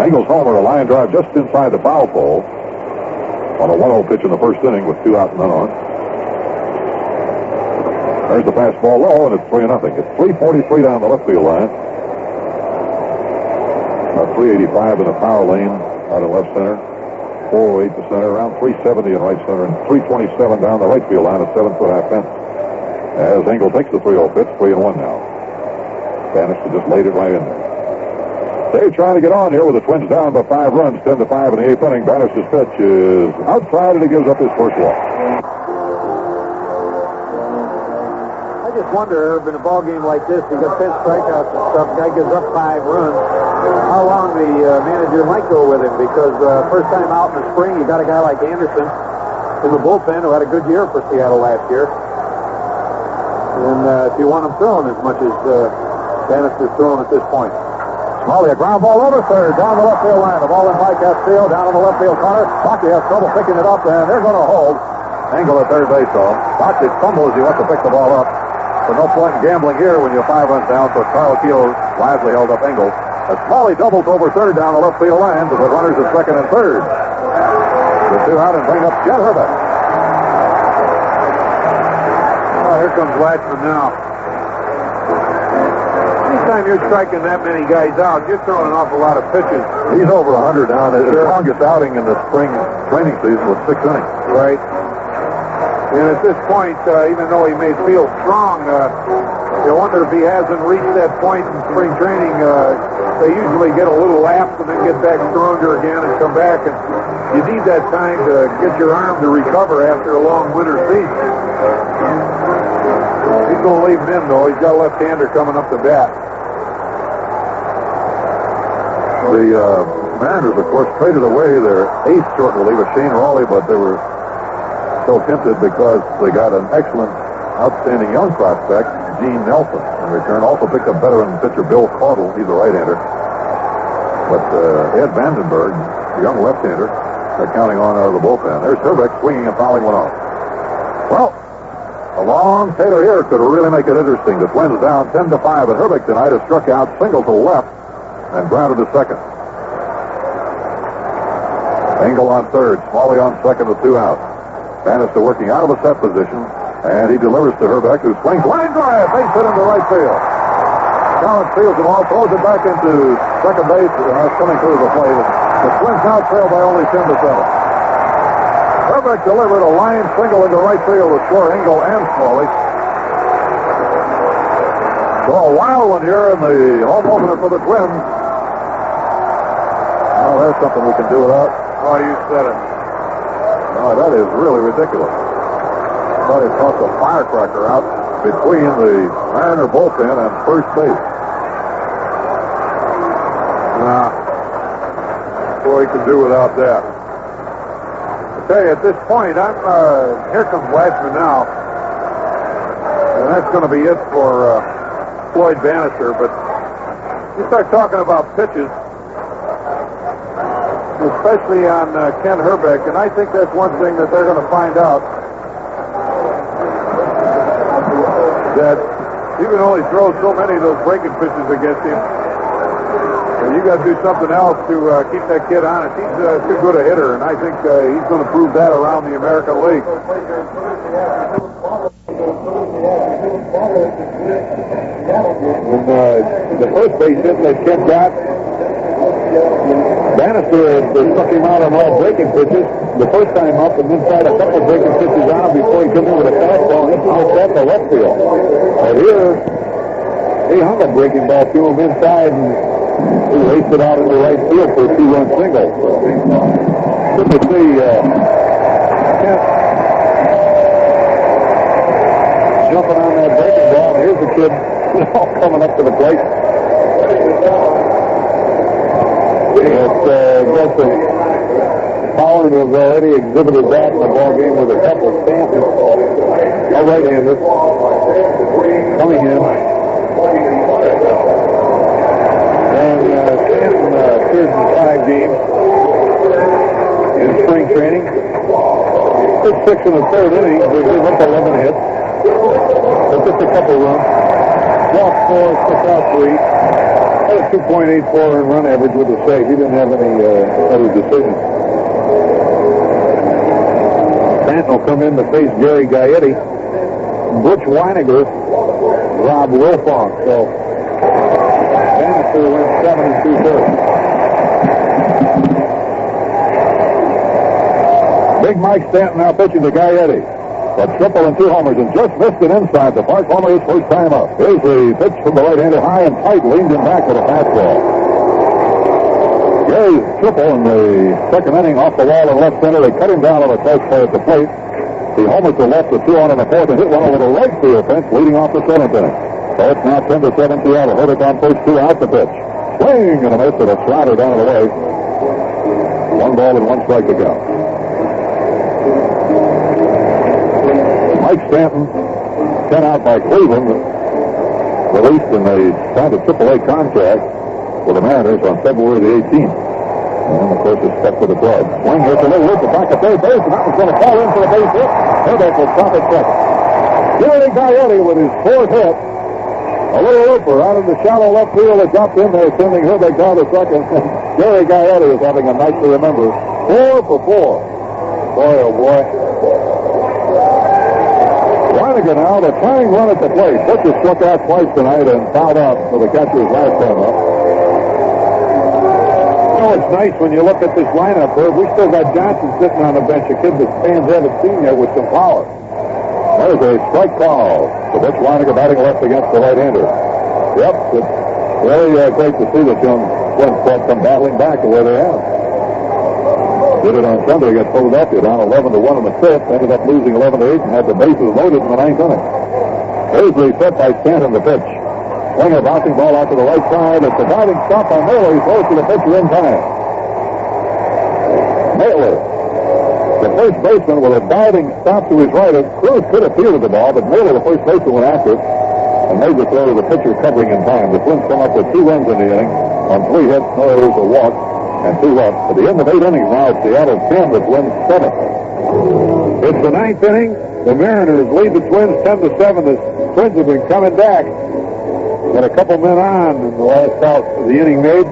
Engel's homer, a line drive just inside the foul pole on a 1-0 pitch in the 1st inning with 2 out and none on. There's the fastball low, and it's 3-0. It's 3:43 down the left field line. 385 in the power lane out of left center. 408 to center, around 370 in right center, and 327 down the right field line, a 7-foot-high fence. As Engel takes the 3-0 pitch, 3-1 now. Bannister just laid it right in there. Dave trying to get on here with the Twins down by 5 runs, 10-5 in the 8th inning. Bannister's pitch is outside, and he gives up his first walk. I just wonder, in a ball game like this, you got 10 strikeouts and stuff, guy gives up 5 runs, how long the manager might go with him, because first time out in the spring, you got a guy like Anderson in the bullpen who had a good year for Seattle last year. And if you want him throwing as much as Bannister's throwing at this point. Smalley, a ground ball over third, down the left field line. The ball in by Castillo, down in the left field corner. Hockey has trouble picking it up, and they're going to hold. Engel at third base, though. Hockey fumbles as he wants to pick the ball up. So no point in gambling here when you're 5 runs down, so Carl Keogh wisely held up Engel. As Smalley doubles over third down the left field line to the runners at second and third. The 2 out and bring up Jet Herbeck. Oh, here comes Latchman now. Anytime you're striking that many guys out, you're throwing an awful lot of pitches. He's over 100 now. His longest outing in the spring training season was 6 innings. Right. And at this point, even though he may feel strong, you wonder if he hasn't reached that point in spring training they usually get a little lapse and then get back stronger again and come back. And you need that time to get your arm to recover after a long winter season. He's going to leave him in, though. He's got a left-hander coming up the bat. The Mariners, of course, traded away their ace short reliever, Shane Rawley, but they were so tempted because they got an excellent, outstanding young prospect, Gene Nelson, in return. Also picked up veteran pitcher Bill Caudle. He's a right-hander. But Ed Vandenberg, the young left-hander, they're counting on out of the bullpen. There's Herbeck swinging and fouling one off. Well, a long Taylor here could really make it interesting. The Twins down 10-5, and Herbeck tonight has struck out single to left and grounded to second. Engel on third, Smalley on second with 2 outs. Bannister working out of a set position, and he delivers to Herbeck, who swings line drive, base hit into right field. Collins fields the ball, throws it back into second base, coming through the plate. The Twins now trail by only 10-7. Herbeck delivered a line single into right field to score Engel and Smalley. So a wild one here in the home opener for the Twins. Oh, there's something we can do without. Oh, you said it. Oh, that is really ridiculous. Thought he tossed a firecracker out between the Mariner bullpen and first base. Nah. Boy, he could do without that. I tell you, at this point, here comes Waxman now. And that's going to be it for Floyd Bannister. But you start talking about pitches, especially on Ken Herbeck, and I think that's one thing that they're going to find out, that you can only throw so many of those breaking pitches against him, and you got to do something else to keep that kid honest. He's too good a hitter, and I think he's going to prove that around the American League. And the first base hit that Ken got, Bannister struck him out on all breaking pitches the first time up, and then tried a couple breaking pitches on him before he came in with a fastball and out that to left field. But here, he hung a breaking ball to him inside, and he raced it out into right field for a 2-run single. Good to see Kent jumping on that breaking ball. And here's the kid coming up to the plate. Justin Pollard has already exhibited that in the ball game with a couple of Stanton, a right-hander, coming in. And Stanton appeared in 5 games in spring training. Took 6 in the 3rd inning. They gave up 11 hits. But just a couple runs. Walked 4, struck out 3. Had a 2.84 run average with a save. He didn't have any other decisions. Stanton will come in to face Gary Gaetti, Butch Weiniger, Rob Wilfong. So Bannister wins 7 2/3. Big Mike Stanton now pitching to Gaetti. A triple and 2 homers, and just missed it inside the park. Homer his first time up. Here's the pitch from the right-hander, high and tight, leaned him back with a fastball. Gary's triple in the 2nd inning off the wall in left center. They cut him down on a close play at the plate. He homers to left, the 2 on in the 4th, and hit one over the right field fence, leading off the 7th inning. So it's now 10-7 Seattle. Herbeck on first, 2 out the pitch. Swing and a miss, and a slider down the way. 1 ball and 1 strike to go. Mike Stanton, 10 out by Cleveland, released in a signed a AAA contract with the Mariners on February the 18th. And, of course, is stuck with the club. Swing here to Lou Luke, back at third base, and that one's going to fall in for a base hit. Herbeck will stop at second. Gary Gaetti with his 4th hit. A little looper out in the shallow left field. It's up in there, sending Herbeck down to second. Gary Gaetti is having a night to remember. 4 for 4. Boy, oh boy. Weiniger now, the tying run at the plate. Butcher struck out twice tonight and fouled out for the catcher's last time up. You know, it's nice when you look at this lineup, Herb. We still got Johnson sitting on the bench, a kid that fans haven't seen yet with some power. There's a strike call. So Butch Weiniger batting left against the right-hander. Yep, Very great to see the young Twins club come battling back to where they are. Did it on Sunday against Philadelphia, down 11-1 in the fifth. Ended up losing 11-8 and had the bases loaded in the ninth inning. Here's the set by Stanton, the pitch. Slinger bouncing ball out to the right side. It's a diving stop by Mailer. He throws to the pitcher in time. Mailer, the first baseman, with a diving stop to his right. Cruz could have fielded the ball, but Mailer, the first baseman, went after it and made the throw to the pitcher covering in time. The Twins come up with 2 runs in the inning on 3 hits, no errors, a walk, and 2 left. At the end of 8 innings now, it's Seattle 10, the Twins 7. It's the ninth inning. The Mariners lead the Twins 10-7. The Twins have been coming back. Got a couple men on in the last out of the inning made.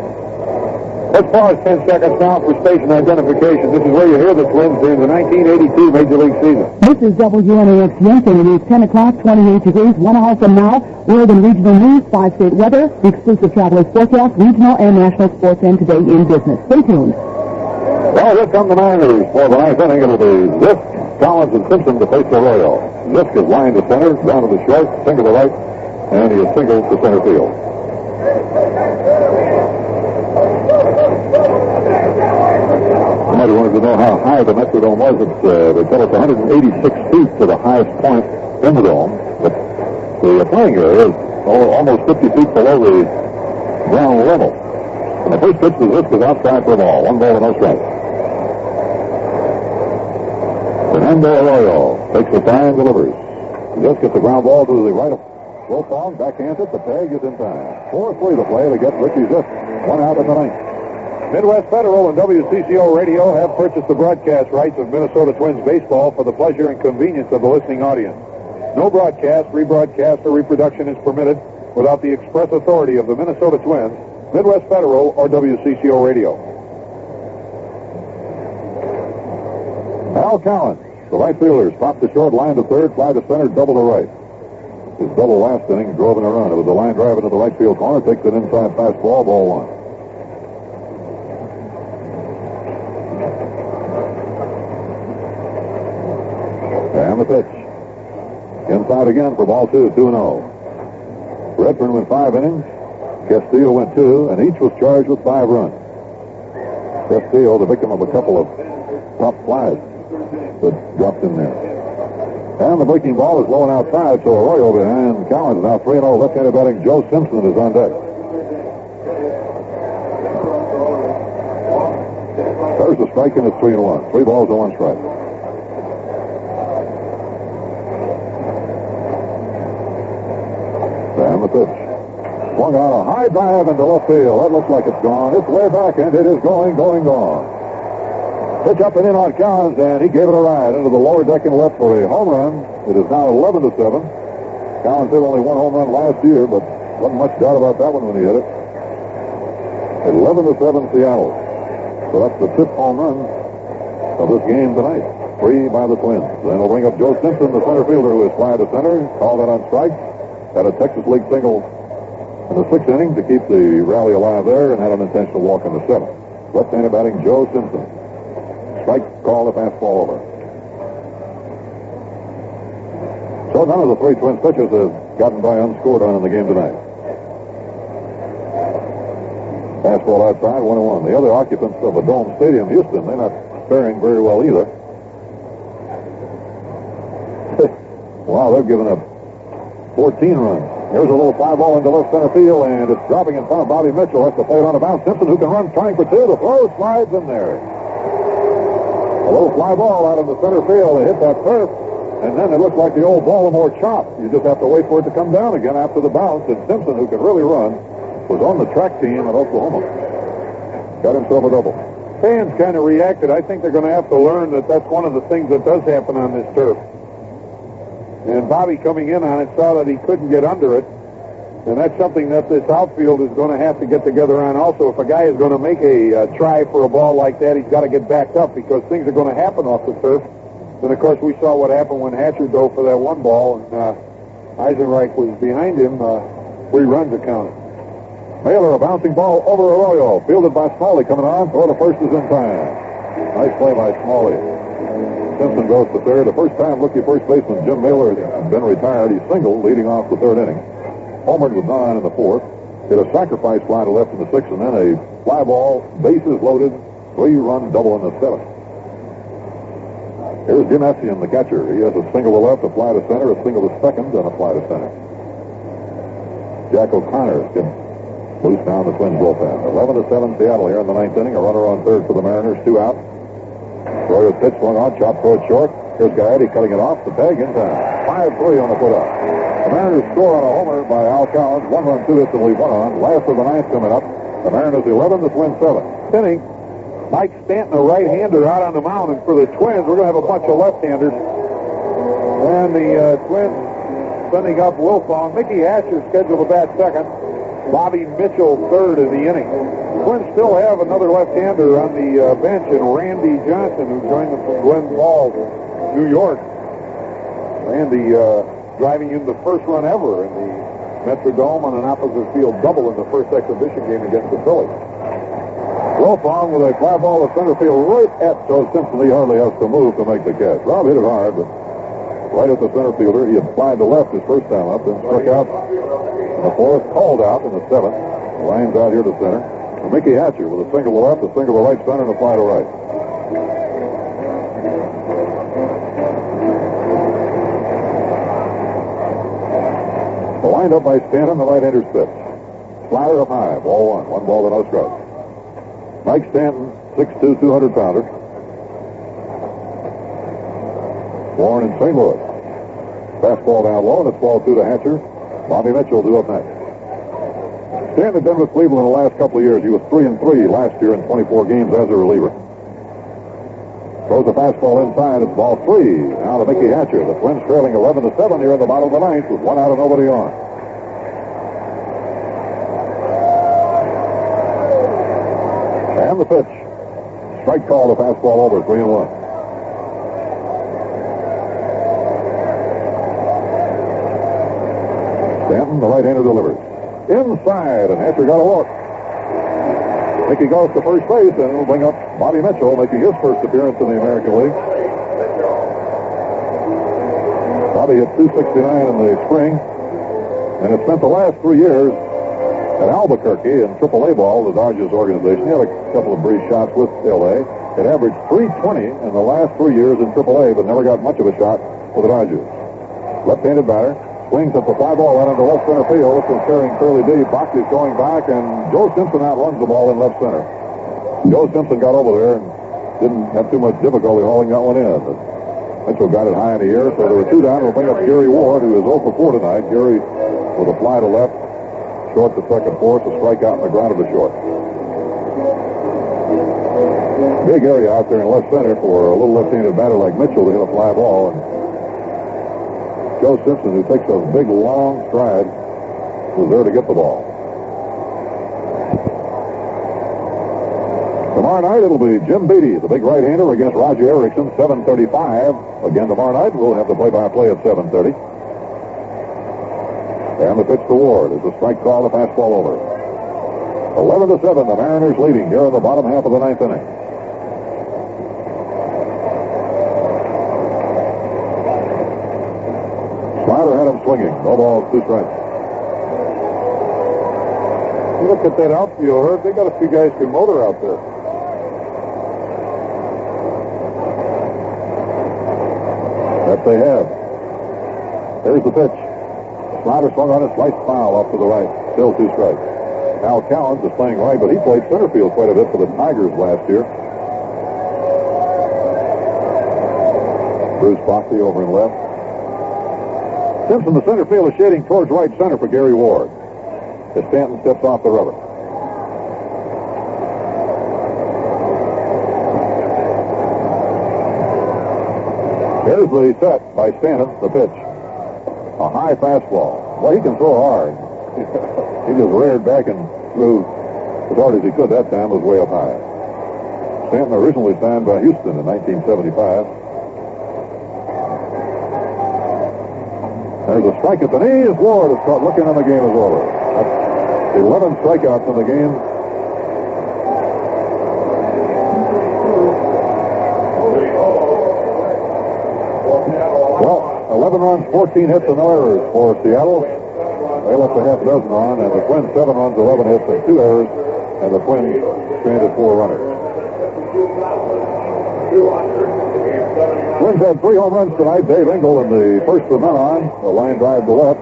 Let's pause 10 seconds now for station identification. This is where you hear the Twins during the 1982 Major League season. This is WNAX Yankton. It is 10 o'clock, 28 degrees. 1 hour from now, Oregon Regional News, 5-state weather, the exclusive traveler's forecast, regional and national sports, and today in business. Stay tuned. Well, here come the Mariners for the ninth inning. It'll be Zisk, Collins, and Simpson to face Arroyo. Zisk is lined to center, down to the short, single to right, and he is singled to center field. Somebody wanted to know how high the Metrodome was. They tell us 186 feet to the highest point in the dome. But the playing area is almost 50 feet below the ground level. And the first pitch to Zisk is outside for a ball. 1 ball and no strike. Fernando Arroyo takes the time, delivers. Zisk gets the ground ball to the right of Wilfong, backhands it. The tag is in time. 4-3 to play to get Ricky Zisk. 1 out in the ninth. Midwest Federal and WCCO Radio have purchased the broadcast rights of Minnesota Twins baseball for the pleasure and convenience of the listening audience. No broadcast, rebroadcast, or reproduction is permitted without the express authority of the Minnesota Twins, Midwest Federal, or WCCO Radio. Al Collins, the right fielder, popped the short line to third, fly to center, double to right. His double last inning drove in a run. It was a line drive into the right field corner, takes an inside fastball, ball 1. And the pitch. Inside again for ball 2, 2-0. Redfern went 5 innings. Castillo went 2, and each was charged with 5 runs. Castillo, the victim of a couple of top flies that dropped in there. And the breaking ball is low and outside, so Arroyo behind Collins. Now 3-0 left-handed batting Joe Simpson is on deck. There's the strike, and it's 3-1. 3 balls and 1 strike. And the pitch. Swung on a high drive into left field. That looks like it's gone. It's way back, and it is going. Pitch up and in on Collins, and he gave it a ride into the lower deck and left for a home run. It is now 11-7. Collins hit only 1 home run last year, but wasn't much doubt about that one when he hit it. 11-7 Seattle. So that's the 5th home run of this game tonight. 3 by the Twins. Then we'll bring up Joe Simpson, the center fielder, who is fly to center. Called that on strike. Had a Texas League single in the 6th inning to keep the rally alive there, and had an intentional walk in the 7th. Left-handed batting Joe Simpson. Strike, call the fastball over. So none of the 3 Twins pitchers have gotten by unscored on in the game tonight. Fastball outside, 1-1. The other occupants of the Dome Stadium, Houston, they're not faring very well either. Wow, they've given up 14 runs. Here's a little fly ball into left center field, and it's dropping in front of Bobby Mitchell. Has to play it on a bounce. Simpson, who can run, trying for 2. The throw slides in there. A little fly ball out in the center field. They hit that turf, and then it looked like the old Baltimore chop. You just have to wait for it to come down again after the bounce. And Simpson, who can really run, was on the track team at Oklahoma. Got himself a double. Fans kind of reacted. I think they're going to have to learn that that's one of the things that does happen on this turf. And Bobby, coming in on it, saw that he couldn't get under it. And that's something that this outfield is going to have to get together on also. If a guy is going to make a try for a ball like that, he's got to get backed up because things are going to happen off the turf. And, of course, we saw what happened when Hatcher dove for that 1 ball, and Eisenreich was behind him. 3 runs accounted. Mailer, a bouncing ball over Arroyo. Fielded by Smalley coming on. Throw to first is in time. Nice play by Smalley. Simpson goes to third. The first time rookie first baseman Jim Mailer has been retired. He's single leading off the 3rd inning. Homered with 9 in the 4th. hit a sacrifice fly to left in the 6th, and then a fly ball, bases loaded, 3-run double in the 7th. Here's Jim Essian, the catcher. He has a single to left, a fly to center, a single to second, and a fly to center. Jack O'Connor gets loose down the Twins bullpen. 11-7 Seattle here in the 9th inning. A runner on third for the Mariners, 2 out. Troyer's pitch swung on, chop toward short. Here's Gaetti cutting it off. The tag in time. 5-3 on the put up. The Mariners score on a homer by Al Collins. 1 run, 2 hits to leave 1 on. Last of the 9th coming up. The Mariners 11, the Twins 7. Inning. Mike Stanton, a right-hander, out on the mound, and for the Twins, we're going to have a bunch of left-handers. And the Twins sending up Wilfong. Mickey Hatcher scheduled to bat second. Bobby Mitchell third in the inning. Twins still have another left-hander on the bench, and Randy Johnson, who joined them from Glen Falls, New York. Randy driving in the first run ever in the Metrodome on an opposite field double in the first exhibition game against the Phillies. Wilfong with a fly ball to center field right at Joe Simpson. He hardly has to move to make the catch. Rob hit it hard, but right at the center fielder. He had flied to left his first time up, then struck out in the 4th, called out in the 7th. Lines out here to center. And Mickey Hatcher with a single to left, a single to right center, and a fly to right. The windup by Stanton, the right-hander's pitch. Slider up high, ball 1. 1 ball to no strikes. Mike Stanton, 6'2", 200-pounder. Born in St. Louis. Fastball down low, and it's ball 2 to Hatcher. Bobby Mitchell due up next. Stanton had been with Cleveland in the last couple of years. He was 3-3 last year in 24 games as a reliever. Throws the fastball inside. It's ball 3. Now to Mickey Hatcher. The Twins trailing 11-7 here in the bottom of the 9th with 1 out and nobody on. And the pitch. Strike call, the fastball over, 3-1. Stanton, the right-hander, delivers. Inside, and Hatcher got a walk. Mickey goes to first base, and it'll bring up Bobby Mitchell, making his first appearance in the American League. Bobby hit .269 in the spring, and has spent the last 3 years at Albuquerque in AAA ball, the Dodgers organization. He had a couple of brief shots with L.A. It averaged .320 in the last 3 years in AAA, but never got much of a shot for the Dodgers. Left-handed batter. Swings at the fly ball right into left center field. This is carrying fairly deep. Boxey's going back, and Joe Simpson outruns the ball in left center. Joe Simpson got over there and didn't have too much difficulty hauling that one in. But Mitchell got it high in the air, so there were 2 down. We'll bring up Gary Ward, who is 0 for 4 tonight. Gary with a fly to left, short to second force, a strikeout in the ground of the short. Big area out there in left center for a little left-handed batter like Mitchell to hit a fly ball. And Joe Simpson, who takes those big, long strides, was there to get the ball. Tomorrow night, it'll be Jim Beattie, the big right-hander, against Roger Erickson, 7:35. Again, tomorrow night, we'll have the play-by-play at 7:30. And the pitch to Ward is a strike call, the fastball over. 11-7, the Mariners leading here in the bottom half of the 9th inning. Slider had him swinging. No balls, 2 strikes. You look at that outfield, Herb. They got a few guys can motor out there. That they have. There's the pitch. Slider swung on it, sliced foul off to the right. Still 2 strikes. Al Collins is playing right, but he played center field quite a bit for the Tigers last year. Bruce Boxey over in left. Simpson, the center field, is shading towards right center for Gary Ward as Stanton steps off the rubber. Here's the set by Stanton, the pitch. A high fastball. Well, he can throw hard. He just reared back and threw as hard as he could that time. It was way up high. Stanton originally signed by Houston in 1975. There's a strike at the knees. Ward is caught looking, and the game is over. That's 11 strikeouts in the game. Well, 11 runs, 14 hits, and no errors for Seattle. They left a half dozen on, and the Twins 7 runs, 11 hits, and 2 errors, and the Twins stranded 4 runners. Twins had 3 home runs tonight. Dave Engel in the first of the men on, a line drive to left.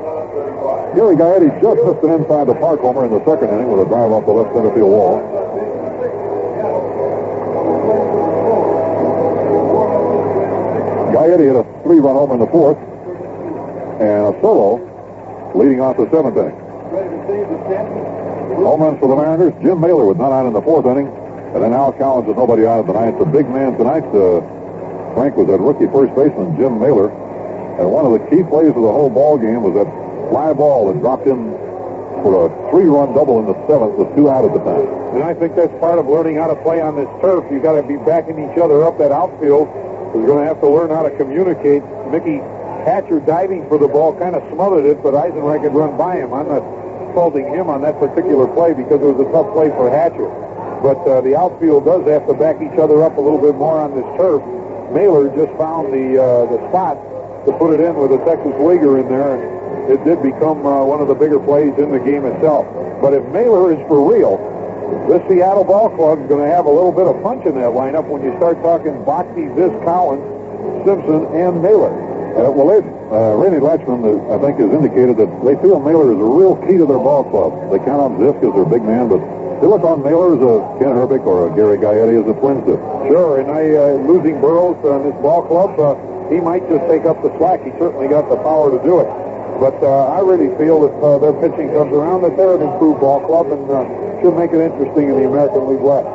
Gary Gaetti just missed an inside the park homer in the second inning with a drive off the left center field wall. Gaetti hit a 3-run homer in the fourth, and a solo leading off the seventh inning. Home runs for the Mariners. Jim Mailer with none out in the fourth inning, and then Al Collins with nobody out of the ninth. The big man tonight, Frank, was that rookie first baseman Jim Mailer, and one of the key plays of the whole ball game was that fly ball that dropped in for a 3-run double in the seventh with 2 out at the time. And I think that's part of learning how to play on this turf. You got to be backing each other up. That outfield is going to have to learn how to communicate. Mickey Hatcher diving for the ball kind of smothered it, but Eisenreich had run by him. I'm not faulting him on that particular play because it was a tough play for Hatcher. But the outfield does have to back each other up a little bit more on this turf. Mailer just found the spot to put it in with a Texas Leaguer in there, and it did become one of the bigger plays in the game itself. But if Mailer is for real, this Seattle ball club is going to have a little bit of punch in that lineup when you start talking Boxey, Viz, Collins, Simpson, and Mailer. Randy Latchman, I think, has indicated that they feel Mailer is a real key to their ball club. They count on Zisk as their big man, but they look on Mailer as a Ken Herbick or a Gary Gaetti as the Twins do. Sure, and losing Burroughs on this ball club, he might just take up the slack. He certainly got the power to do it. But I really feel if their pitching comes around, that they're an improved ball club and should make it interesting in the American League West.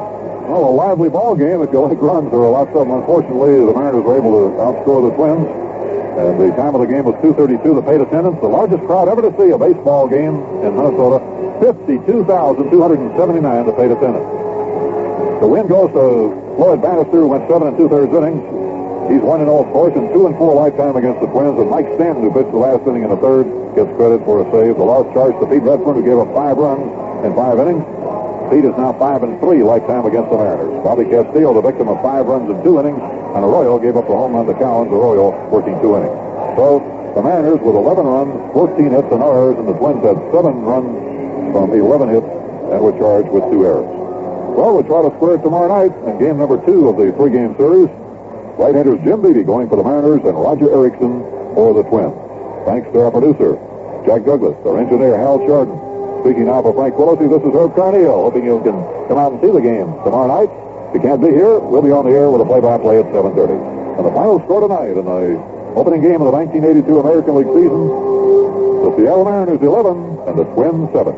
Well, a lively ball game if you like runs. There were lots of them. Unfortunately, the Mariners were able to outscore the Twins. And the time of the game was 2:32. The paid attendance, the largest crowd ever to see a baseball game in Minnesota, 52,279 the paid attendance. The win goes to Floyd Bannister, who went 7 2/3 innings. He's 1-0, of course, and 2-4 lifetime against the Twins. And Mike Stanton, who pitched the last inning in the third, gets credit for a save. The loss charged to Pete Redfern, who gave up 5 runs in 5 innings. Pete is now 5-3 lifetime against the Mariners. Bobby Castillo, the victim of 5 runs in 2 innings, and Arroyo gave up the home run to Collins. Arroyo working 2 innings. So the Mariners with 11 runs, 14 hits, and no errors, and the Twins had 7 runs from 11 hits and were charged with 2 errors. Well, we'll try to square it tomorrow night in game number 2 of the 3-game series. Right-handers Jim Beebe going for the Mariners and Roger Erickson for the Twins. Thanks to our producer, Jack Douglas, our engineer, Hal Chardon. Speaking now for Frank Quillisi, this is Herb Carneal, hoping you can come out and see the game tomorrow night. If you can't be here, we'll be on the air with a play-by-play at 7:30. And the final score tonight in the opening game of the 1982 American League season, the Seattle Mariners 11 and the Twins 7.